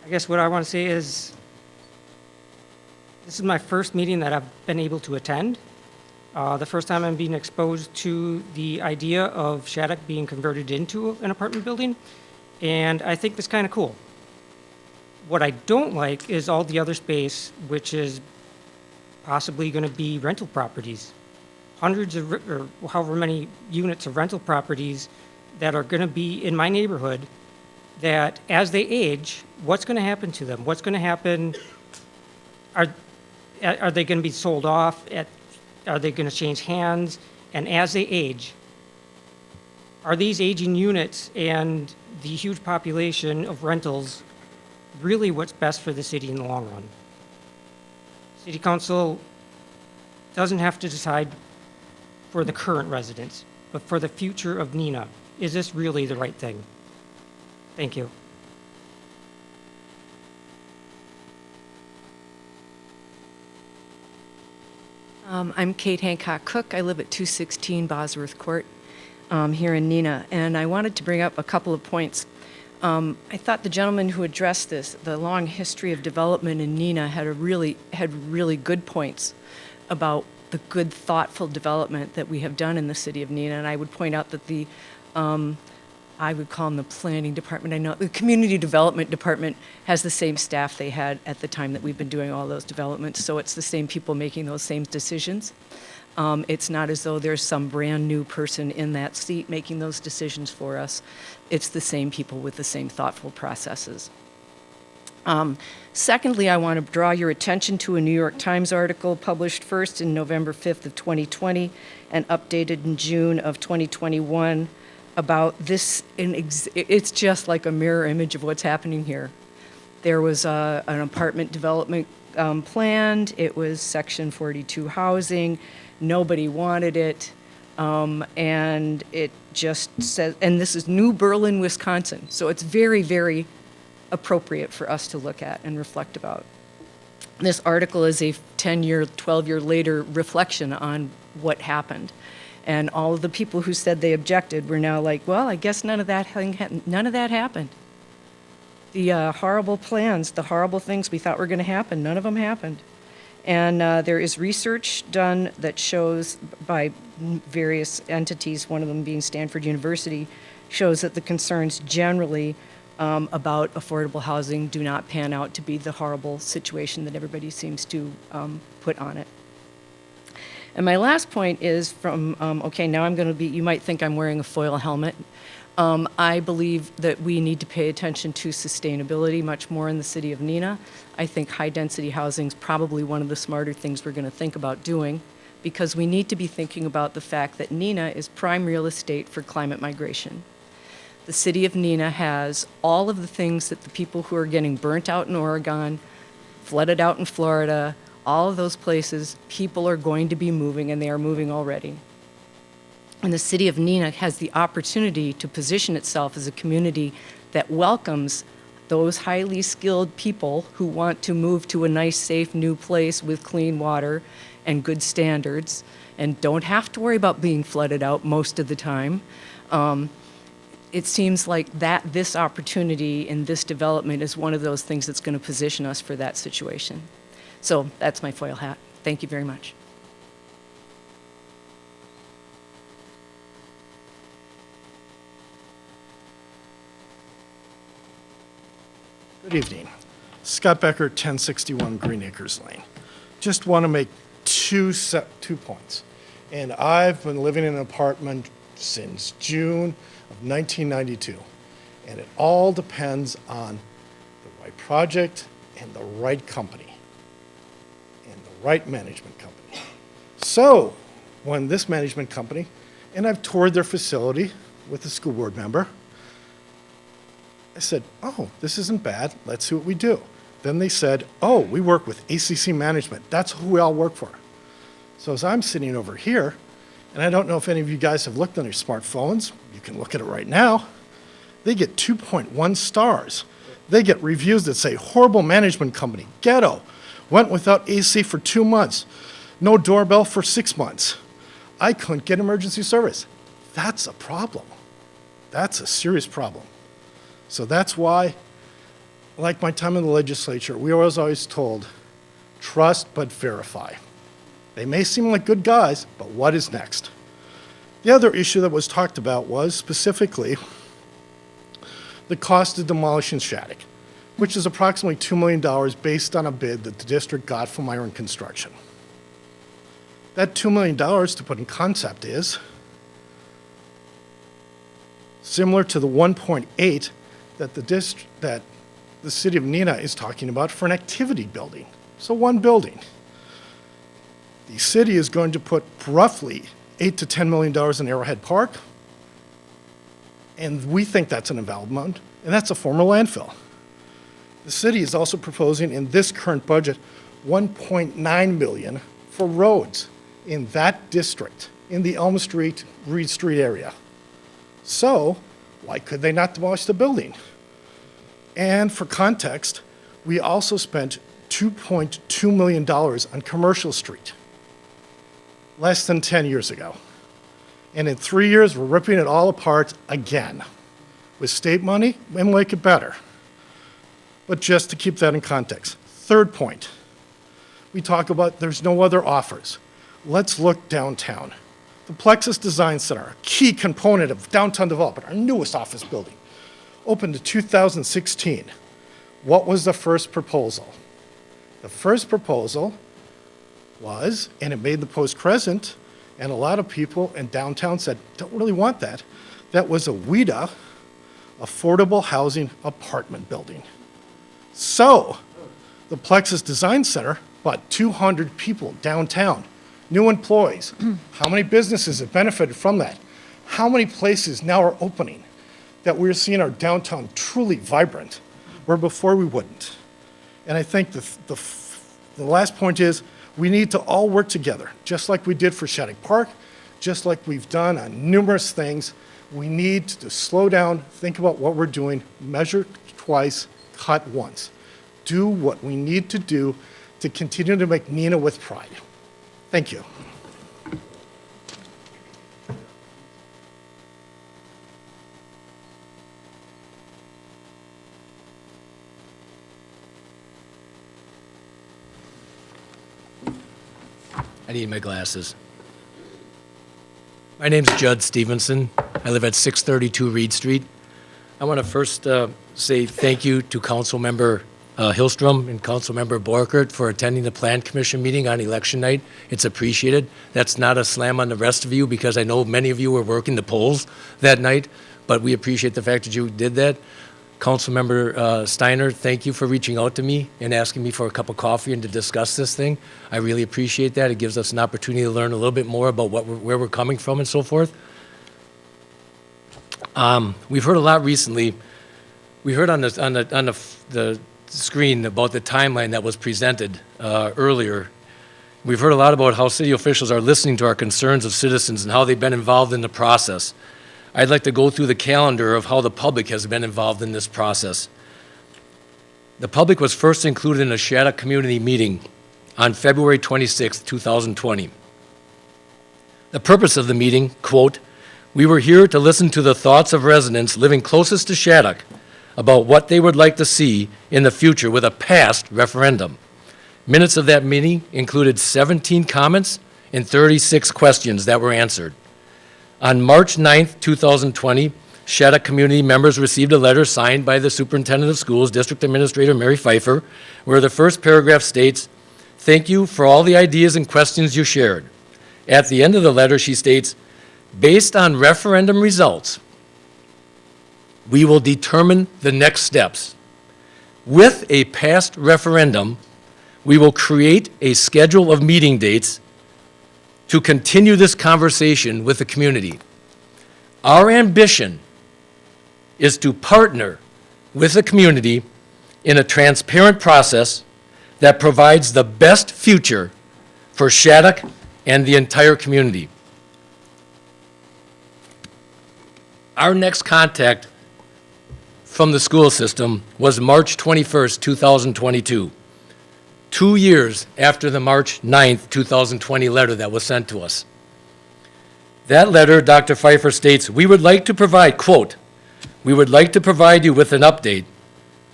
I guess what I want to say is this is my first meeting that I've been able to attend. The first time I'm being exposed to the idea of Shattuck being converted into an apartment building. And I think that's kind of cool. What I don't like is all the other space, which is possibly going to be rental properties. Hundreds of, or however many units of rental properties that are going to be in my neighborhood that as they age, what's going to happen to them? What's going to happen? Are they going to be sold off? Are they going to change hands? And as they age, are these aging units and the huge population of rentals really what's best for the city in the long run? City council doesn't have to decide for the current residents, but for the future of Neenah. Is this really the right thing? Thank you. I'm Kate Hancock Cook. I live at 216 Bosworth Court here in Neenah, and I wanted to bring up a couple of points. I thought the gentleman who addressed this, the long history of development in Neenah, had really good points about the good, thoughtful development that we have done in the city of Neenah. And I would point out that the, I would call them the planning department. I know the community development department has the same staff they had at the time that we've been doing all those developments. So it's the same people making those same decisions. It's not as though there's some brand new person in that seat making those decisions for us. It's the same people with the same thoughtful processes. Secondly, I want to draw your attention to a New York Times article published first in November 5th of 2020 and updated in June of 2021 about this. It's just like a mirror image of what's happening here. There was an apartment development planned. It was Section 42 housing. Nobody wanted it. And it just says, and this is New Berlin, Wisconsin. So it's very, very appropriate for us to look at and reflect about. This article is a 10-year, 12-year later reflection on what happened. And all of the people who said they objected were now like, well, I guess none of that happened. The horrible plans, the horrible things we thought were going to happen, none of them happened. And there is research done that shows by various entities, one of them being Stanford University, shows that the concerns generally about affordable housing do not pan out to be the horrible situation that everybody seems to put on it. And my last point is from, okay, now I'm going to be, you might think I'm wearing a foil helmet. I believe that we need to pay attention to sustainability much more in the city of Neenah. I think high-density housing is probably one of the smarter things we're going to think about doing, because we need to be thinking about the fact that Neenah is prime real estate for climate migration. The city of Neenah has all of the things that the people who are getting burnt out in Oregon, flooded out in Florida, all of those places, people are going to be moving, and they are moving already. And the city of Neenah has the opportunity to position itself as a community that welcomes those highly skilled people who want to move to a nice, safe, new place with clean water and good standards and don't have to worry about being flooded out most of the time. It seems like this opportunity in this development is one of those things that's going to position us for that situation. So that's my foil hat. Thank you very much. Good evening. Scott Becker, 1061 Green Acres Lane. Just want to make two points. And I've been living in an apartment since June of 1992. And it all depends on the right project and the right company and the right management company. So when this management company, and I've toured their facility with a school board member, I said, oh, this isn't bad. Let's see what we do. Then they said, oh, we work with ACC Management. That's who we all work for. So as I'm sitting over here, and I don't know if any of you guys have looked on your smartphones. You can look at it right now. They get 2.1 stars. They get reviews that say, horrible management company, ghetto, went without AC for 2 months, no doorbell for 6 months. I couldn't get emergency service. That's a problem. That's a serious problem. So that's why, like my time in the legislature, we were always told, trust but verify. They may seem like good guys, but what is next? The other issue that was talked about was specifically the cost of demolishing Shattuck, which is approximately $2 million based on a bid that the district got from Iron Construction. That $2 million, to put in concept, is similar to the 1.8 that the city of Neenah is talking about for an activity building. So one building. The city is going to put roughly $8 to $10 million in Arrowhead Park, and we think that's an development, and that's a former landfill. The city is also proposing in this current budget $1.9 million for roads in that district, in the Elm Street, Reed Street area. So why could they not demolish the building? And for context, we also spent $2.2 million on Commercial Street less than 10 years ago. And in 3 years, we're ripping it all apart again. With state money, we'll make it better. But just to keep that in context. Third point, we talk about there's no other offers. Let's look downtown. The Plexus Design Center, a key component of downtown development, our newest office building, opened in 2016. What was the first proposal? The first proposal was, and it made the Post-Crescent, and a lot of people in downtown said, don't really want that. That was a WIDA, affordable housing apartment building. So the Plexus Design Center brought 200 people downtown, new employees. How many businesses have benefited from that? How many places now are opening that we're seeing our downtown truly vibrant, where before we wouldn't? And I think the The last point is, we need to all work together, just like we did for Shattuck Park, just like we've done on numerous things. We need to slow down, think about what we're doing, measure twice, cut once. Do what we need to do to continue to make Neenah with pride. Thank you. I need my glasses. My name's Judd Stevenson. I live at 632 Reed Street. I want to first say thank you to Councilmember Hillstrom and Councilmember Borkert for attending the Plan Commission meeting on election night. It's appreciated. That's not a slam on the rest of you because I know many of you were working the polls that night, but we appreciate the fact that you did that. Councilmember Steiner, thank you for reaching out to me and asking me for a cup of coffee and to discuss this thing. I really appreciate that. It gives us an opportunity to learn a little bit more about where we're coming from and so forth. We've heard a lot recently. We heard on the screen about the timeline that was presented earlier. We've heard a lot about how city officials are listening to our concerns of citizens and how they've been involved in the process. I'd like to go through the calendar of how the public has been involved in this process. The public was first included in a Shattuck community meeting on February 26, 2020. The purpose of the meeting, quote, "We were here to listen to the thoughts of residents living closest to Shattuck about what they would like to see in the future with a past referendum." Minutes of that meeting included 17 comments and 36 questions that were answered. On March 9th, 2020, Shattuck community members received a letter signed by the Superintendent of Schools, District Administrator Mary Pfeiffer, where the first paragraph states, "Thank you for all the ideas and questions you shared." At the end of the letter, she states, "Based on referendum results, we will determine the next steps. With a past referendum, we will create a schedule of meeting dates to continue this conversation with the community. Our ambition is to partner with the community in a transparent process that provides the best future for Shattuck and the entire community." Our next contact from the school system was March 21st, 2022. 2 years after the March 9th, 2020 letter that was sent to us. That letter, Dr. Pfeiffer states, "We would like to provide," quote, "we would like to provide you with an update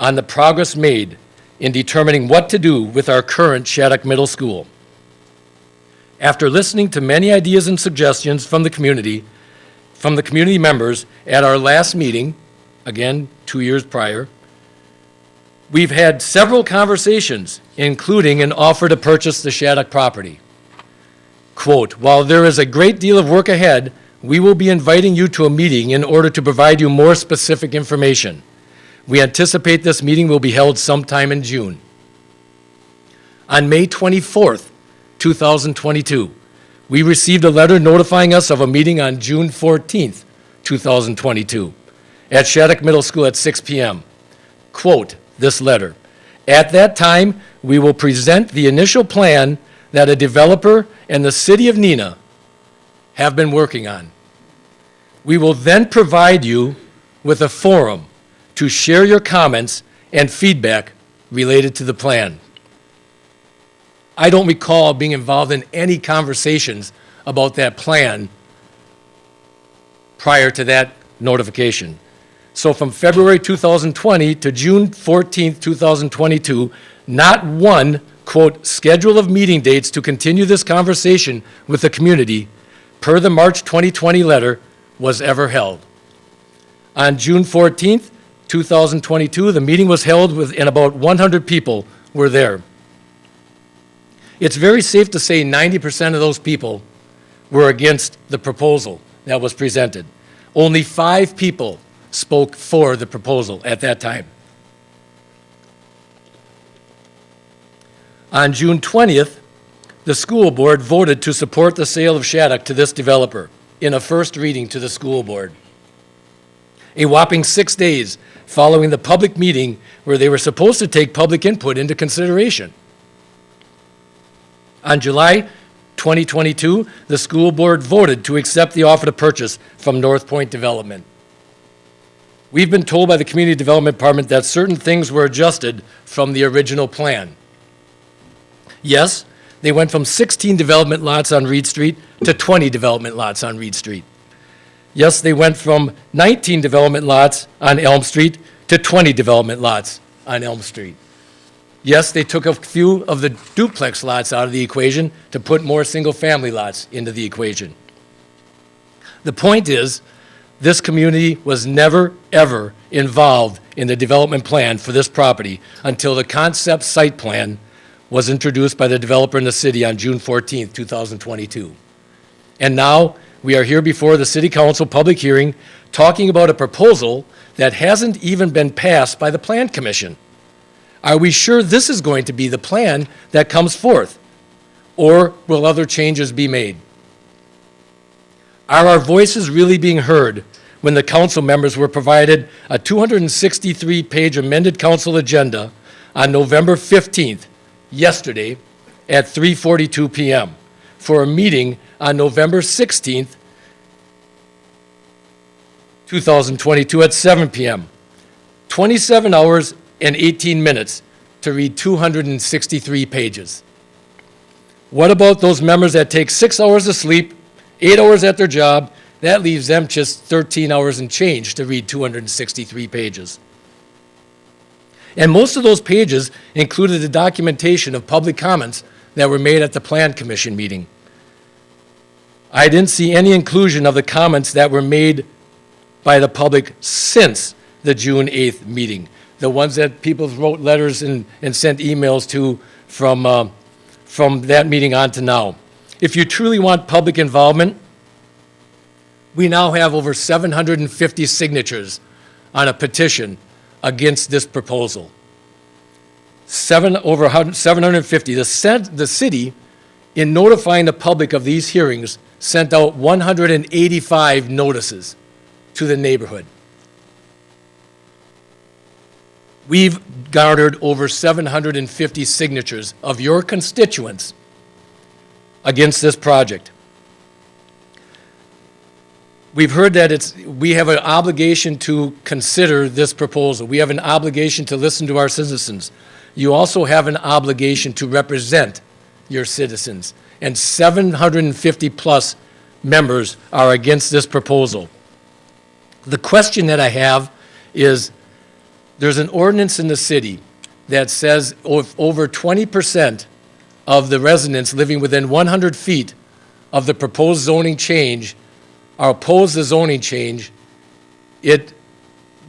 on the progress made in determining what to do with our current Shattuck Middle School. After listening to many ideas and suggestions from the community members at our last meeting, again, 2 years prior, we've had several conversations, including an offer to purchase the Shattuck property. Quote, while there is a great deal of work ahead, we will be inviting you to a meeting in order to provide you more specific information. We anticipate this meeting will be held sometime in June. On May 24th, 2022, we received a letter notifying us of a meeting on June 14th, 2022, at Shattuck Middle School at 6 p.m. Quote, this letter, at that time, we will present the initial plan that a developer and the city of Neenah have been working on. We will then provide you with a forum to share your comments and feedback related to the plan. I don't recall being involved in any conversations about that plan prior to that notification. So from February 2020 to June 14th, 2022, not one, quote, schedule of meeting dates to continue this conversation with the community per the March 2020 letter was ever held. On June 14th, 2022, the meeting was held and about 100 people were there. It's very safe to say 90% of those people were against the proposal that was presented. Only 5 people spoke for the proposal at that time. On June 20th, the school board voted to support the sale of Shattuck to this developer in a first reading to the school board. A whopping 6 days following the public meeting where they were supposed to take public input into consideration. On July 2022, the school board voted to accept the offer to purchase from North Point Development. We've been told by the Community Development Department that certain things were adjusted from the original plan. Yes, they went from 16 development lots on Reed Street to 20 development lots on Reed Street. Yes, they went from 19 development lots on Elm Street to 20 development lots on Elm Street. Yes, they took a few of the duplex lots out of the equation to put more single-family lots into the equation. The point is, this community was never, ever involved in the development plan for this property until the concept site plan was introduced by the developer in the city on June 14th, 2022. And now, we are here before the City Council public hearing talking about a proposal that hasn't even been passed by the Plan Commission. Are we sure this is going to be the plan that comes forth? Or will other changes be made? Are our voices really being heard when the council members were provided a 263-page amended council agenda on November 15th, yesterday, at 3:42 p.m. for a meeting on November 16th, 2022 at 7 p.m. 27 hours and 18 minutes to read 263 pages. What about those members that take 6 hours of sleep, 8 hours at their job? That leaves them just 13 hours and change to read 263 pages. And most of those pages included the documentation of public comments that were made at the Plan Commission meeting. I didn't see any inclusion of the comments that were made by the public since the June 8th meeting, the ones that people wrote letters and sent emails to from that meeting on to now. If you truly want public involvement, we now have over 750 signatures on a petition against this proposal. Over 750. The city, in notifying the public of these hearings, sent out 185 notices to the neighborhood. We've garnered over 750 signatures of your constituents against this project. We've heard that we have an obligation to consider this proposal. We have an obligation to listen to our citizens. You also have an obligation to represent your citizens. And 750 plus members are against this proposal. The question that I have is, there's an ordinance in the city that says if over 20% of the residents living within 100 feet of the proposed zoning change are opposed to zoning change, it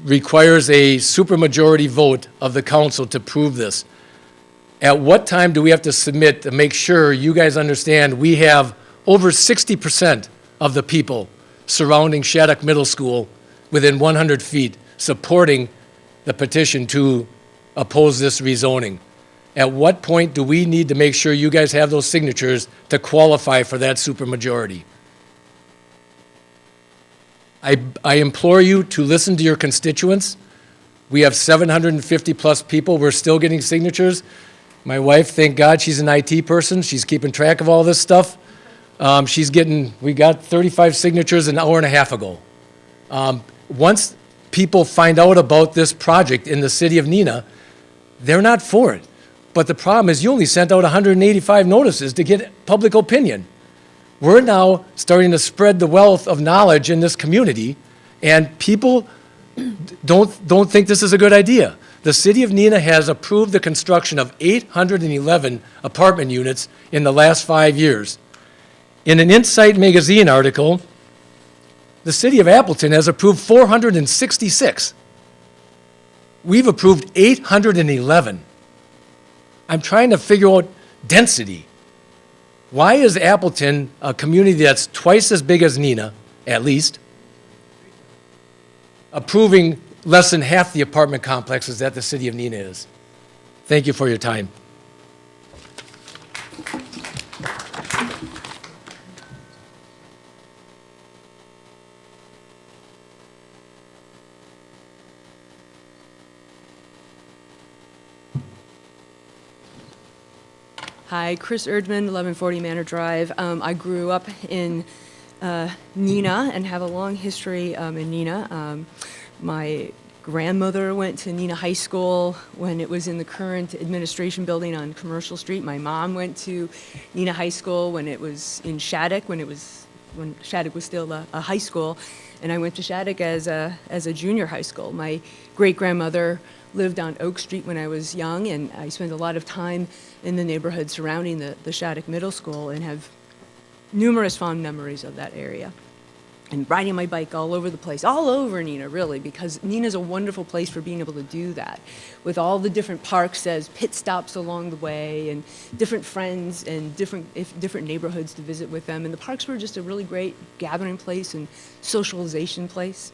requires a supermajority vote of the council to prove this. At what time do we have to submit to make sure you guys understand we have over 60% of the people surrounding Shattuck Middle School within 100 feet supporting the petition to oppose this rezoning? At what point do we need to make sure you guys have those signatures to qualify for that supermajority? I implore you to listen to your constituents. We have 750 plus people. We're still getting signatures. My wife, thank God, she's an IT person. She's keeping track of all this stuff. We got 35 signatures an hour and a half ago. Once people find out about this project in the city of Neenah, they're not for it. But the problem is you only sent out 185 notices to get public opinion. We're now starting to spread the wealth of knowledge in this community, and people don't think this is a good idea. The city of Neenah has approved the construction of 811 apartment units in the last 5 years. In an Insight magazine article, the city of Appleton has approved 466. We've approved 811. I'm trying to figure out density. Why is Appleton, a community that's twice as big as Neenah, at least, approving less than half the apartment complexes that the city of Neenah is? Thank you for your time. Hi, Chris Erdman, 1140 Manor Drive. I grew up in Neenah and have a long history in Neenah. My grandmother went to Neenah High School when it was in the current administration building on Commercial Street. My mom went to Neenah High School when it was in Shattuck, when Shattuck was still a high school. And I went to Shattuck as a junior high school. My great-grandmother lived on Oak Street when I was young, and I spent a lot of time in the neighborhood surrounding the Shattuck Middle School and have numerous fond memories of that area. And riding my bike all over the place, all over Neenah, really, because Neenah's a wonderful place for being able to do that, with all the different parks as pit stops along the way, and different friends and different neighborhoods to visit with them. And the parks were just a really great gathering place and socialization place.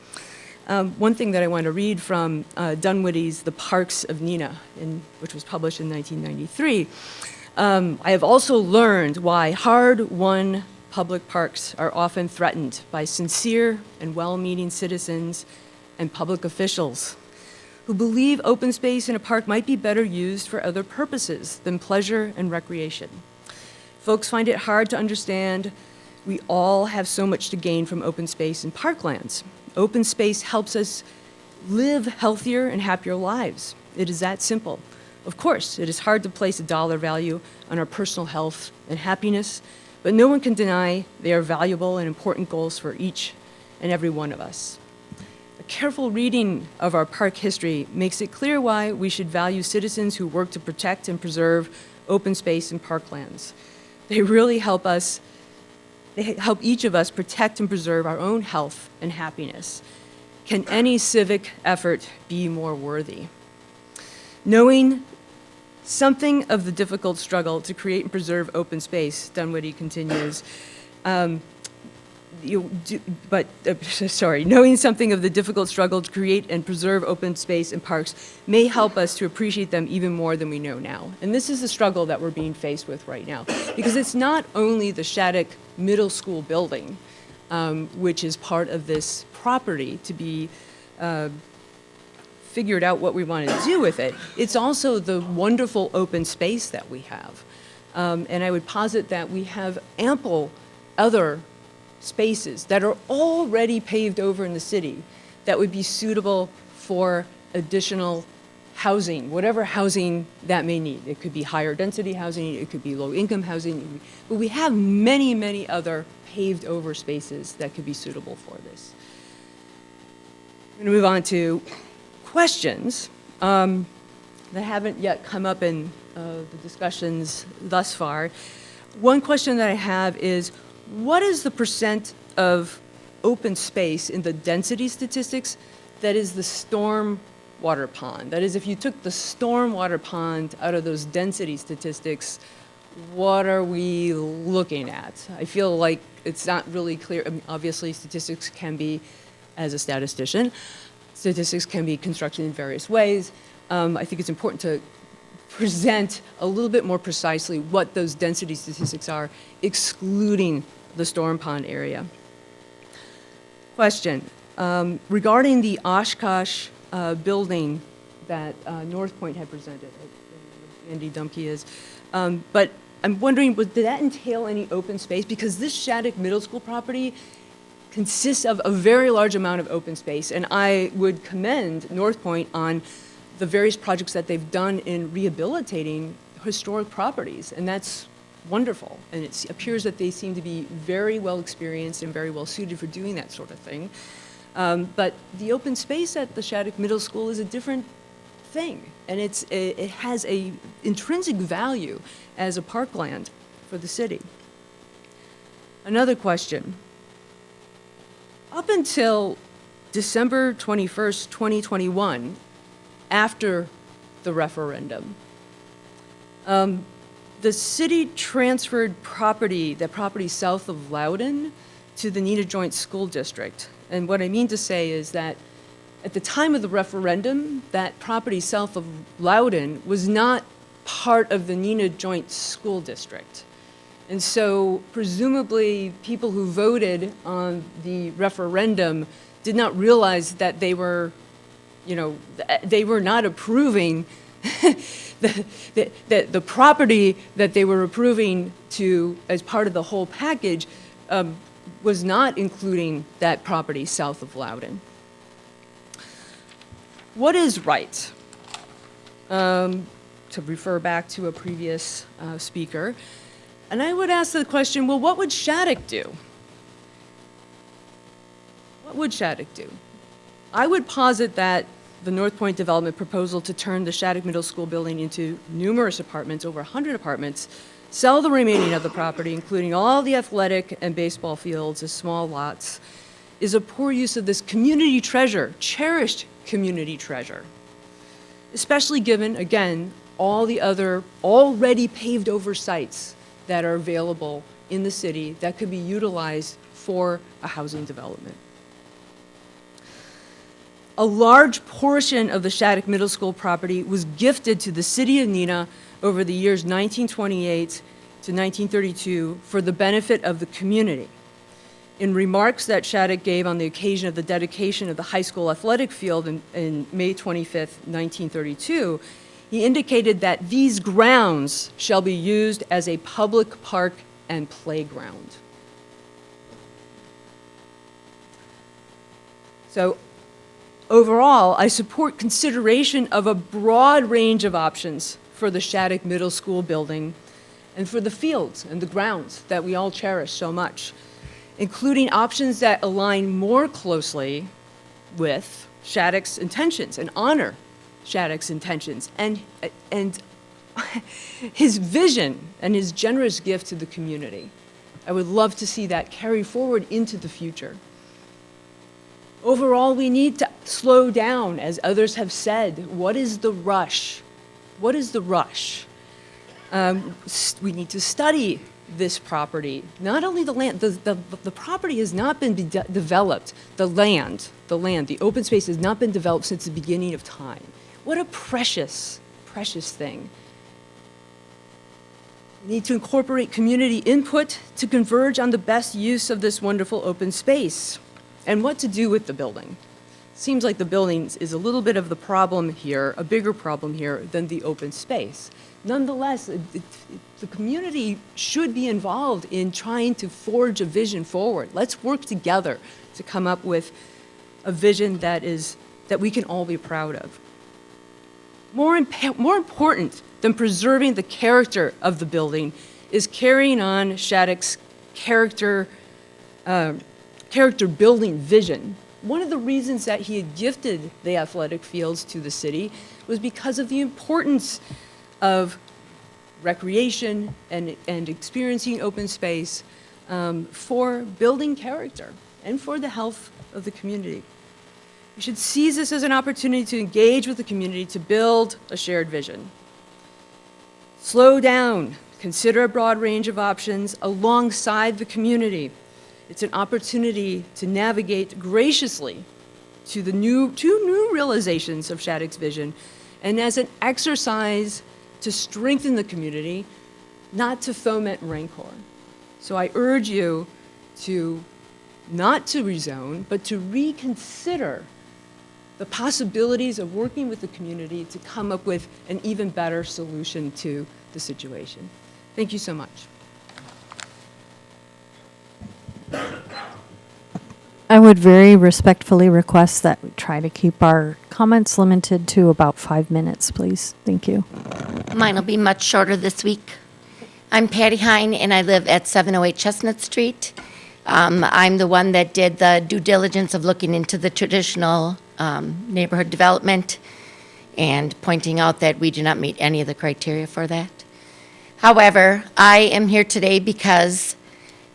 One thing that I want to read from Dunwoody's The Parks of Neenah, which was published in 1993. I have also learned why hard-won public parks are often threatened by sincere and well-meaning citizens and public officials who believe open space in a park might be better used for other purposes than pleasure and recreation. Folks find it hard to understand we all have so much to gain from open space and parklands. Open space helps us live healthier and happier lives. It is that simple. Of course, it is hard to place a dollar value on our personal health and happiness, but no one can deny they are valuable and important goals for each and every one of us. A careful reading of our park history makes it clear why we should value citizens who work to protect and preserve open space and parklands. They really help each of us protect and preserve our own health and happiness. Can any civic effort be more worthy? Knowing something of the difficult struggle to create and preserve open space, Dunwoody continues, knowing something of the difficult struggle to create and preserve open space and parks may help us to appreciate them even more than we know now. And this is the struggle that we're being faced with right now, because it's not only the Shattuck Middle School building, which is part of this property to be figured out what we want to do with it. It's also the wonderful open space that we have. And I would posit that we have ample other spaces that are already paved over in the city that would be suitable for additional housing, whatever housing that may need. It could be higher density housing, it could be low income housing, but we have many, many other paved over spaces that could be suitable for this. I'm going to move on to questions that haven't yet come up in the discussions thus far. One question that I have is, what is the percent of open space in the density statistics that is the storm water pond? That is, if you took the storm water pond out of those density statistics, what are we looking at? I feel like it's not really clear. I mean, obviously, statistics can be, as a statistician, statistics can be constructed in various ways. I think it's important to present a little bit more precisely what those density statistics are, excluding the storm pond area. Question, regarding the Oshkosh building that North Point had presented, Andy Dumke is, but I'm wondering, did that entail any open space? Because this Shattuck Middle School property consists of a very large amount of open space, and I would commend North Point on the various projects that they've done in rehabilitating historic properties, and that's wonderful. And it appears that they seem to be very well experienced and very well suited for doing that sort of thing. But the open space at the Shattuck Middle School is a different thing, and it has a intrinsic value as a parkland for the city. Another question. Up until December 21st, 2021, after the referendum, the city transferred property, the property south of Loudon, to the Neenah Joint School District. And what I mean to say is that at the time of the referendum, that property south of Loudon was not part of the Neenah Joint School District. And so presumably people who voted on the referendum did not realize that they were, they were not approving the property that they were approving to, as part of the whole package, was not including that property south of Loudon. What is right? To refer back to a previous speaker, and I would ask the question, well, what would Shattuck do? What would Shattuck do? I would posit that the North Point development proposal to turn the Shattuck Middle School building into numerous apartments, over 100 apartments, sell the remaining of the property, including all the athletic and baseball fields as small lots, is a poor use of this community treasure, cherished community treasure, especially given, again, all the other already paved over sites that are available in the city that could be utilized for a housing development. A large portion of the Shattuck Middle School property was gifted to the city of Neenah over the years 1928 to 1932 for the benefit of the community. In remarks that Shattuck gave on the occasion of the dedication of the high school athletic field in May 25th, 1932, he indicated that these grounds shall be used as a public park and playground. So overall, I support consideration of a broad range of options for the Shattuck Middle School building and for the fields and the grounds that we all cherish so much, including options that align more closely with Shattuck's intentions and honor Shattuck's intentions and his vision and his generous gift to the community. I would love to see that carry forward into the future. Overall, we need to slow down, as others have said. What is the rush? What is the rush? We need to study this property. Not only the land, the property has not been developed. The land, the open space has not been developed since the beginning of time. What a precious, precious thing. We need to incorporate community input to converge on the best use of this wonderful open space and what to do with the building. Seems like the building is a little bit of the problem here, a bigger problem here than the open space. Nonetheless, the community should be involved in trying to forge a vision forward. Let's work together to come up with a vision that we can all be proud of. More important than preserving the character of the building is carrying on Shattuck's character building vision. One of the reasons that he had gifted the athletic fields to the city was because of the importance of recreation and experiencing open space for building character and for the health of the community. We should seize this as an opportunity to engage with the community to build a shared vision. Slow down, consider a broad range of options alongside the community. It's an opportunity to navigate graciously to the two new realizations of Shattuck's vision, and as an exercise to strengthen the community, not to foment rancor. So I urge you to not to rezone, but to reconsider the possibilities of working with the community to come up with an even better solution to the situation. Thank you so much. I would very respectfully request that we try to keep our comments limited to about 5 minutes, please. Thank you. Mine will be much shorter this week. I'm Patty Hine, and I live at 708 Chestnut Street. I'm the one that did the due diligence of looking into the traditional neighborhood development and pointing out that we do not meet any of the criteria for that. However, I am here today because,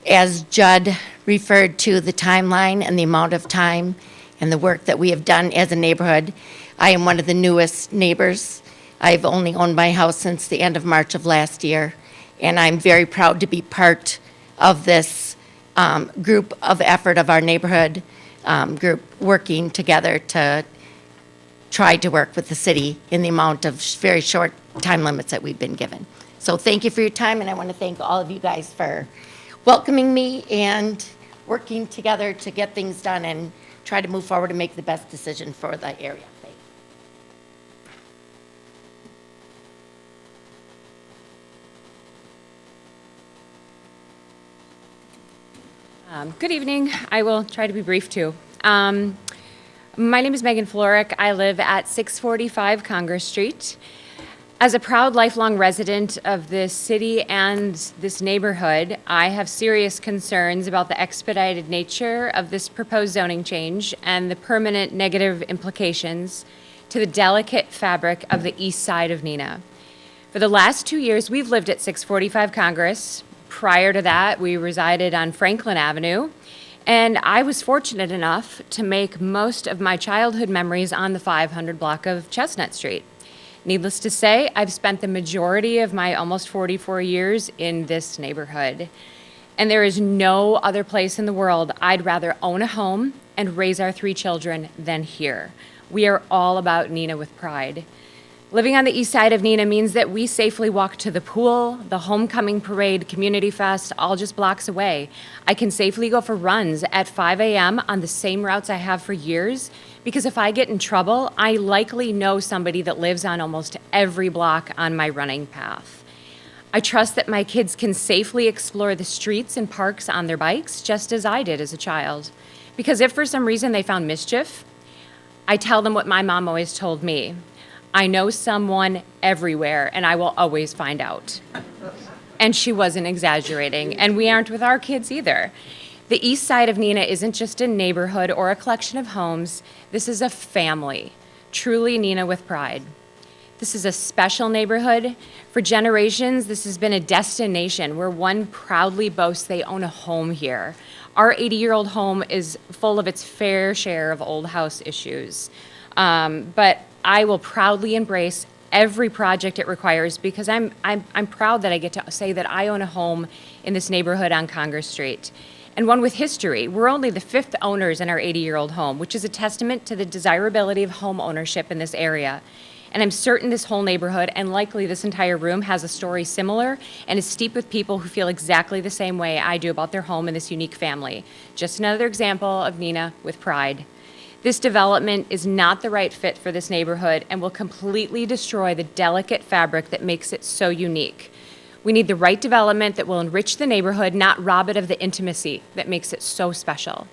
as Judd referred to the timeline and the amount of time and the work that we have done as a neighborhood, I am one of the newest neighbors. I've only owned my house since the end of March of last year, and I'm very proud to be part of this group of effort of our neighborhood group working together to try to work with the city in the amount of very short time limits that we've been given. So thank you for your time, and I want to thank all of you guys for welcoming me and working together to get things done and try to move forward and make the best decision for the area. Good evening. I will try to be brief too. My name is Megan Florick. I live at 645 Congress Street. As a proud lifelong resident of this city and this neighborhood, I have serious concerns about the expedited nature of this proposed zoning change and the permanent negative implications to the delicate fabric of the east side of Neenah. For the last 2 years, we've lived at 645 Congress. Prior to that, we resided on Franklin Avenue, and I was fortunate enough to make most of my childhood memories on the 500 block of Chestnut Street. Needless to say, I've spent the majority of my almost 44 years in this neighborhood. And there is no other place in the world I'd rather own a home and raise our 3 children than here. We are all about Neenah with pride. Living on the east side of Neenah means that we safely walk to the pool, the homecoming parade, community fest, all just blocks away. I can safely go for runs at 5 a.m. on the same routes I have for years, because if I get in trouble, I likely know somebody that lives on almost every block on my running path. I trust that my kids can safely explore the streets and parks on their bikes, just as I did as a child. Because if for some reason they found mischief, I tell them what my mom always told me. I know someone everywhere, and I will always find out. And she wasn't exaggerating, and we aren't with our kids either. The east side of Neenah isn't just a neighborhood or a collection of homes. This is a family, truly Neenah with pride. This is a special neighborhood. For generations, this has been a destination where one proudly boasts they own a home here. Our 80-year-old home is full of its fair share of old house issues. But I will proudly embrace every project it requires because I'm proud that I get to say that I own a home in this neighborhood on Congress Street, and one with history. We're only the 5th owners in our 80-year-old home, which is a testament to the desirability of home ownership in this area. And I'm certain this whole neighborhood, and likely this entire room, has a story similar and is steeped with people who feel exactly the same way I do about their home and this unique family. Just another example of Neenah with pride. This development is not the right fit for this neighborhood and will completely destroy the delicate fabric that makes it so unique. We need the right development that will enrich the neighborhood, not rob it of the intimacy that makes it so special.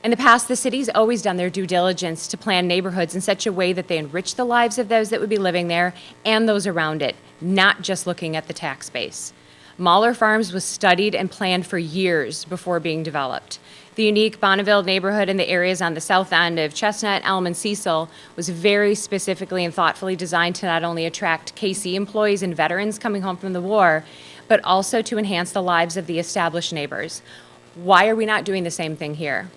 In the past, the city's always done their due diligence to plan neighborhoods in such a way that they enrich the lives of those that would be living there and those around it, not just looking at the tax base. Mahler Farms was studied and planned for years before being developed. The unique Bonneville neighborhood in the areas on the south end of Chestnut, Elm, and Cecil was very specifically and thoughtfully designed to not only attract KC employees and veterans coming home from the war, but also to enhance the lives of the established neighbors. Why are we not doing the same thing here?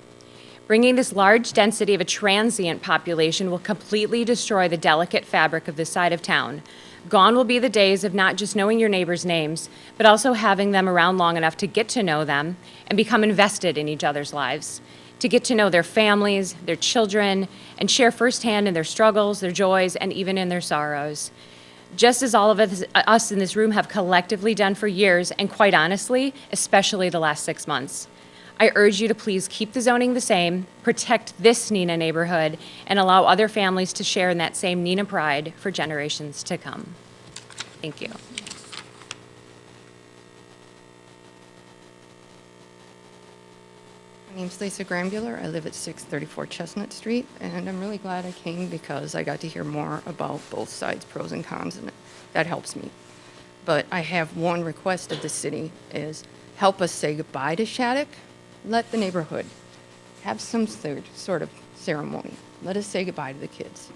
Bringing this large density of a transient population will completely destroy the delicate fabric of this side of town. Gone will be the days of not just knowing your neighbors' names, but also having them around long enough to get to know them and become invested in each other's lives, to get to know their families, their children, and share firsthand in their struggles, their joys, and even in their sorrows. Just as all of us in this room have collectively done for years, and quite honestly, especially the last 6 months. I urge you to please keep the zoning the same, protect this Neenah neighborhood, and allow other families to share in that same Neenah pride for generations to come. Thank you. My name's Lisa Grambular. I live at 634 Chestnut Street, and I'm really glad I came because I got to hear more about both sides, pros and cons, and that helps me. But I have one request of the city is help us say goodbye to Shattuck. Let the neighborhood have some sort of ceremony. Let us say goodbye to the kids.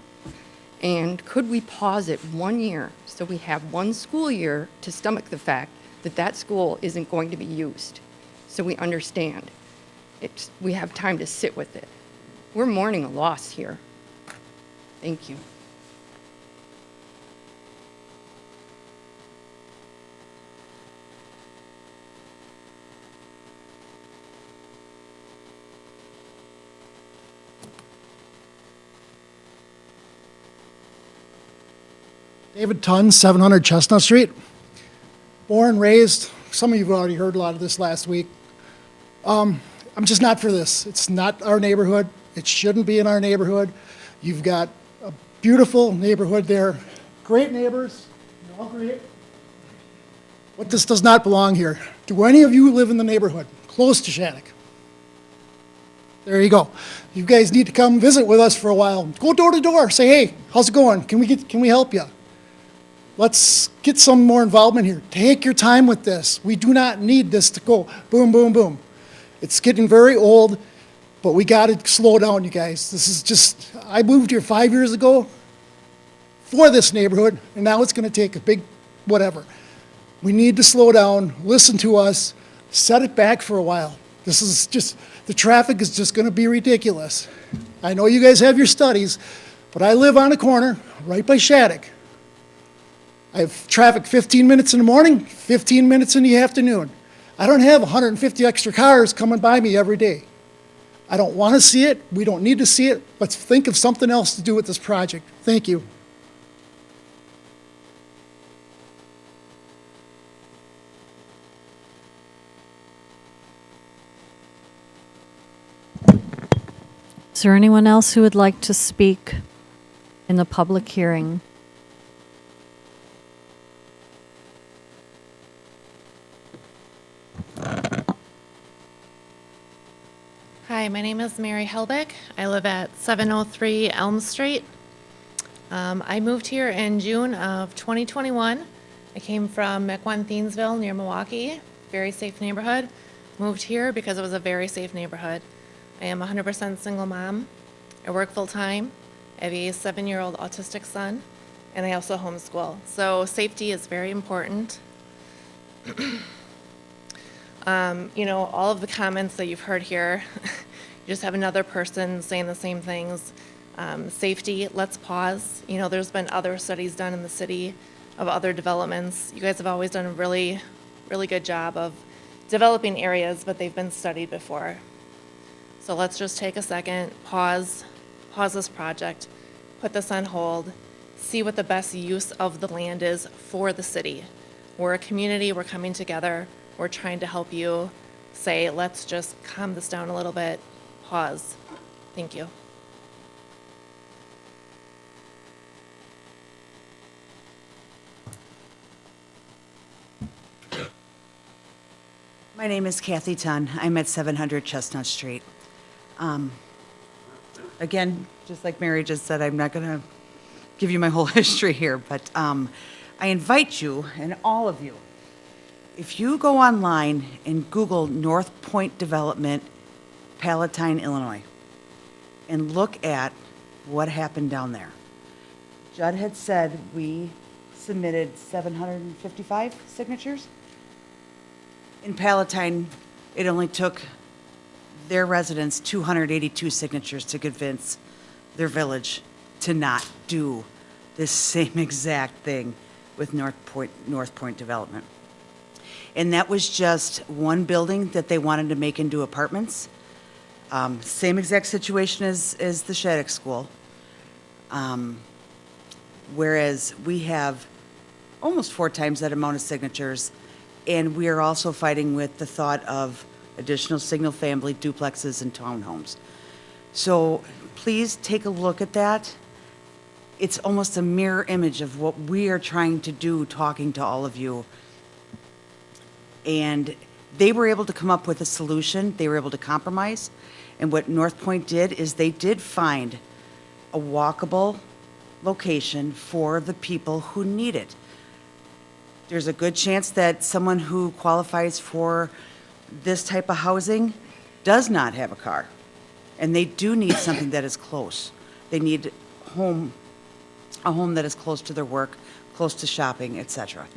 And could we pause it 1 year so we have one school year to stomach the fact that that school isn't going to be used, so we understand. We have time to sit with it. We're mourning a loss here. Thank you. David Tunn, 700 Chestnut Street. Born, raised, some of you have already heard a lot of this last week. I'm just not for this. It's not our neighborhood. It shouldn't be in our neighborhood. You've got a beautiful neighborhood there, great neighbors, you're all great. But this does not belong here. Do any of you live in the neighborhood close to Shattuck? There you go. You guys need to come visit with us for a while. Go door to door. Say, hey, how's it going? Can we help you? Let's get some more involvement here. Take your time with this. We do not need this to go boom, boom, boom. It's getting very old, but we got to slow down, you guys. This is just, I moved here 5 years ago for this neighborhood, and now it's going to take a big whatever. We need to slow down, listen to us, set it back for a while. This is just, the traffic is just going to be ridiculous. I know you guys have your studies, but I live on a corner right by Shattuck. I have traffic 15 minutes in the morning, 15 minutes in the afternoon. I don't have 150 extra cars coming by me every day. I don't want to see it. We don't need to see it. Let's think of something else to do with this project. Thank you. Is there anyone else who would like to speak in the public hearing? Hi, my name is Mary Helbeck. I live at 703 Elm Street. I moved here in June of 2021. I came from Mequon-Thiensville near Milwaukee, very safe neighborhood. Moved here because it was a very safe neighborhood. I am a 100% single mom. I work full-time. I have a 7-year-old autistic son, and I also homeschool. So safety is very important. You know, all of the comments that you've heard here, you just have another person saying the same things. Safety, let's pause. You know, there's been other studies done in the city of other developments. You guys have always done a really, really good job of developing areas, but they've been studied before. So let's just take a second, pause this project, put this on hold, see what the best use of the land is for the city. We're a community, we're coming together, we're trying to help you say, let's just calm this down a little bit, pause. Thank you. My name is Kathy Tunn. I'm at 700 Chestnut Street. Again, just like Mary just said, I'm not going to give you my whole history here, but I invite you, and all of you, if you go online and Google North Point Development, Palatine, Illinois, and look at what happened down there. Judd had said we submitted 755 signatures. In Palatine, it only took their residents 282 signatures to convince their village to not do this same exact thing with North Point Development. And that was just one building that they wanted to make into apartments. Same exact situation as the Shattuck School. Whereas we have almost 4 times that amount of signatures, and we are also fighting with the thought of additional single-family duplexes and townhomes. So please take a look at that. It's almost a mirror image of what we are trying to do, talking to all of you. And they were able to come up with a solution. They were able to compromise. And what North Point did is they did find a walkable location for the people who need it. There's a good chance that someone who qualifies for this type of housing does not have a car. And they do need something that is close. They need a home that is close to their work, close to shopping, etc.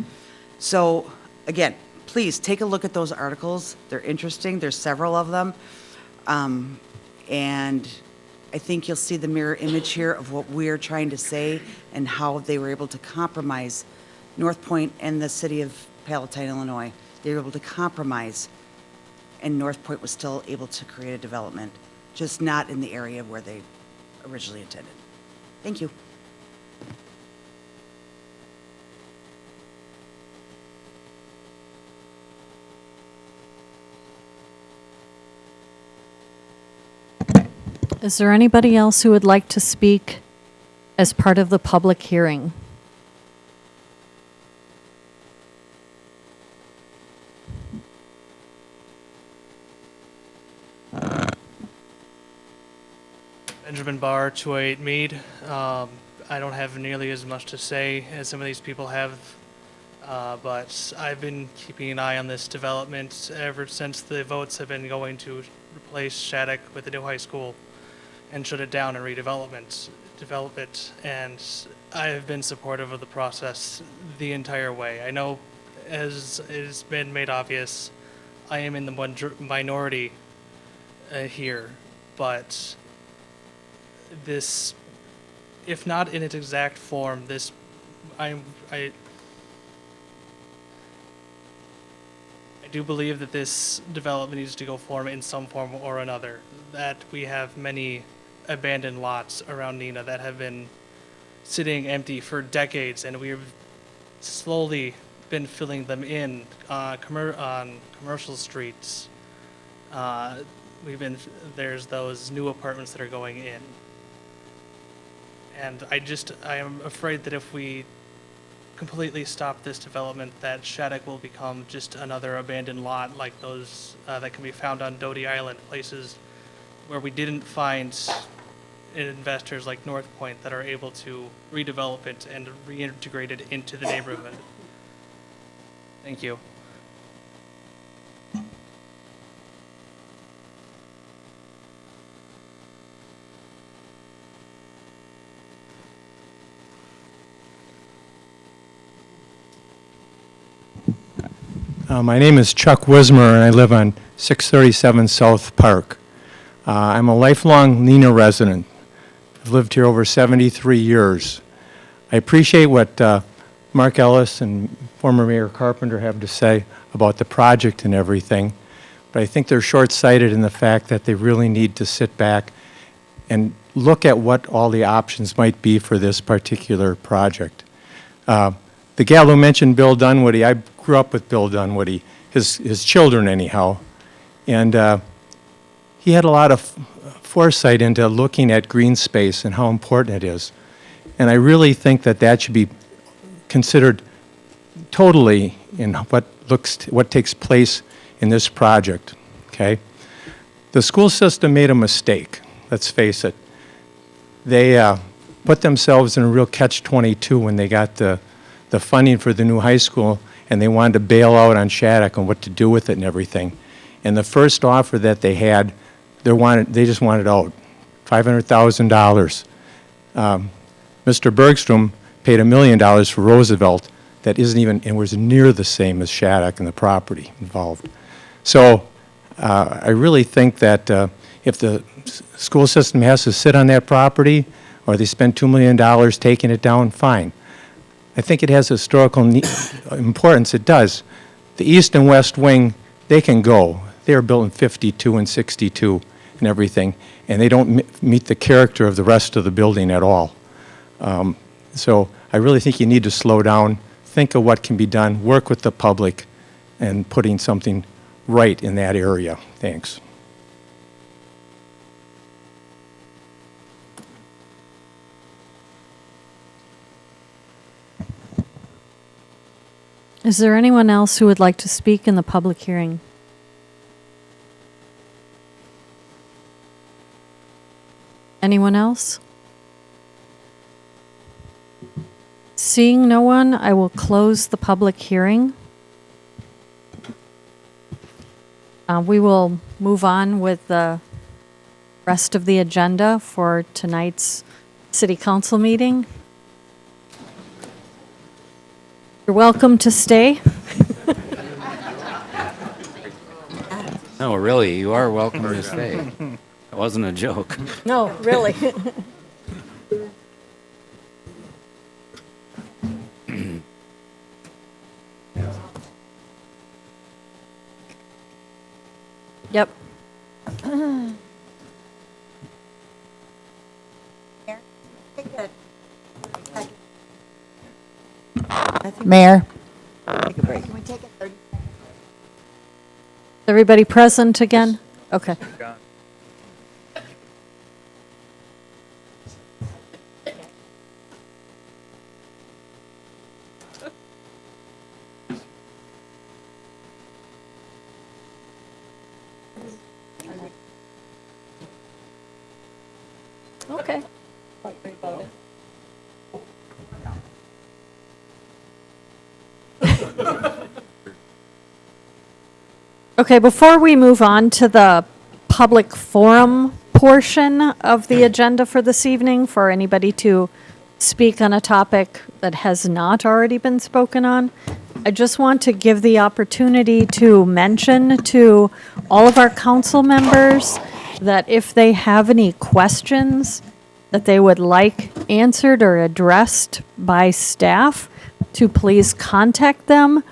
So again, please take a look at those articles. They're interesting. There's several of them. And I think you'll see the mirror image here of what we're trying to say and how they were able to compromise North Point and the city of Palatine, Illinois. They were able to compromise, and North Point was still able to create a development, just not in the area where they originally intended. Thank you. Is there anybody else who would like to speak as part of the public hearing? Benjamin Barr, 208 Mead. I don't have nearly as much to say as some of these people have, but I've been keeping an eye on this development ever since the votes have been going to replace Shattuck with the new high school and shut it down and develop it. And I have been supportive of the process the entire way. I know, as has been made obvious, I am in the minority here, but this, if not in its exact form, this, I do believe that this development needs to go forward in some form or another. That we have many abandoned lots around Neenah that have been sitting empty for decades, and we've slowly been filling them in on commercial streets. There's those new apartments that are going in. And I am afraid that if we completely stop this development, that Shattuck will become just another abandoned lot like those that can be found on Doty Island, places where we didn't find investors like North Point that are able to redevelop it and reintegrate it into the neighborhood. Thank you. My name is Chuck Wismer, and I live on 637 South Park. I'm a lifelong Neenah resident. I've lived here over 73 years. I appreciate what Mark Ellis and former Mayor Carpenter have to say about the project and everything, but I think they're short-sighted in the fact that they really need to sit back and look at what all the options might be for this particular project. The gal who mentioned Bill Dunwoody, I grew up with Bill Dunwoody, his children anyhow, and he had a lot of foresight into looking at green space and how important it is. And I really think that that should be considered totally in what takes place in this project, okay? The school system made a mistake, let's face it. They put themselves in a real catch-22 when they got the funding for the new high school, and they wanted to bail out on Shattuck and what to do with it and everything. And the first offer that they had, they just wanted out, $500,000. Mr. Bergstrom paid $1 million for Roosevelt that isn't even anywhere near the same as Shattuck and the property involved. So I really think that if the school system has to sit on that property or they spend $2 million taking it down, fine. I think it has historical importance. It does. The east and west wing, they can go. They were built in 52 and 62 and everything, and they don't meet the character of the rest of the building at all. So I really think you need to slow down, think of what can be done, work with the public, and putting something right in that area. Thanks. Is there anyone else who would like to speak in the public hearing? Anyone else? Seeing no one, I will close the public hearing. We will move on with the rest of the agenda for tonight's city council meeting. You're welcome to stay. No, really, you are welcome to stay. That wasn't a joke. No, really. Yep. Mayor. Take a break. Can we take a 30 seconds? Everybody present again? Okay. Okay. Okay, before we move on to the public forum portion of the agenda for this evening, for anybody to speak on a topic that has not already been spoken on, I just want to give the opportunity to mention to all of our council members that if they have any questions that they would like answered or addressed by staff, to please contact them.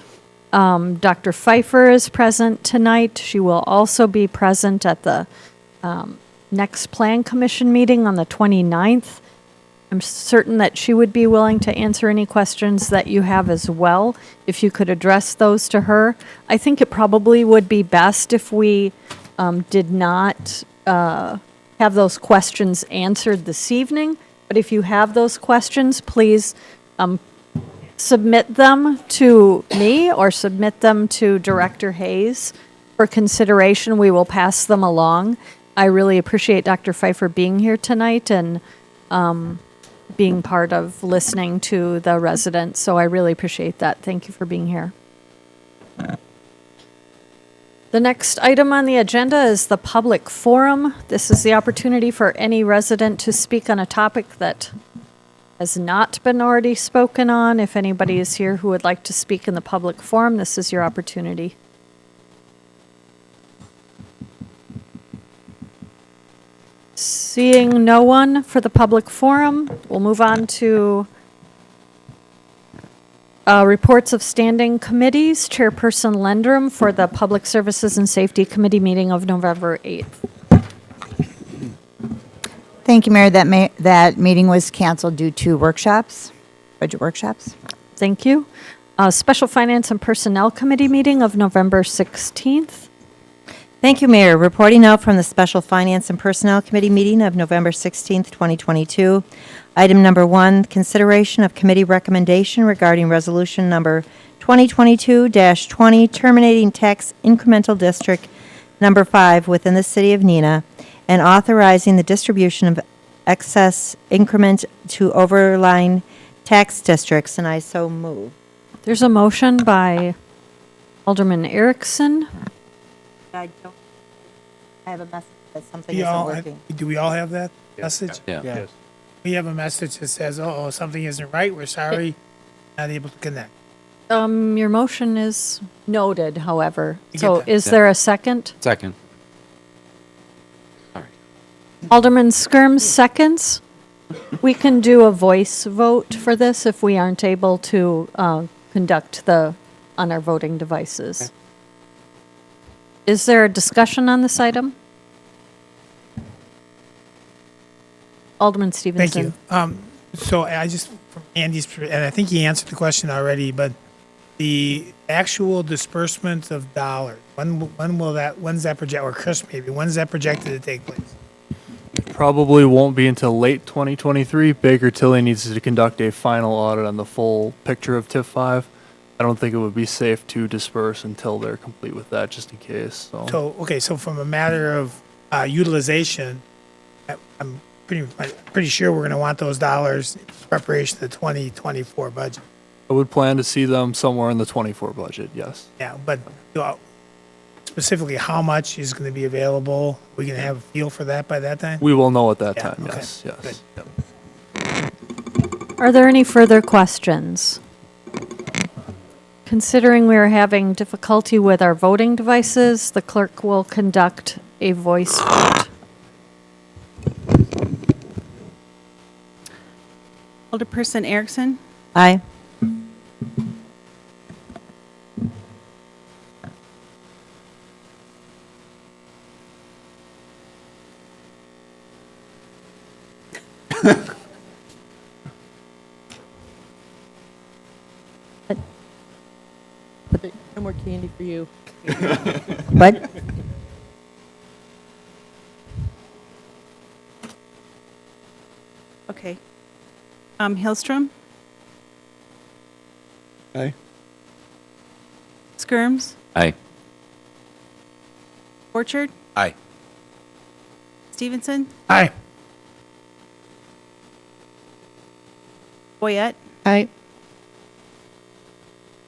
Dr. Pfeiffer is present tonight. She will also be present at the next Plan Commission meeting on the 29th. I'm certain that she would be willing to answer any questions that you have as well, if you could address those to her. I think it probably would be best if we did not have those questions answered this evening, but if you have those questions, please submit them to me or submit them to Director Hayes for consideration. We will pass them along. I really appreciate Dr. Pfeiffer being here tonight and being part of listening to the residents, so I really appreciate that. Thank you for being here. The next item on the agenda is the public forum. This is the opportunity for any resident to speak on a topic that has not been already spoken on. If anybody is here who would like to speak in the public forum, this is your opportunity. Seeing no one for the public forum, we'll move on to reports of standing committees. Chairperson Lendrum for the Public Services and Safety Committee meeting of November 8th. Thank you, Mayor. That meeting was canceled due to workshops, budget workshops. Thank you. Special Finance and Personnel Committee meeting of November 16th. Thank you, Mayor. Reporting out from the Special Finance and Personnel Committee meeting of November 16th, 2022. Item number 1, consideration of committee recommendation regarding resolution number 2022-20, terminating tax incremental district number 5 within the city of Neenah, and authorizing the distribution of excess increment to overlying tax districts, and I so move. There's a motion by Alderman Erickson. I have a message that something isn't working. Do we all have that message? Yeah. Yes. We have a message that says, oh, something isn't right, we're sorry, not able to connect. Your motion is noted, however. I get So that. is Yeah. there a second? Second. Alderman Skirms seconds. We can do a voice vote for this if we aren't able to conduct on our voting devices. Is there a discussion on this item? Alderman Stevenson. Thank you. So I just, from Andy's, and I think he answered the question already, but the actual disbursement of dollars, when's that project, or Chris maybe, when's that projected to take place? Probably won't be until late 2023. Baker Tilly needs to conduct a final audit on the full picture of TIF 5. I don't think it would be safe to disperse until they're complete with that, just in case. So, okay, so from a matter of utilization, I'm pretty sure we're going to want those dollars in preparation of the 2024 budget. I would plan to see them somewhere in the 24 budget, yes. Yeah, but specifically how much is going to be available? We going to have a feel for that by that time? We will know at that Yeah, time, okay, yes, yes. good. Are there any further questions? Considering we are having difficulty with our voting devices, the clerk will conduct a voice vote. Alderperson Erickson? Aye. No more candy for you. What? Okay. Hillstrom? Aye. Skirms? Aye. Orchard? Aye. Stevenson? Aye. Boyette, Aye.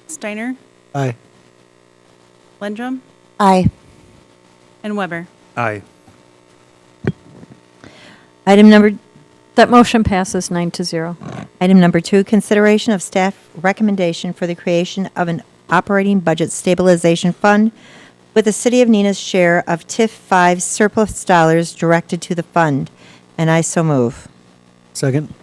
Steiner, Aye. Lendrum, Aye. and Weber. Aye. Item number, That motion passes 9-0. item number 2, consideration of staff recommendation for the creation of an operating budget stabilization fund with the City of Neenah's share of TIF 5 surplus dollars directed to the fund. And I so move. Second.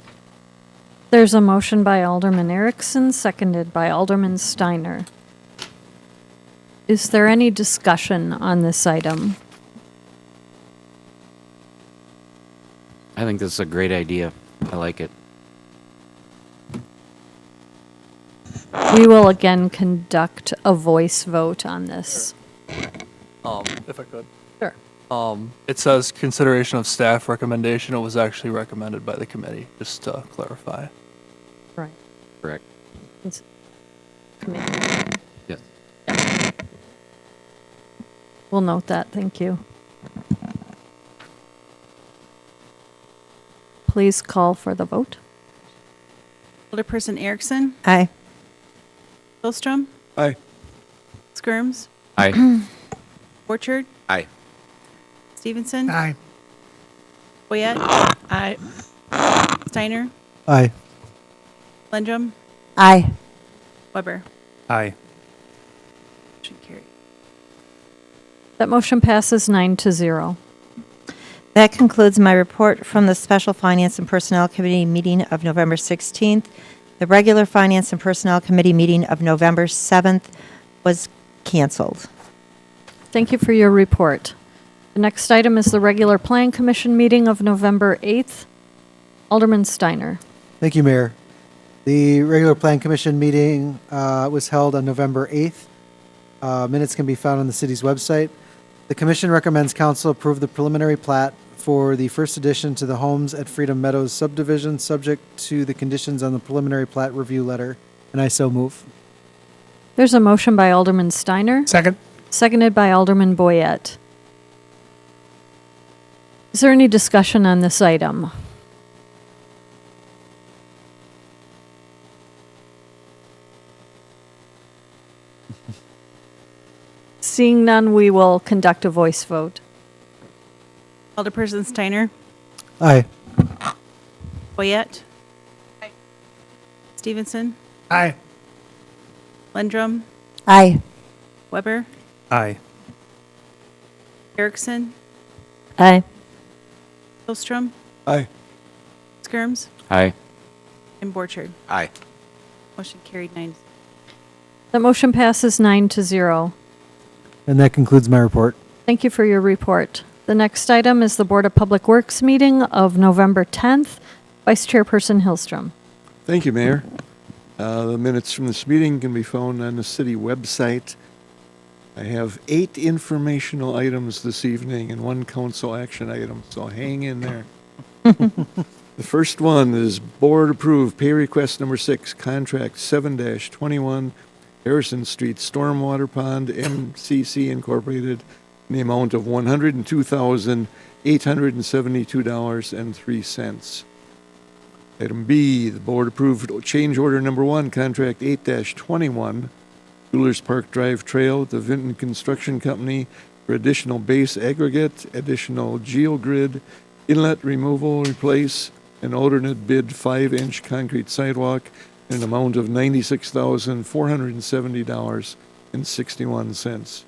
There's a motion by Alderman Erickson, seconded by Alderman Steiner. Is there any discussion on this item? I think this is a great idea. I like it. We will again conduct a voice vote on this. If I could. Sure. It says consideration of staff recommendation. It was actually recommended by the committee, just to clarify. Right. Correct. Committee. Yes. We'll note that, thank you. Please call for the vote. Alderperson Erickson, Aye. Hillstrom, Aye. Skirms, Aye. Orchard, Aye. Stevenson, Aye. Boyette, Aye. Steiner, Aye. Lendrum, Aye. Weber. Aye. Motion carried. That motion passes 9-0. That concludes my report from the Special Finance and Personnel Committee meeting of November 16th. The regular Finance and Personnel Committee meeting of November 7th was canceled. Thank you for your report. The next item is the regular Plan Commission meeting of November 8th. Alderman Steiner. Thank you, Mayor. The regular Plan Commission meeting was held on November 8th. Minutes can be found on the city's website. The commission recommends council approve the preliminary plat for the first addition to the Homes at Freedom Meadows subdivision, subject to the conditions on the preliminary plat review letter, and I so move. There's a motion by Alderman Steiner. Second. Seconded by Alderman Boyette. Is there any discussion on this item? Seeing none, we will conduct a voice vote. Alderperson Steiner, Aye. Boyette, Stevenson, Aye. Lendrum, Aye. Weber, Aye. Erickson, Aye. Hillstrom, Aye. Skirms, Aye. and Borchard. Aye. Motion carried 9. The motion passes 9-0. And that concludes my report. Thank you for your report. The next item is the Board of Public Works meeting of November 10th. Vice Chairperson Hillstrom. Thank you, Mayor. The minutes from this meeting can be found on the city website. I have 8 informational items this evening and 1 council action item, so hang in there. The first one is board approved pay request number 6, contract 7-21, Harrison Street Stormwater Pond, MCC Incorporated, in the amount of $102,872.03. Item B, the board approved change order number 1, contract 8-21, Jewelers Park Drive Trail, the Vinton Construction Company, for additional base aggregate, additional geogrid, inlet removal, replace, an alternate bid 5-inch concrete sidewalk, in an amount of $96,470.61.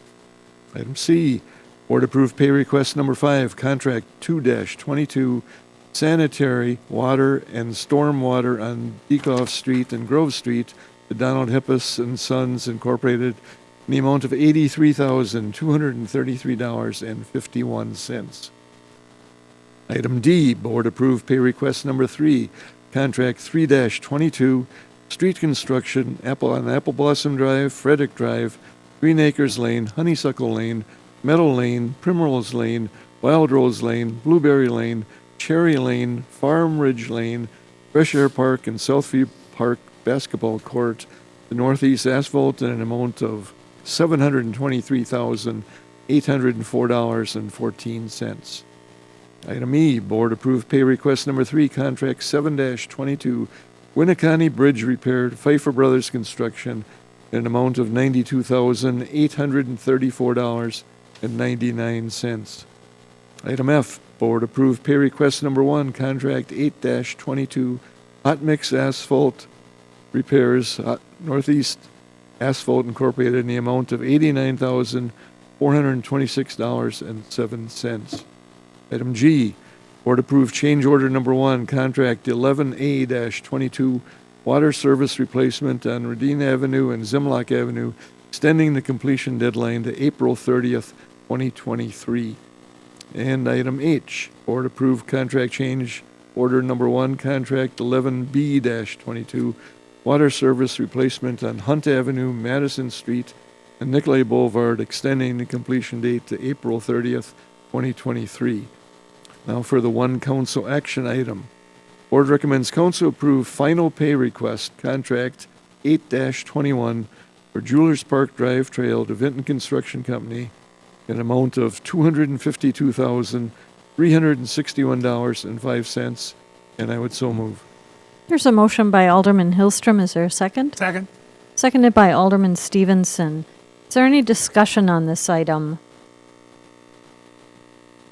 Item C, board approved pay request number 5, contract 2-22, sanitary, water, and stormwater on Beekoff Street and Grove Street to Donald Hippus and Sons Incorporated in the amount of $83,233.51. Item D, board approved pay request number 3, contract 3-22, street construction, on Apple Blossom Drive, Frederick Drive, Green Acres Lane, Honeysuckle Lane, Meadow Lane, Primrose Lane, Wild Rose Lane, Blueberry Lane, Cherry Lane, Farm Ridge Lane, Fresh Air Park, and Southview Park Basketball Court, the Northeast Asphalt, in an amount of $723,804.14. Item E, board approved pay request number 3, contract 7-22, Winnicott Bridge repair to Pfeiffer Brothers Construction in an amount of $92,834.99. Item F, Board approve pay request number 1, contract 8-22, hot mix asphalt repairs, Northeast Asphalt Incorporated, in the amount of $89,426.07. Item G, Board approve change order number 1, contract 11A-22, water service replacement on Radine Avenue and Zimlock Avenue, extending the completion deadline to April 30th, 2023. And item H, Board approve contract change order number 1, contract 11B-22, water service replacement on Hunt Avenue, Madison Street, and Nicolay Boulevard, extending the completion date to April 30th, 2023. Now for the one council action item. Board recommends council approve final pay request, contract 8-21 for Jewelers Park Drive Trail to Vinton Construction Company, an amount of $252,361.05, and I would so move. There's a motion by Alderman Hillstrom. Is there a second? Second. Seconded by Alderman Stevenson. Is there any discussion on this item?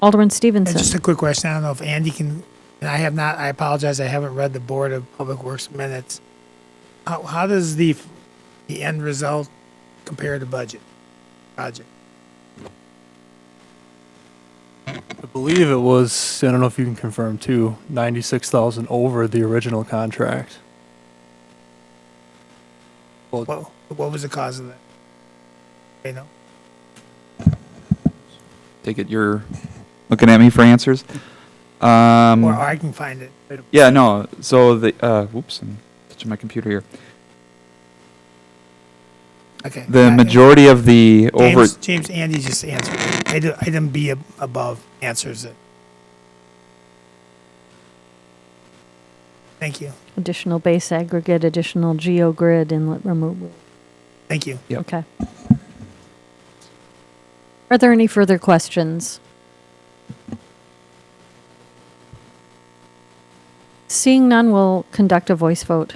Alderman Stevenson. Just a quick question. I don't know if Andy can, and I have not, I apologize, I haven't read the Board of Public Works minutes. How does the end result compare to budget project? I believe it was, I don't know if you can confirm too, 96,000 over the original contract. What was the cause of that? You know? Take it you're looking at me for answers. Or I can find it. Yeah, no. So the whoops, I'm touching my computer here. Okay. The majority of the James, Andy just answered it. Item B above answers it. Thank you. Additional base aggregate, additional geogrid, inlet removal. Thank you. Yep. Okay. Are there any further questions? Seeing none, we'll conduct a voice vote.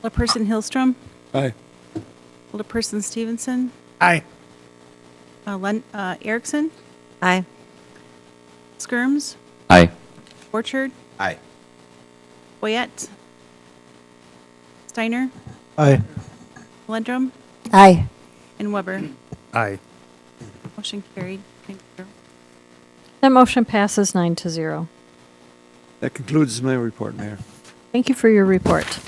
Alderperson Hillstrom. Aye. Alderperson Stevenson. Aye. Erickson. Aye. Skirms. Aye. Orchard. Aye. Boyette. Steiner. Aye. Lundrum. Aye. And Weber. Aye. Motion carried. Thank you. That motion passes 9-0. That concludes my report, Mayor. Thank you for your report.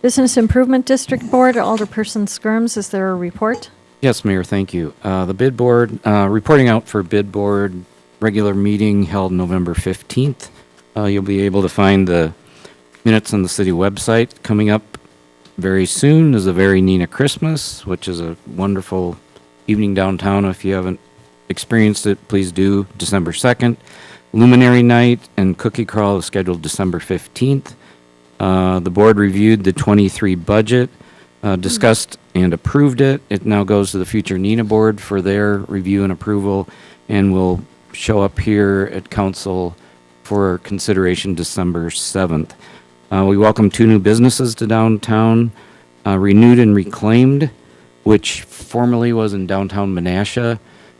Business Improvement District Board, Alderperson Skirms, is there a report? Yes, Mayor, thank you. The bid board, reporting out for bid board regular meeting held November 15th. You'll be able to find the minutes on the city website. Coming up very soon is a very Neenah Christmas, which is a wonderful evening downtown. If you haven't experienced it, please do. December 2nd. Luminary Night and Cookie Crawl is scheduled December 15th. The board reviewed the 23 budget, discussed and approved it. It now goes to the future Neenah board for their review and approval, and will show up here at council for consideration December 7th. We welcome 2 new businesses to downtown, Renewed and Reclaimed, which formerly was in downtown Menasha,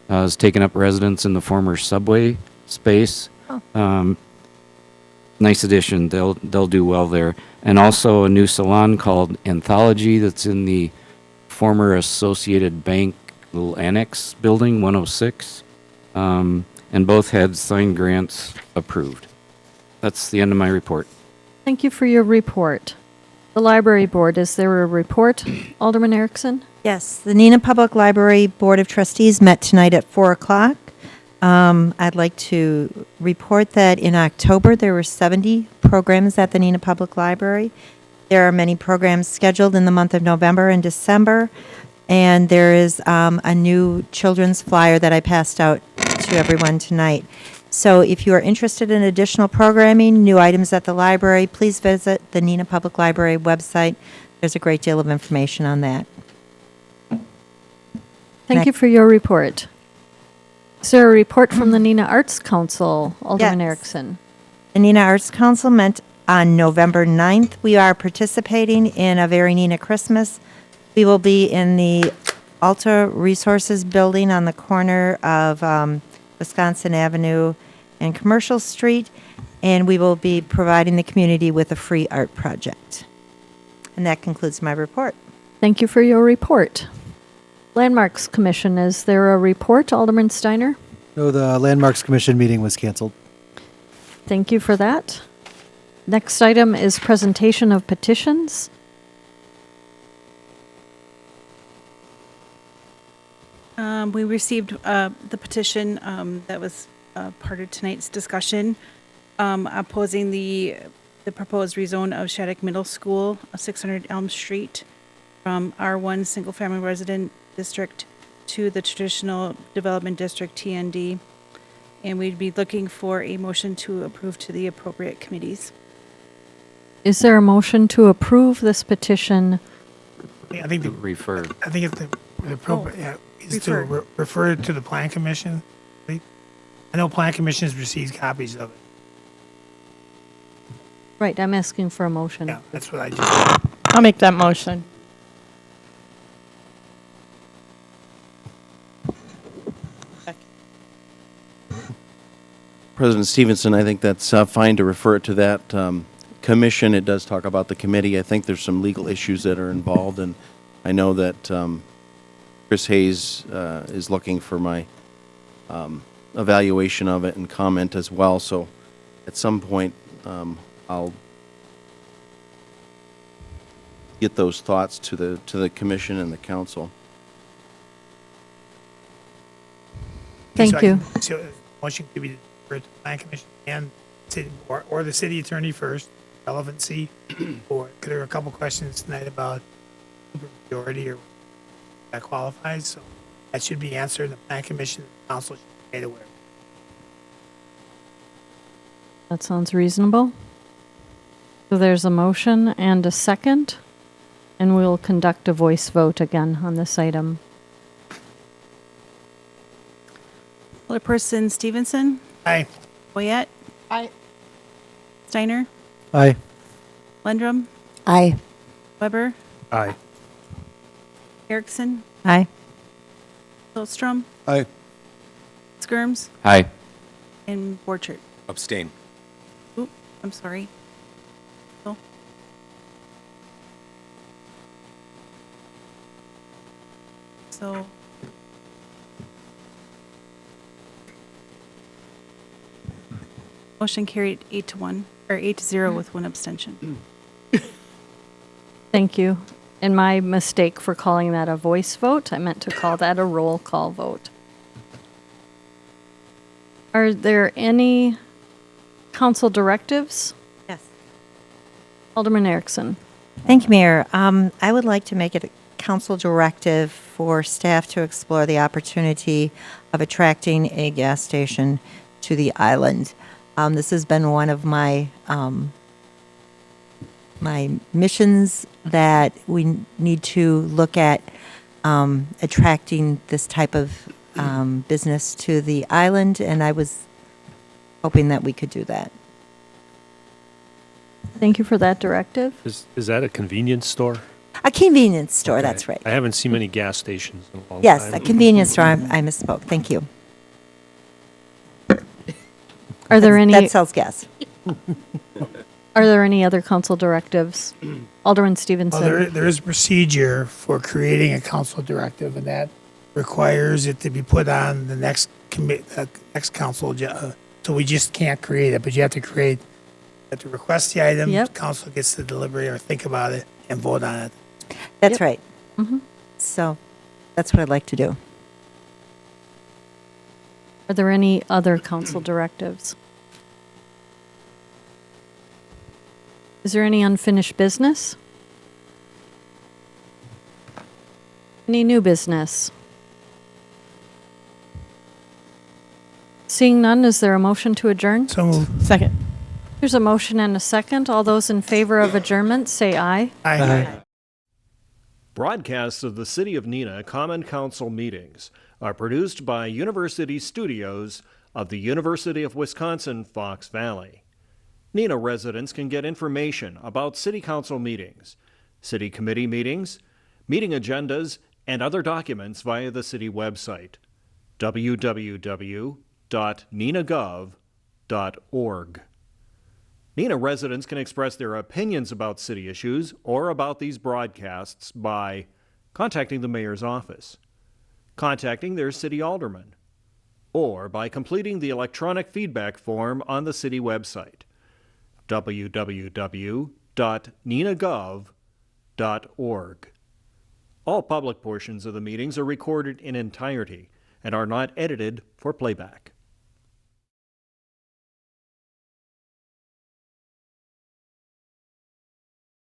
has taken up residence in the former subway space. Nice addition. They'll do well there. And also a new salon called Anthology that's in the former Associated Bank little annex building, 106. And both had signed grants approved. That's the end of my report. Thank you for your report. The Library Board, is there a report? Alderman Erickson? Yes, the Neenah Public Library Board of Trustees met tonight at 4 o'clock. I'd like to report that in October, there were 70 programs at the Neenah Public Library. There are many programs scheduled in the month of November and December, and there is a new children's flyer that I passed out to everyone tonight. So if you are interested in additional programming, new items at the library, please visit the Neenah Public Library website. There's a great deal of information on that. Thank you for your report. Is there a report from the Neenah Arts Council, Alderman Erickson? The Neenah Arts Council met on November 9th, we are participating in a Very Neenah Christmas. We will be in the Alta Resources Building on the corner of Wisconsin Avenue and Commercial Street, and we will be providing the community with a free art project. And that concludes my report. Thank you for your report. Landmarks Commission, is there a report, Alderman Steiner? No, the Landmarks Commission meeting was canceled. Thank you for that. Next item is presentation of petitions. We received the petition that was part of tonight's discussion opposing the proposed rezone of Shattuck Middle School, 600 Elm Street, from R1 Single Family Resident District to the Traditional Development District, TND. And we'd be looking for a motion to approve to the appropriate committees. Is there a motion to approve this petition? I think Refer. I think it's the appropriate, is to refer it to the Plan Commission. I know Plan Commission has received copies of it. Right, I'm asking for a motion. Yeah, that's what I just. I'll make that motion. President Stevenson, I think that's fine to refer it to that commission. It does talk about the committee. I think there's some legal issues that are involved, and I know that Chris Hayes is looking for my evaluation of it and comment as well. So at some point, I'll get those thoughts to the commission and the council. Thank you. So, motion could be for the Plan Commission and city, or the city attorney first, relevancy, or there are a couple questions tonight about majority or that qualifies, so that should be answered. The Plan Commission, the council should be made aware. That sounds reasonable. So there's a motion and a second, and we'll conduct a voice vote again on this item. Alderperson Stevenson? Aye. Boyette? Aye. Steiner? Aye. Lendrum? Aye. Weber? Aye. Erickson? Aye. Hillstrom? Aye. Skirms? Aye. And Borchert? Abstain. Oop, I'm sorry. Phil? So, motion carried 8-1, or 8-0 with one abstention. Thank you. And my mistake for calling that a voice vote, I meant to call that a roll call vote. Are there any council directives? Yes. Alderman Erickson. Thank you, Mayor. I would like to make it a council directive for staff to explore the opportunity of attracting a gas station to the island. This has been one of my my missions, that we need to look at attracting this type of business to the island, and I was hoping that we could do that. Thank you for that directive. Is that a convenience store? A convenience store, Okay. that's right. I haven't seen many gas stations in a long Yes, time. a convenience store. I misspoke. Thank you. Are there any? That sells gas. Are there any other council directives? Alderman Stevenson. Well, there is a procedure for creating a council directive, and that requires it to be put on the next next council. So we just can't create it, but you have to create. You have to request the item. Yep. Council gets to deliberate or think about it and vote on it. That's right. Mm-hmm. So that's what I'd like to do. Are there any other council directives? Is there any unfinished business? Any new business? Seeing none, is there a motion to adjourn? So moved. Second. There's a motion and a second. All those in favor of adjournment, say aye. Aye. Broadcasts of the City of Neenah Common Council meetings are produced by University Studios of the University of Wisconsin Fox Valley. Neenah residents can get information about City Council meetings, City Committee meetings, meeting agendas, and other documents via the City website, www.neenahgov.org. Neenah residents can express their opinions about city issues or about these broadcasts by contacting the mayor's office, contacting their city alderman, or by completing the electronic feedback form on the city website, www.neenahgov.org. All public portions of the meetings are recorded in entirety and are not edited for playback.